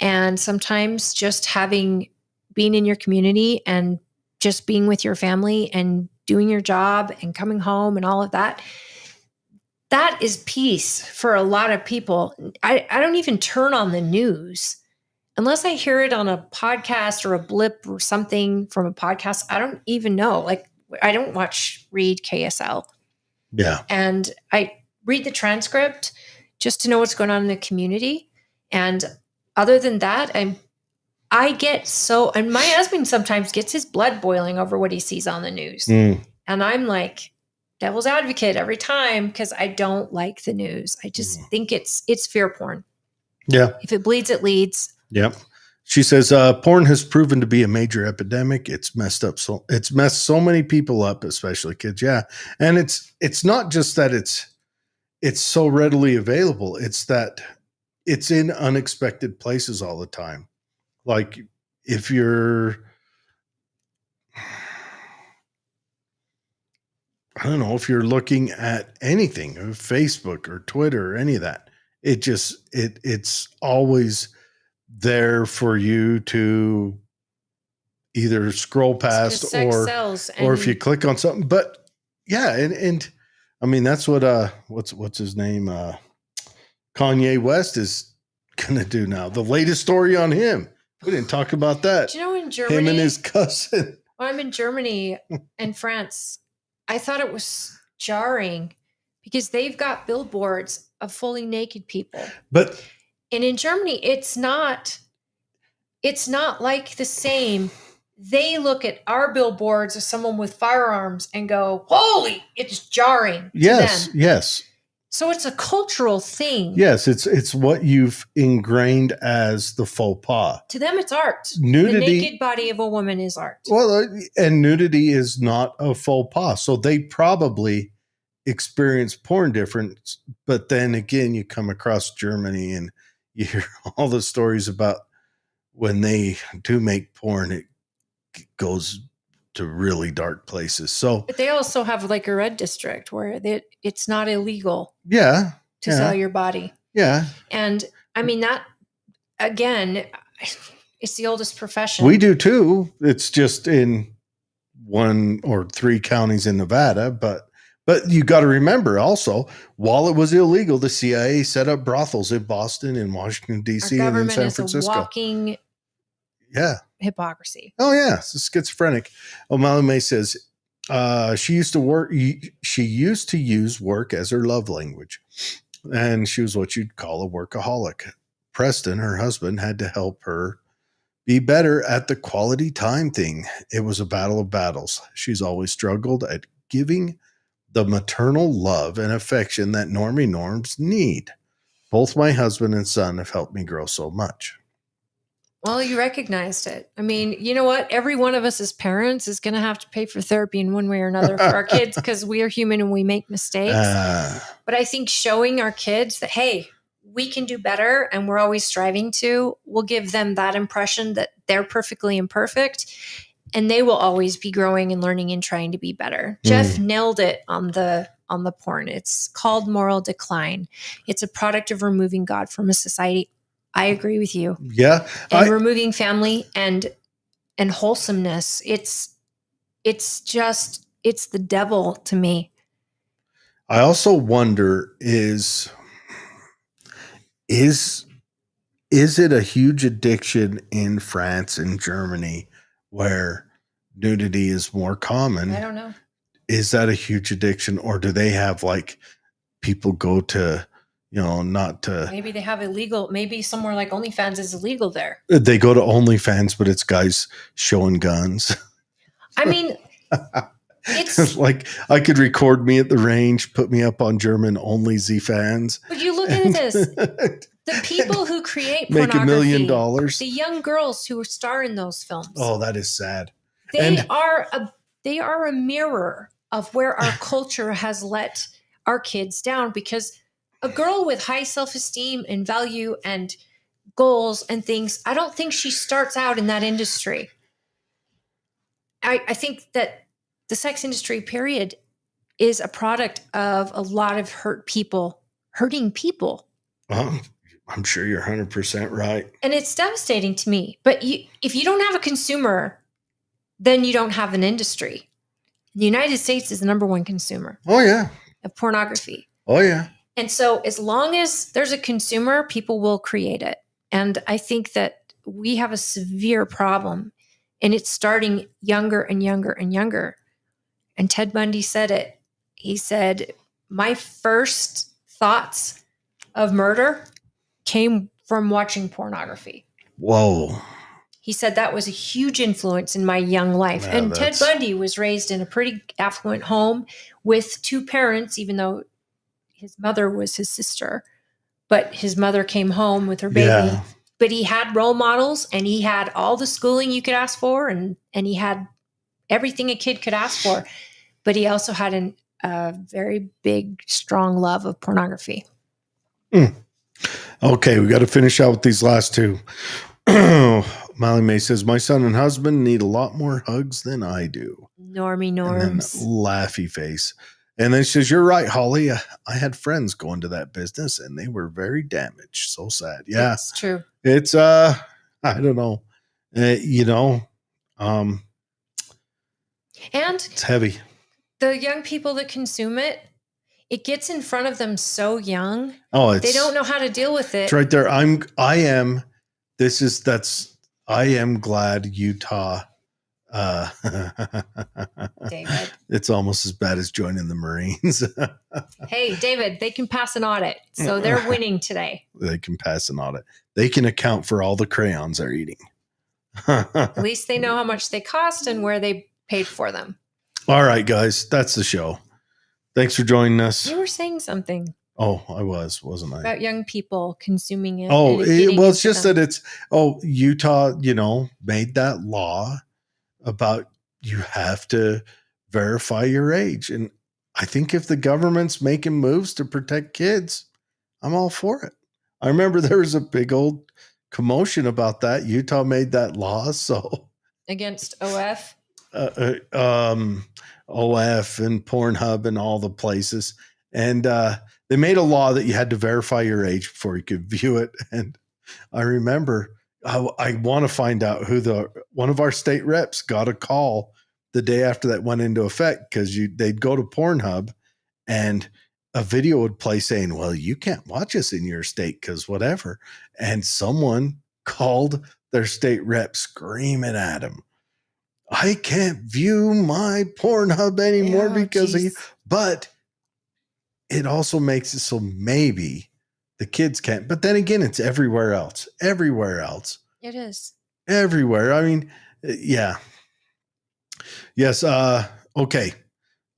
And sometimes just being in your community and just being with your family and doing your job and coming home and all of that, that is peace for a lot of people. I don't even turn on the news unless I hear it on a podcast or a blip or something from a podcast. I don't even know. Like, I don't read KSL. Yeah. And I read the transcript just to know what's going on in the community. And other than that, and my husband sometimes gets his blood boiling over what he sees on the news. And I'm like devil's advocate every time, because I don't like the news. I just think it's fear porn. Yeah. If it bleeds, it leads. Yep. She says, porn has proven to be a major epidemic. It's messed so many people up, especially kids. Yeah. And it's not just that it's so readily available. It's that it's in unexpected places all the time. Like if you're, I don't know, if you're looking at anything, Facebook or Twitter or any of that, it's always there for you to either scroll past or if you click on something. But yeah, and I mean, that's what's his name? Kanye West is going to do now. The latest story on him. We didn't talk about that. Do you know in Germany? Him and his cousin. When I'm in Germany and France, I thought it was jarring because they've got billboards of fully naked people. But And in Germany, it's not like the same. They look at our billboards as someone with firearms and go, holy, it's jarring to yes, them. yes. So it's a cultural thing. Yes, it's what you've ingrained as the faux pas. To them, it's art. Nudity, the naked body of a woman is art. Well, and nudity is not a faux pas. So they probably experience porn difference. But then again, you come across Germany and you hear all the stories about when they do make porn, it goes to really dark places. So, But they also have like a red district where it's not illegal yeah, to sell your body. Yeah. And I mean, that, again, it's the oldest profession. We do too. It's just in 1 or 3 counties in Nevada. But you got to remember also, while it was illegal, the CIA set up brothels in Boston, in Washington, D.C., and in San Francisco. Is a walking hypocrisy. Oh, yeah. It's schizophrenic. O'Malley May says she used to use work as her love language. And she was what you'd call a workaholic. Preston, her husband, had to help her be better at the quality time thing. It was a battle of battles. She's always struggled at giving the maternal love and affection that normie norms need. Both my husband and son have helped me grow so much. Well, you recognized it. I mean, you know what? Every one of us as parents is going to have to pay for therapy in one way or another for our kids because we are human and we make mistakes. But I think showing our kids that, hey, we can do better and we're always striving to, will give them that impression that they're perfectly imperfect and they will always be growing and learning and trying to be better. Jeff nailed it on the porn. It's called moral decline. It's a product of removing God from a society. I agree with you. Yeah. And removing family and wholesomeness. It's the devil to me. I also wonder is it a huge addiction in France and Germany where nudity is more common? I don't know. Is that a huge addiction, or do they have like people go to, not to. Maybe they have illegal, maybe somewhere like OnlyFans is illegal there. They go to OnlyFans, but it's guys showing guns. I mean, it's like I could record me at the range, put me up on German only Z fans. But you look at this. The people who create make $1 million. The young girls who star in those films. Oh, that is sad. They are a mirror of where our culture has let our kids down, because a girl with high self-esteem and value and goals and things, I don't think she starts out in that industry. I think that the sex industry, period, is a product of a lot of hurting people. I'm sure you're 100% right. And it's devastating to me. But if you don't have a consumer, then you don't have an industry. The United States is the number 1 consumer. Oh, yeah. Of pornography. Oh, yeah. And so as long as there's a consumer, people will create it. And I think that we have a severe problem, and it's starting younger and younger and younger. And Ted Bundy said it. He said, my first thoughts of murder came from watching pornography. Whoa. He said that was a huge influence in my young life. Yeah, and Ted Bundy was raised in a pretty affluent home with 2 parents, even though his mother was his sister. But his mother came home with her baby. Yeah. But he had role models, and he had all the schooling you could ask for, and he had everything a kid could ask for. But he also had a very big, strong love of pornography. Okay, we got to finish out with these last 2. Molly May says, my son and husband need a lot more hugs than I do. Normie norms. And then laughy face. And then she says, you're right, Holly. I had friends go into that business and they were very damaged. So sad. Yeah. It's true. It's, I don't know. And it's heavy. The young people that consume it, it gets in front of them so young. Oh, it's, They don't know how to deal with it. it's right there. I am glad Utah. David. It's almost as bad as joining the Marines. Hey, David, they can pass an audit. So they're winning today. They can pass an audit. They can account for all the crayons they're eating. At least they know how much they cost and where they paid for them. All right, guys, that's the show. Thanks for joining us. You were saying something Oh, I wasn't I? about young people consuming it. Oh, and getting well, it's into just them. that Utah, made that law about you have to verify your age. And I think if the government's making moves to protect kids, I'm all for it. I remember there was a big old commotion about that. Utah made that law. So Against OF. OF and Pornhub and all the places. And they made a law that you had to verify your age before you could view it. And I remember I want to find out who one of our state reps got a call the day after that went into effect, because they'd go to Pornhub and a video would play saying, well, you can't watch us in your state because whatever. And someone called their state rep screaming at him, I can't view my Pornhub anymore but it also makes it so maybe the kids can't. But then again, it's everywhere else. It is. Everywhere. I mean, yeah. Yes. Okay.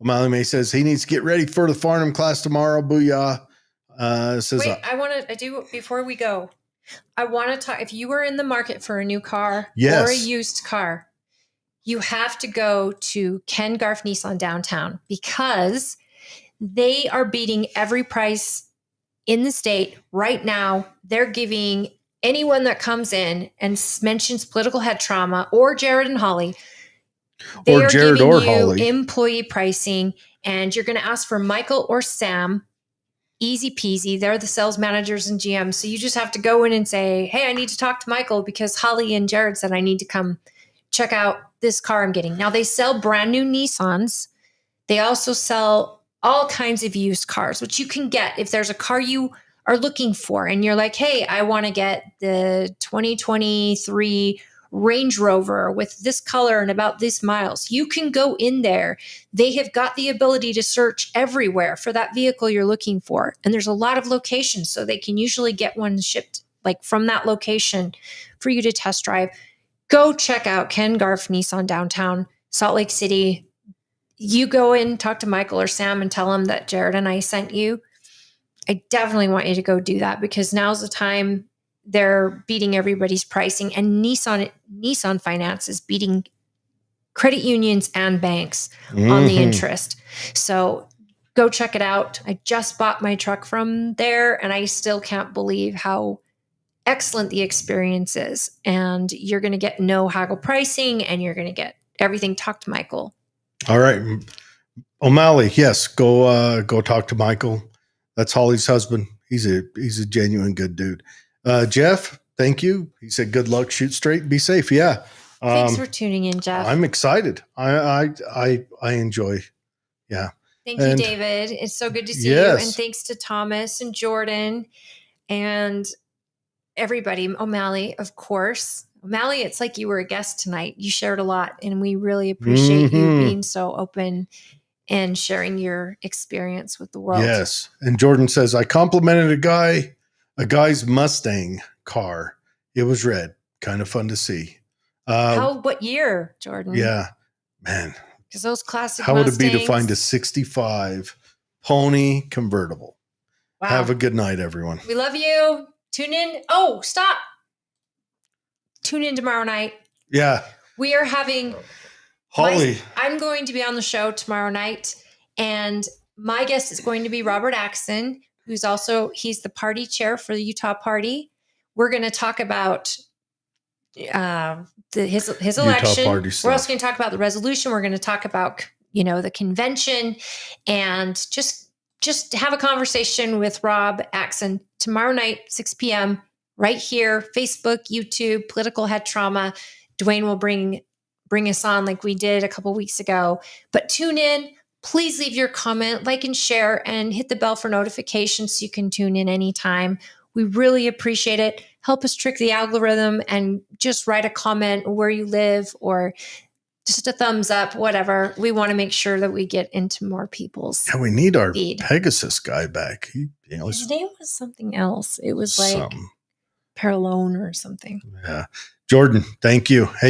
O'Malley May says he needs to get ready for the Farnham class tomorrow. Booyah. Wait, before we go, I want to talk. If you were in the market for a new car Yes. or a used car, you have to go to Ken Garff Nissan downtown, because they are beating every price in the state right now. They're giving anyone that comes in and mentions political head trauma or Jared and Holly, they Or are Jared giving or you Holly. employee pricing, and you're going to ask for Michael or Sam. Easy peasy. They're the sales managers and GMs. So you just have to go in and say, hey, I need to talk to Michael because Holly and Jared said I need to come check out this car I'm getting. Now, they sell brand new Nissans. They also sell all kinds of used cars, which you can get if there's a car you are looking for and you're like, hey, I want to get the 2023 Range Rover with this color and about this miles. You can go in there. They have got the ability to search everywhere for that vehicle you're looking for. And there's a lot of locations, so they can usually get one shipped like from that location for you to test drive. Go check out Ken Garff Nissan downtown, Salt Lake City. You go in, talk to Michael or Sam and tell them that Jared and I sent you. I definitely want you to go do that, because now's the time. They're beating everybody's pricing, and Nissan Finance is beating credit unions and banks on the interest. So go check it out. I just bought my truck from there, and I still can't believe how excellent the experience is. And you're going to get no haggle pricing, and you're going to get everything. Talk to Michael. All right. O'Malley, yes, go talk to Michael. That's Holly's husband. He's a genuine good dude. Jeff, thank you. He said, good luck, shoot straight, be safe. Yeah. Thanks for tuning in, Jeff. I'm excited. I enjoy. Yeah. Thank you, David. It's so good to see you. And thanks to Thomas and Jordan and everybody. O'Malley, of course. O'Malley, it's like you were a guest tonight. You shared a lot, and we really appreciate you being so open and sharing your experience with the world. Yes. And Jordan says, I complimented a guy's Mustang car. It was red. Kind of fun to see. What year, Jordan? Yeah, man. Because those classic How Mustangs, would it be to find a 65 pony convertible? Wow. Have a good night, everyone. We love you. Tune in. Oh, stop. Tune in tomorrow night. Yeah. We are having Holly. I'm going to be on the show tomorrow night, and my guest is going to be Robert Axon, he's the party chair for the Utah party. We're going to talk about his election. We're also going to talk about the resolution. We're going to talk about, the convention, and just have a conversation with Rob Axon tomorrow night, 6 p.m. right here, Facebook, YouTube, Political Head Trauma. Dwayne will bring us on like we did a couple weeks ago. But tune in, please leave your comment, like and share, and hit the bell for notifications so you can tune in anytime. We really appreciate it. Help us trick the algorithm and just write a comment where you live or just a thumbs up, whatever. We want to make sure that we get into more people's Yeah, we need our feed. Pegasus guy back. His name was something else. It was like some. Paralone or something. Yeah. Jordan, thank you. Hey,